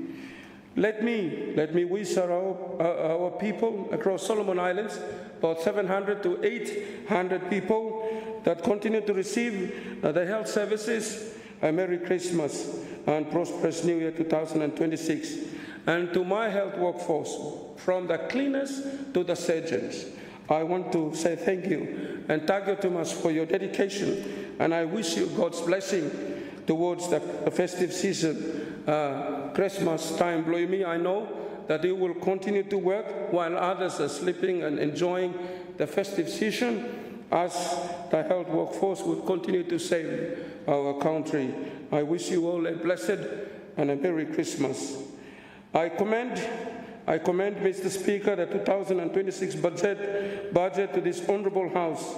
Let me wish our people across Solomon Islands, about 700 to 800 people that continue to receive the health services, a Merry Christmas and prosperous New Year 2026. And to my health workforce, from the cleaners to the surgeons, I want to say thank you and thank you too much for your dedication, and I wish you God's blessing towards the festive season, Christmas time. Believe me, I know that you will continue to work while others are sleeping and enjoying the festive season, as the health workforce will continue to save our country. I wish you all a blessed and a Merry Christmas. I commend, Mr. Speaker, the 2026 budget to this honourable House,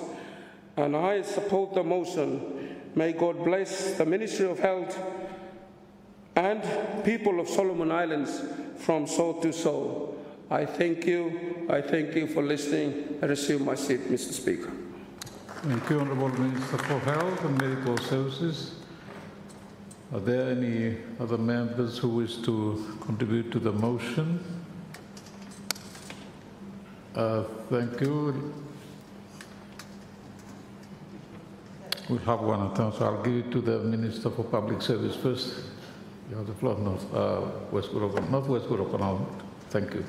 and I support the motion. May God bless the Ministry of Health and people of Solomon Islands from soul to soul. I thank you for listening. I resume my seat, Mr. Speaker. Thank you, Honourable Minister for Health and Medical Services. Are there any other members who wish to contribute to the motion? Thank you. We have one at time, so I'll give it to the Minister for Public Service first. You have the floor, Northwest Guru. Thank you.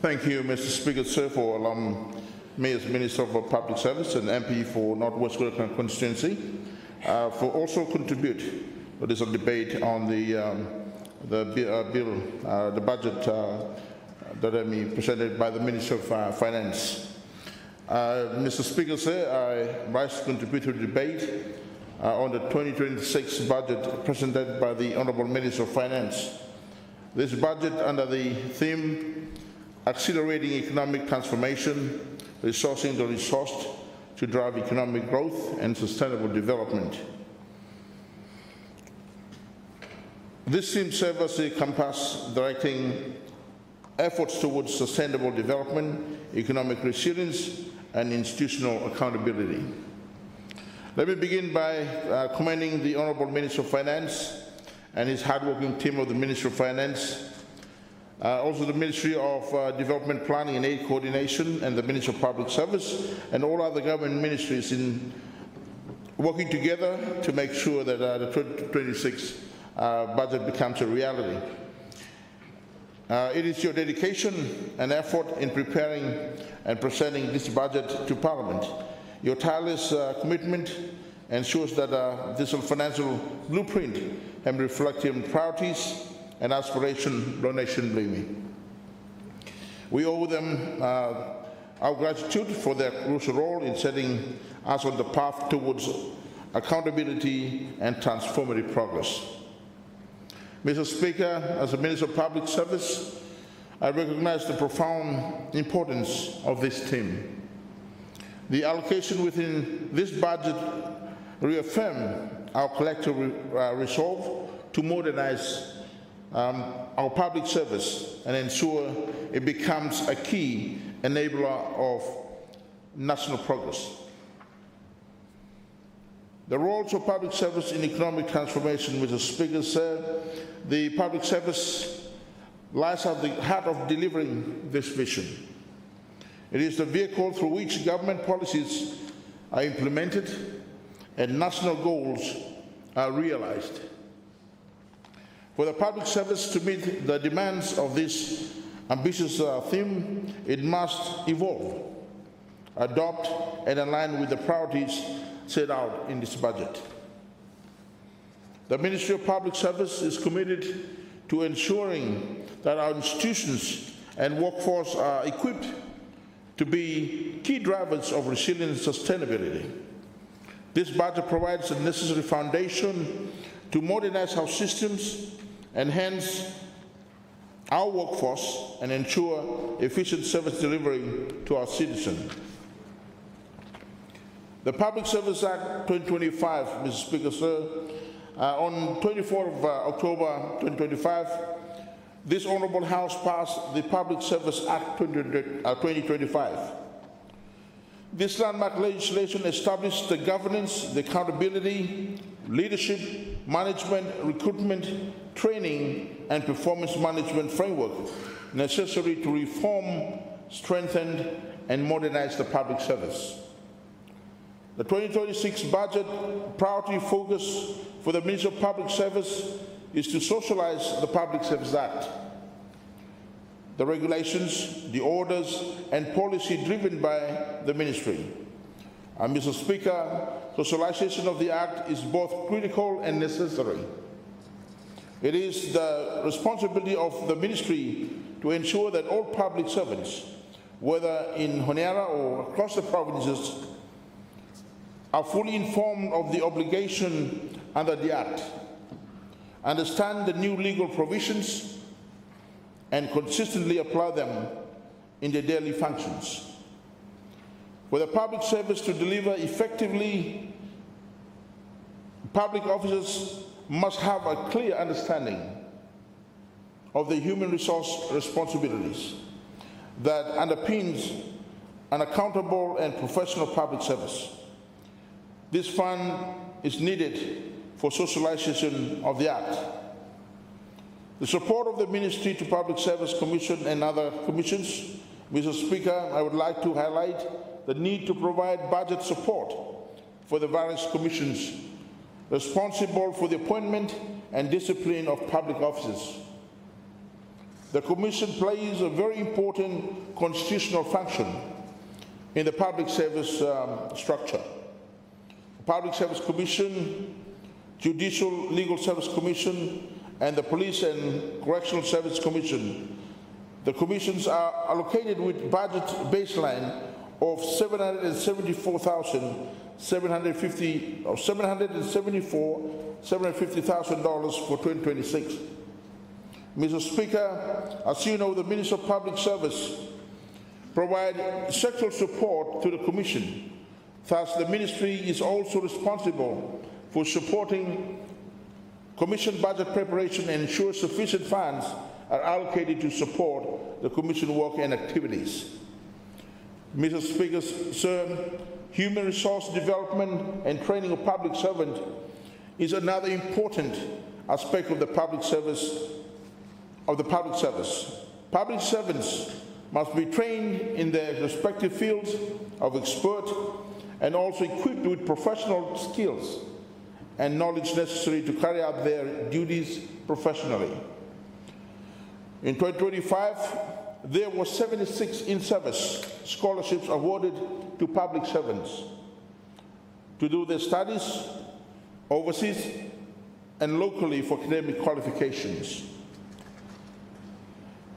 Thank you, Mr. Speaker, sir, for allowing me as Minister for Public Service and MP for Northwest Guru constituency for also contribute to this debate on the budget that I presented by the Minister of Finance. Mr. Speaker, sir, I rise to contribute to the debate on the 2026 budget presented by the Honourable Minister of Finance. This budget, under the theme Accelerating Economic Transformation, Resourcing the Resourced to Drive Economic Growth and Sustainable Development. This theme serves as a compass directing efforts towards sustainable development, economic resilience, and institutional accountability. Let me begin by commending the Honourable Minister of Finance and his hardworking team of the Ministry of Finance, also the Ministry of Development Planning and Aid Coordination and the Ministry of Public Service and all other government ministries in working together to make sure that the 2026 budget becomes a reality. It is your dedication and effort in preparing and presenting this budget to Parliament. Your tireless commitment ensures that this financial blueprint can reflect your priorities and aspirations of our nation, believe me. We owe them our gratitude for their crucial role in setting us on the path towards accountability and transformative progress. Mr. Speaker, as a Minister of Public Service, I recognize the profound importance of this theme. The allocation within this budget reaffirms our collective resolve to modernize our public service and ensure it becomes a key enabler of national progress. The roles of public service in economic transformation, Mr. Speaker, said, the public service lies at the heart of delivering this vision. It is the vehicle through which government policies are implemented and national goals are realized. For the public service to meet the demands of this ambitious theme, it must evolve, adopt, and align with the priorities set out in this budget. The Ministry of Public Service is committed to ensuring that our institutions and workforce are equipped to be key drivers of resilience and sustainability. This budget provides the necessary foundation to modernize our systems, enhance our workforce, and ensure efficient service delivery to our citizens. The Public Service Act 2025, Mr. Speaker, sir, on 24th of October 2025, this Honourable House passed the Public Service Act 2025. This landmark legislation established the governance, the accountability, leadership, management, recruitment, training, and performance management framework necessary to reform, strengthen, and modernize the public service. The 2026 budget priority focus for the Ministry of Public Service is to socialize the Public Service Act. the regulations, the orders, and policy driven by the ministry. Mr. Speaker, socialization of the Act is both critical and necessary. It is the responsibility of the ministry to ensure that all public servants, whether in Honiara or across the provinces, are fully informed of the obligation under the Act, understand the new legal provisions, and consistently apply them in their daily functions. For the public service to deliver effectively, public officers must have a clear understanding of the human resource responsibilities that underpins an accountable and professional public service. This fund is needed for socialization of the Act. The support of the Ministry to Public Service Commission and other commissions, Mr. Speaker, I would like to highlight the need to provide budget support for the various commissions responsible for the appointment and discipline of public officers. The Commission plays a very important constitutional function in the public service structure. The Public Service Commission, Judicial Legal Service Commission, and the Police and Correctional Service Commission. The commissions are allocated with budget baseline of $750,000 for 2026. Mr. Speaker, as you know, the Minister of Public Service provides sectoral support to the Commission. Thus, the Ministry is also responsible for supporting Commission budget preparation and ensure sufficient funds are allocated to support the Commission work and activities. Mr. Speaker, sir, human resource development and training of public servants is another important aspect of the public service. Public servants must be trained in their respective fields of expert and also equipped with professional skills and knowledge necessary to carry out their duties professionally. In 2025, there were 76 in-service scholarships awarded to public servants to do their studies overseas and locally for academic qualifications.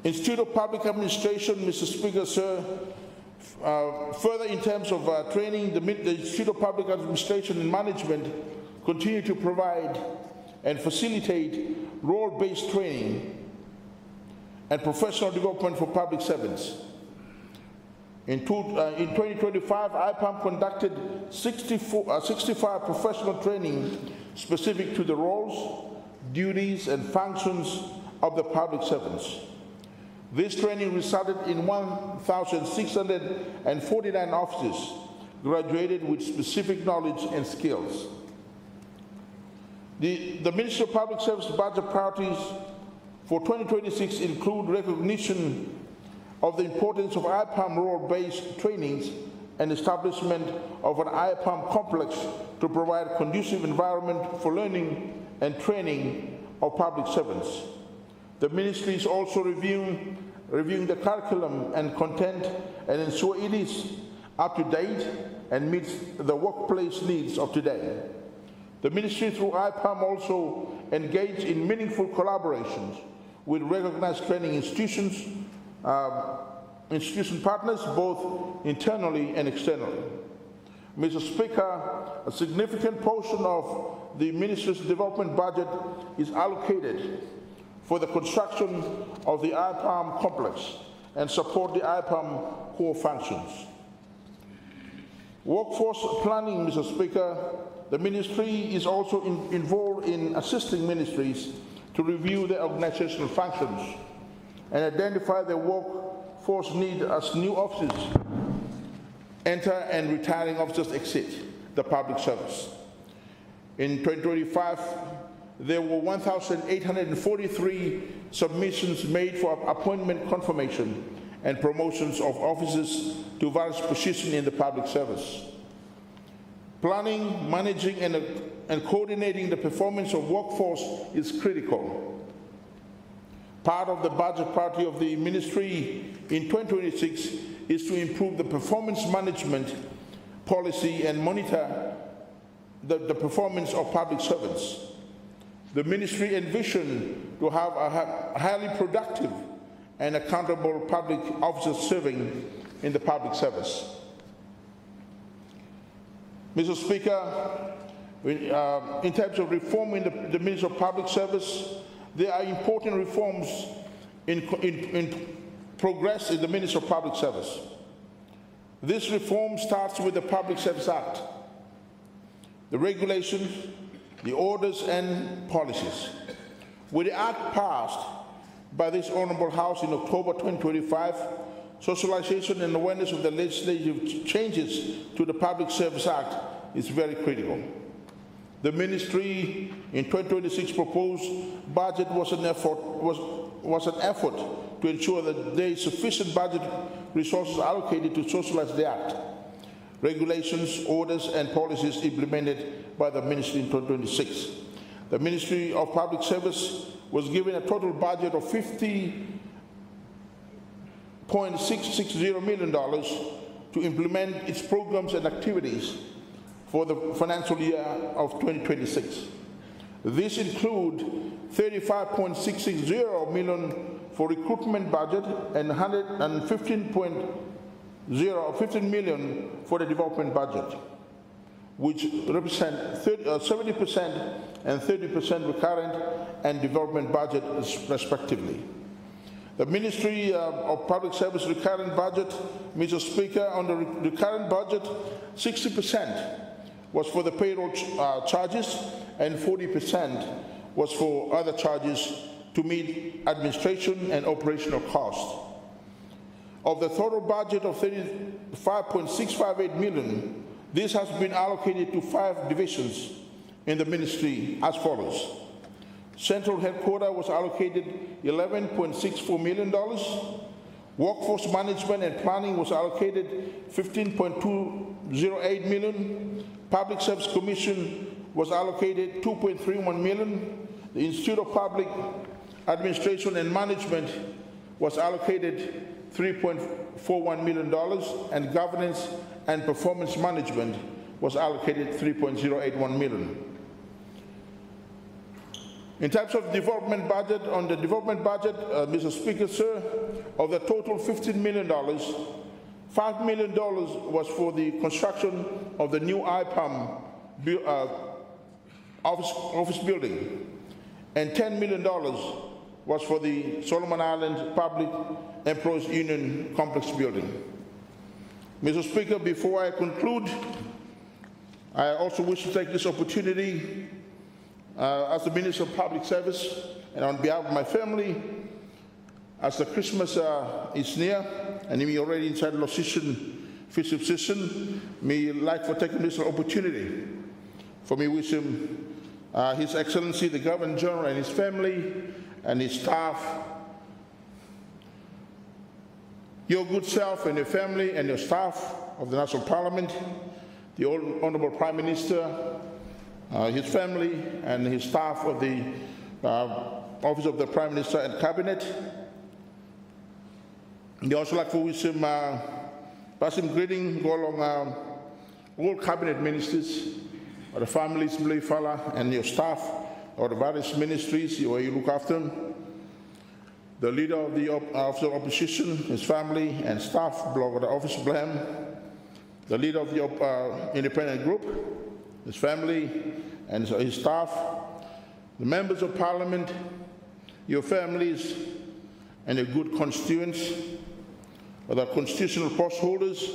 Institute of Public Administration, Mr. Speaker, sir, further in terms of training, the Institute of Public Administration and Management continue to provide and facilitate role-based training and professional development for public servants. In 2025, IPAM conducted 65 professional training specific to the roles, duties, and functions of the public servants. This training resulted in 1,649 officers graduated with specific knowledge and skills. The Ministry of Public Service budget priorities for 2026 include recognition of the importance of IPAM role-based trainings and establishment of an IPAM complex to provide a conducive environment for learning and training of public servants. The Ministry is also reviewing the curriculum and content and ensure it is up to date and meets the workplace needs of today. The Ministry through IPAM also engage in meaningful collaborations with recognized training institution partners both internally and externally. Mr. Speaker, a significant portion of the Ministry's development budget is allocated for the construction of the IPAM complex and support the IPAM core functions. Workforce planning, Mr. Speaker, the Ministry is also involved in assisting ministries to review their organizational functions and identify their workforce need as new officers enter and retiring officers exit the public service. In 2025, there were 1,843 submissions made for appointment confirmation and promotions of officers to various positions in the public service. Planning, managing, and coordinating the performance of workforce is critical. Part of the budget priority of the ministry in 2026 is to improve the performance management policy and monitor the performance of public servants. The ministry envisioned to have a highly productive and accountable public officers serving in the public service. Mr. Speaker, in terms of reform in the Ministry of Public Service, there are important reforms in progress in the Ministry of Public Service. This reform starts with the Public Service Act, the regulations, the orders and policies. With the Act passed by this Honourable House in October 2025, socialization and awareness of the legislative changes to the Public Service Act is very critical. The ministry in 2026 proposed budget was an effort to ensure that there is sufficient budget resources allocated to socialize the Act, regulations, orders and policies implemented by the ministry in 2026. The Ministry of Public Service was given a total budget of $50.660 million to implement its programs and activities for the financial year of 2026. This includes $35.660 million for recruitment budget and $15 million for the development budget, which represent 70% and 30% recurrent and development budget respectively. The Ministry of Public Service recurrent budget, Mr. Speaker, on the recurrent budget, 60% was for the payroll charges and 40% was for other charges to meet administration and operational costs. Of the total budget of $35.658 million, this has been allocated to 5 divisions in the ministry as follows. Central Headquarters was allocated $11.64 million. Workforce Management and Planning was allocated $15.208 million. Public Service Commission was allocated $2.31 million. The Institute of Public Administration and Management was allocated $3.41 million, and Governance and Performance Management was allocated $3.081 million. In terms of development budget, on the development budget, Mr. Speaker, sir, of the total $15 million, $5 million was for the construction of the new IPAM office building, and $10 million was for the Solomon Islands Public Employees Union Complex building. Mr. Speaker, before I conclude, I also wish to take this opportunity as the Minister of Public Service and on behalf of my family, as the Christmas is near and we already inside the festive season, me like for taking this opportunity for me wish him, His Excellency the Governor General and his family and his staff, your good self and your family and your staff of the National Parliament, the Honourable Prime Minister, his family and his staff of the Office of the Prime Minister and Cabinet. They also like to wish him, pass him greeting, go along all Cabinet Ministers, or the families, Mleifala, and your staff, or the various ministries where you look after them. The leader of the opposition, his family and staff, block of the office blame. The leader of the independent group, his family and his staff, the members of Parliament, your families and your good constituents, the constitutional post holders,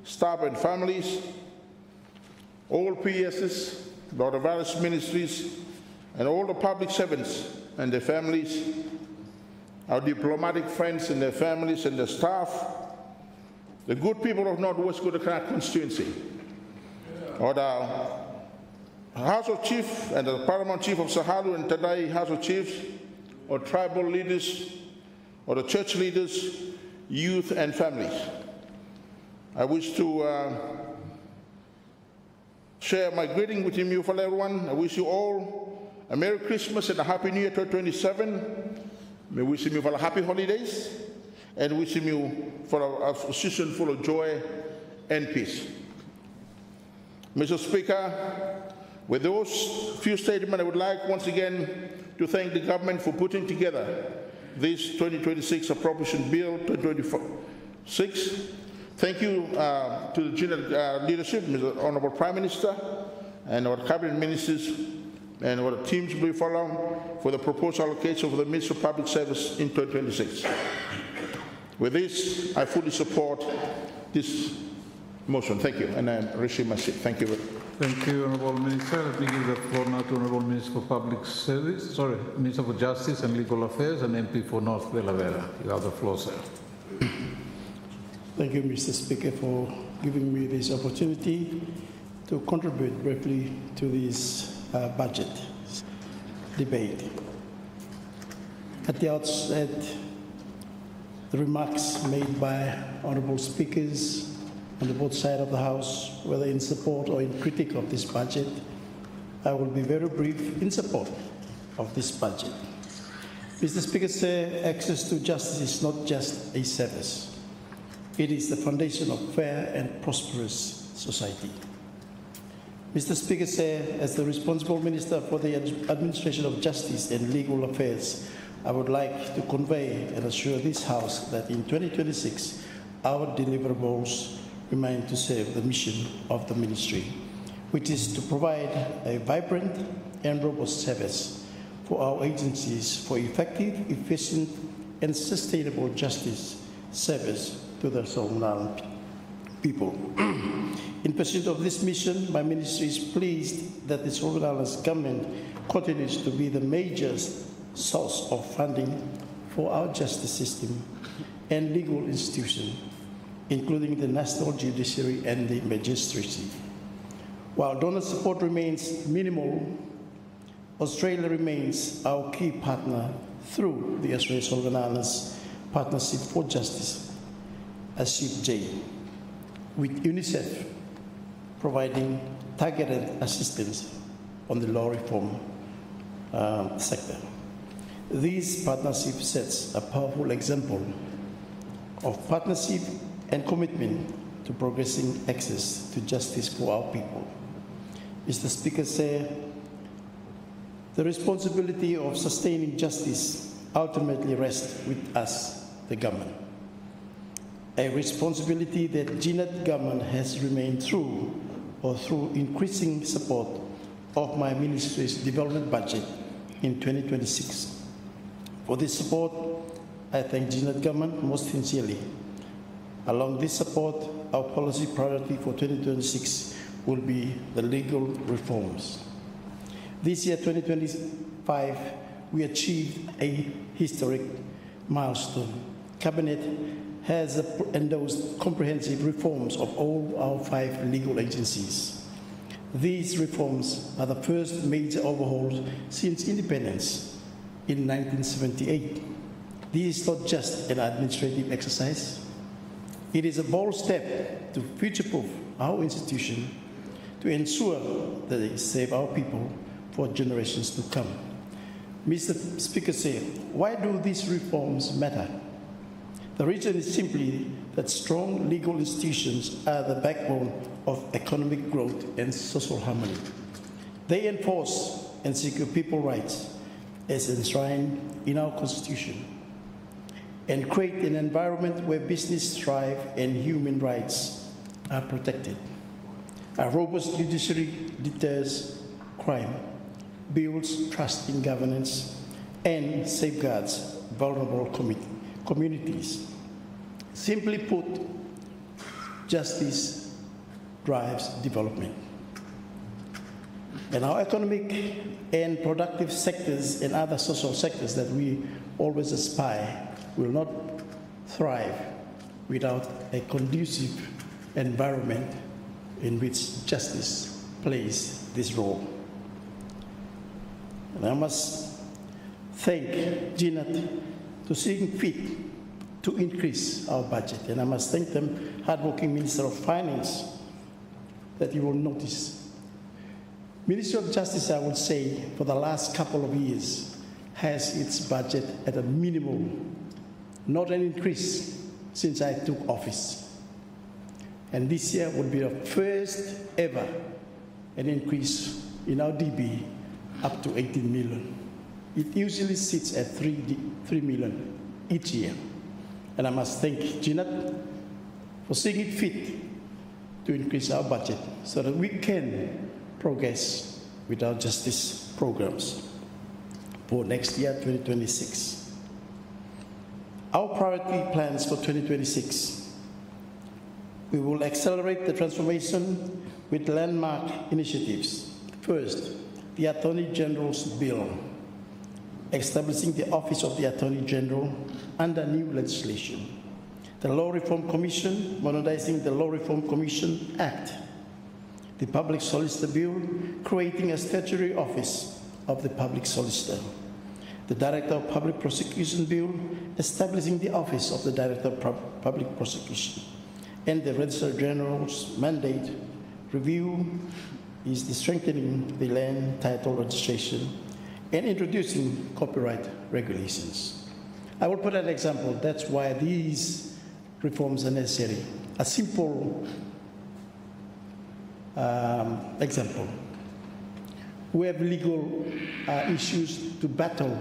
staff and families, all PSs, the various ministries, and all the public servants and their families, our diplomatic friends and their families and their staff, the good people of Northwest Guadalcanal constituency, or the House of Chief and the Paramount Chief of Sahalu and Tadai House of Chiefs, or tribal leaders, or the church leaders, youth and families. I wish to share my greeting with you for everyone. I wish you all a Merry Christmas and a Happy New Year 2027. May wishing you for a happy holidays and wishing you for a season full of joy and peace. Mr. Speaker, with those few statements, I would like once again to thank the government for putting together this 2026 Appropriation Bill 2026. Thank you to the general leadership, Mr. Honorable Prime Minister, and our cabinet ministers, and our teams will follow for the proposed allocation for the Ministry of Public Service in 2026. With this, I fully support this motion. Thank you, and I receive my seat. Thank you. Thank you, Honourable Minister. Let me give the floor now to Honourable Minister for Public Service, Minister for Justice and Legal Affairs and MP for North Delavera. You have the floor, sir. Thank you, Mr. Speaker, for giving me this opportunity to contribute briefly to this budget debate. At the outset, the remarks made by honourable speakers on the both sides of the House, whether in support or in critique of this budget, I will be very brief in support of this budget. Mr. Speaker, sir, access to justice is not just a service. It is the foundation of fair and prosperous society. Mr. Speaker, sir, as the responsible Minister for the Administration of Justice and Legal Affairs, I would like to convey and assure this House that in 2026, our deliverables remain to serve the mission of the Ministry, which is to provide a vibrant and robust service for our agencies for effective, efficient, and sustainable justice service to the Solomon Island people. In pursuit of this mission, my ministry is pleased that the Solomon Islands government continues to be the major source of funding for our justice system and legal institutions, including the National Judiciary and the Magistracy. While donor support remains minimal, Australia remains our key partner through the Australia Solomon Islands Partnership for Justice, ASIP-J, with UNICEF providing targeted assistance on the law reform sector. This partnership sets a powerful example of partnership and commitment to progressing access to justice for our people. Mr. Speaker, sir, the responsibility of sustaining justice ultimately rests with us, the government. A responsibility that GNET government has remained true through increasing support of my ministry's development budget in 2026. For this support, I thank GNET government most sincerely. Along this support, our policy priority for 2026 will be the legal reforms. This year, 2025, we achieved a historic milestone. Cabinet has endorsed comprehensive reforms of all our 5 legal agencies. These reforms are the first major overhauls since independence in 1978. This is not just an administrative exercise. It is a bold step to future-proof our institution to ensure that they save our people for generations to come. Mr. Speaker said, why do these reforms matter? The reason is simply that strong legal institutions are the backbone of economic growth and social harmony. They enforce and secure people's rights as enshrined in our Constitution and create an environment where business thrive and human rights are protected. A robust judiciary deters crime, builds trust in governance, and safeguards vulnerable communities. Simply put, justice drives development. And our economic and productive sectors and other social sectors that we always aspire will not thrive without a conducive environment in which justice plays this role. And I must thank GNET to seeing fit to increase our budget. And I must thank them, hardworking Minister of Finance, that you will notice. Ministry of Justice, I would say, for the last couple of years, has its budget at a minimum, not an increase since I took office. And this year would be the first ever an increase in our DB up to 18 million. It usually sits at 3 million each year. And I must thank Jeanette for seeing it fit to increase our budget so that we can progress with our justice programs for next year, 2026. Our priority plans for 2026. We will accelerate the transformation with landmark initiatives. First, the Attorney General's Bill, establishing the Office of the Attorney General under new legislation. The Law Reform Commission, modernizing the Law Reform Commission Act. The Public Solicitor Bill, creating a statutory office of the Public Solicitor. The Director of Public Prosecution Bill, establishing the Office of the Director of Public Prosecution. And the Registrar General's mandate review is the strengthening the land title registration and introducing copyright regulations. I will put an example. That's why these reforms are necessary. A simple example. We have legal issues to battle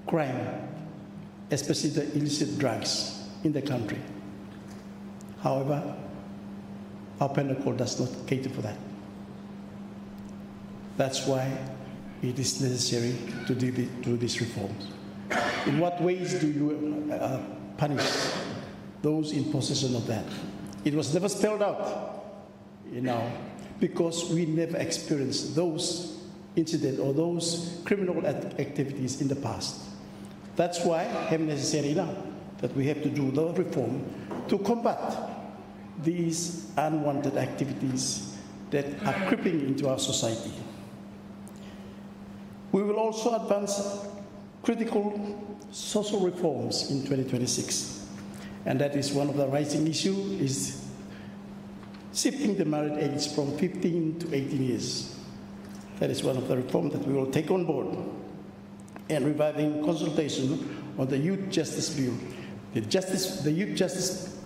crime, especially the illicit drugs in the country. However, our penal code does not cater for that. That's why it is necessary to do these reforms. In what ways do you punish those in possession of that? It was never spelled out, because we never experienced those incidents or those criminal activities in the past. That's why it's necessary now that we have to do the reform to combat these unwanted activities that are creeping into our society. We will also advance critical social reforms in 2026. And that is one of the rising issues, is shifting the marriage age from 15 to 18 years. That is one of the reforms that we will take on board. And reviving consultation on the Youth Justice Bill. The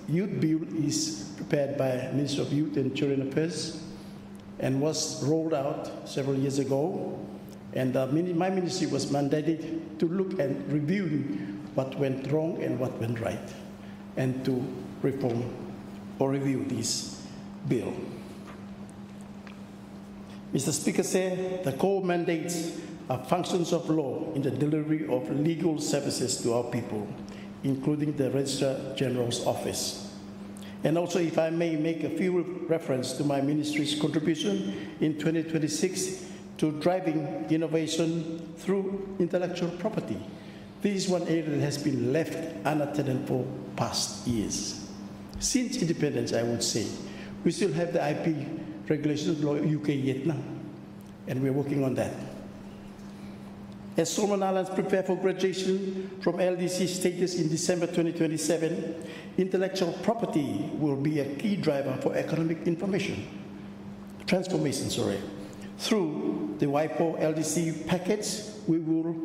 Youth Bill is prepared by Minister of Youth and Children Affairs and was rolled out several years ago. And my ministry was mandated to look at reviewing what went wrong and what went right, and to reform or review this bill. Mr. Speaker said the core mandates are functions of law in the delivery of legal services to our people, including the Registrar General's office. And also, if I may make a few reference to my ministry's contribution in 2026 to driving innovation through intellectual property. This is one area that has been left unattended for past years. Since independence, I would say, we still have the IP regulations law UK yet now, and we're working on that. As Solomon Islands prepare for graduation from LDC status in December 2027, intellectual property will be a key driver for economic transformation. Through the WIPO LDC package, we will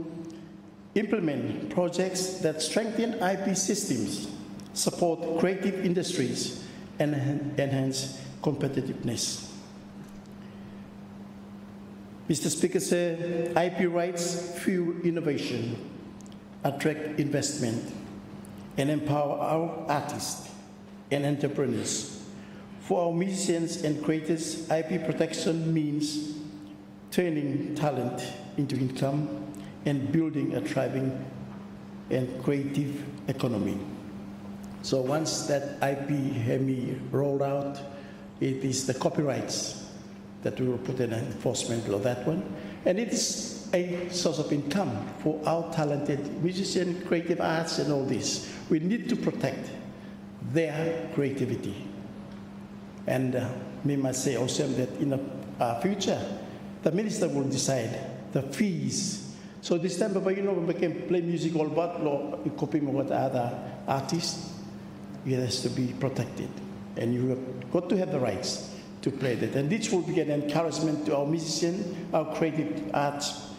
implement projects that strengthen IP systems, support creative industries, and enhance competitiveness. Mr. Speaker said, IP rights fuel innovation, attract investment, and empower our artists and entrepreneurs. For our musicians and creators, IP protection means turning talent into income and building a thriving and creative economy. So once that IP HEMI rolled out, it is the copyrights that we will put in an enforcement law, that one. And it is a source of income for our talented musicians, creative arts, and all this. We need to protect their creativity. And we must say also that in the future, the minister will decide the fees. So this time, we can play music all about law, copying with other artists. It has to be protected. And you have got to have the rights to play that. And this will be an encouragement to our musicians, our creative arts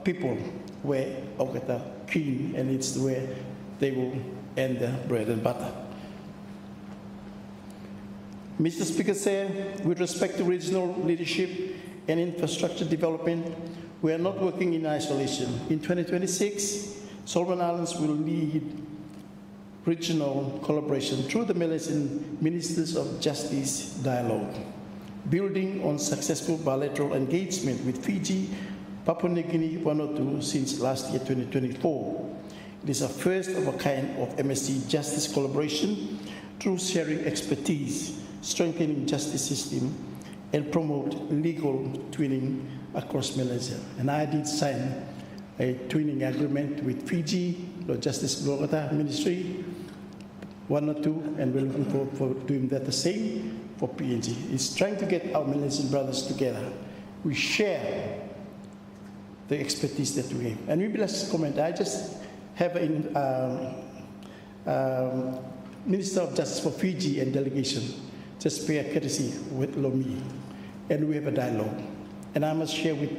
people where Okata keen, and it's where they will earn their bread and butter. Mr. Speaker, sir, with respect to regional leadership and infrastructure development, we are not working in isolation. In 2026, Solomon Islands will lead regional collaboration through the Malaysian Ministers of Justice dialogue, building on successful bilateral engagement with Fiji, Papua New Guinea, Vanuatu since last year, 2024. It is a first of a kind of MSC justice collaboration through sharing expertise, strengthening justice system, and promote legal twinning across Malaysia. And I did sign a twinning agreement with Fiji, the Justice Ministry, Vanuatu, and we're looking forward for doing that the same for PNG. It's trying to get our Malaysian brothers together. We share the expertise that we have. And maybe let's comment. I just have a Minister of Justice for Fiji and delegation just pay a courtesy with Lomi, and we have a dialogue. And I must share with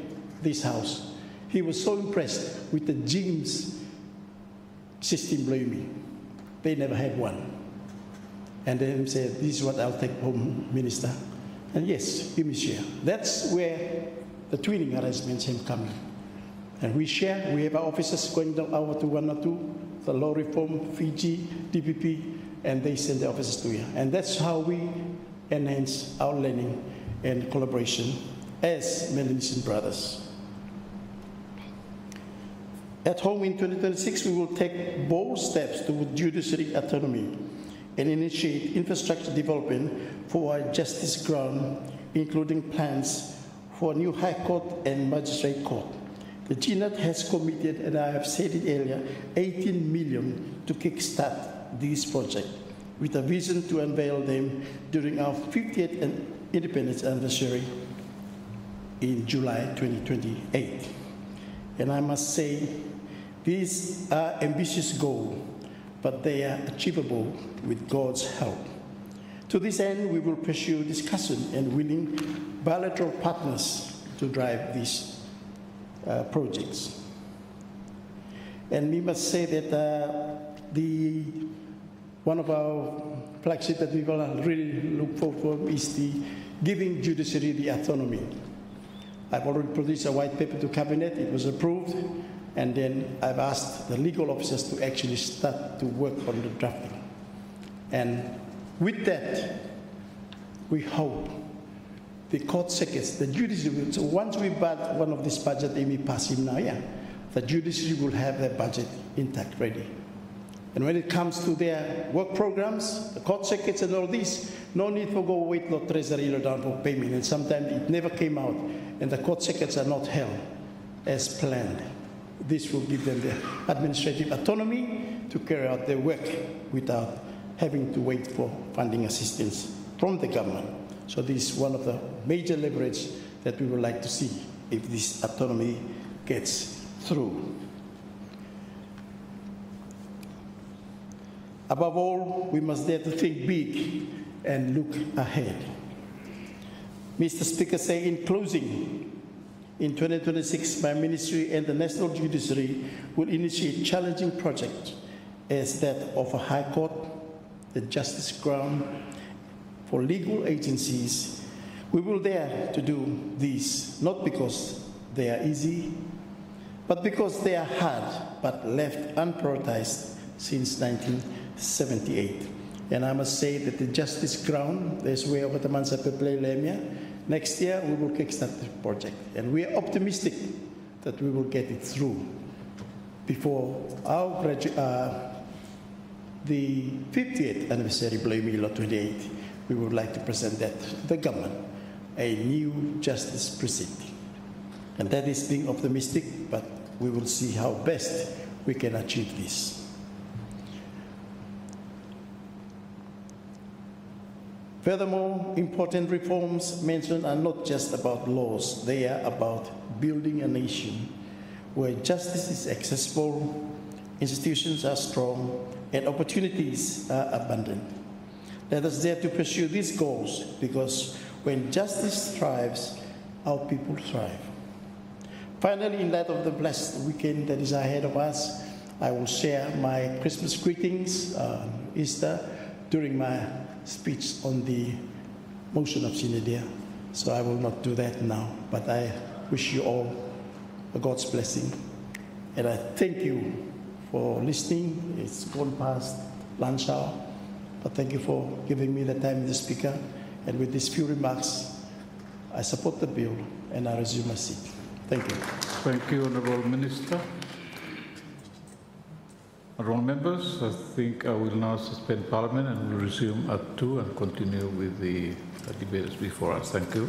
this House, he was so impressed with the gyms system Lomi. They never had one. And then he said, this is what I'll take home, Minister. And yes, give me share. That's where the twinning arrangements have come in. And we share, we have our officers going down over to Vanuatu, the law reform, Fiji, DPP, and they send the officers to here. And that's how we enhance our learning and collaboration as Melanesian brothers. At home in 2026, we will take bold steps toward judiciary autonomy and initiate infrastructure development for our justice ground, including plans for a new High Court and Magistrate Court. The GNAT has committed, and I have said it earlier, 18 million to kickstart this project, with a vision to unveil them during our 50th independence anniversary in July 2028. And I must say, these are ambitious goals, but they are achievable with God's help. To this end, we will pursue discussion and willing bilateral partners to drive these projects. And we must say that one of our flagship that we will really look forward for is the giving judiciary the autonomy. I've already produced a white paper to Cabinet, it was approved, and then I've asked the legal officers to actually start to work on the drafting. And with that, we hope the court circuits, the judiciary, so once we bat one of this budget, they may pass in now, yeah, the judiciary will have their budget intact, ready. And when it comes to their work programs, the court circuits and all this, no need for go wait for treasury down for payment. And sometimes it never came out, and the court circuits are not held as planned. This will give them the administrative autonomy to carry out their work without having to wait for funding assistance from the government. So this is one of the major leverage that we would like to see if this autonomy gets through. Above all, we must dare to think big and look ahead. Mr. Speaker, say in closing, in 2026, my ministry and the National Judiciary will initiate challenging projects as that of a High Court, the justice ground for legal agencies. We will dare to do this, not because they are easy, but because they are hard, but left unprioritized since 1978. And I must say that the justice ground, there's where Watamansa Peplei Lemia, next year we will kickstart the project. And we are optimistic that we will get it through before our the 50th anniversary, Blaimilo 28. We would like to present that to the government, a new justice precinct. And that is being optimistic, but we will see how best we can achieve this. Furthermore, important reforms mentioned are not just about laws, they are about building a nation where justice is accessible, institutions are strong, and opportunities are abundant. Let us dare to pursue these goals, because when justice thrives, our people thrive. Finally, in light of the blessed weekend that is ahead of us, I will share my Christmas greetings on Easter during my speech on the motion of Sine. So I will not do that now, but I wish you all a God's blessing. And I thank you for listening. It's gone past lunch hour, but thank you for giving me the time, the speaker. And with these few remarks, I support the bill and I resume my seat. Thank you. Thank you, Honourable Minister. Honourable members, I think I will now suspend Parliament and will resume at 2 and continue with the debates before us. Thank you.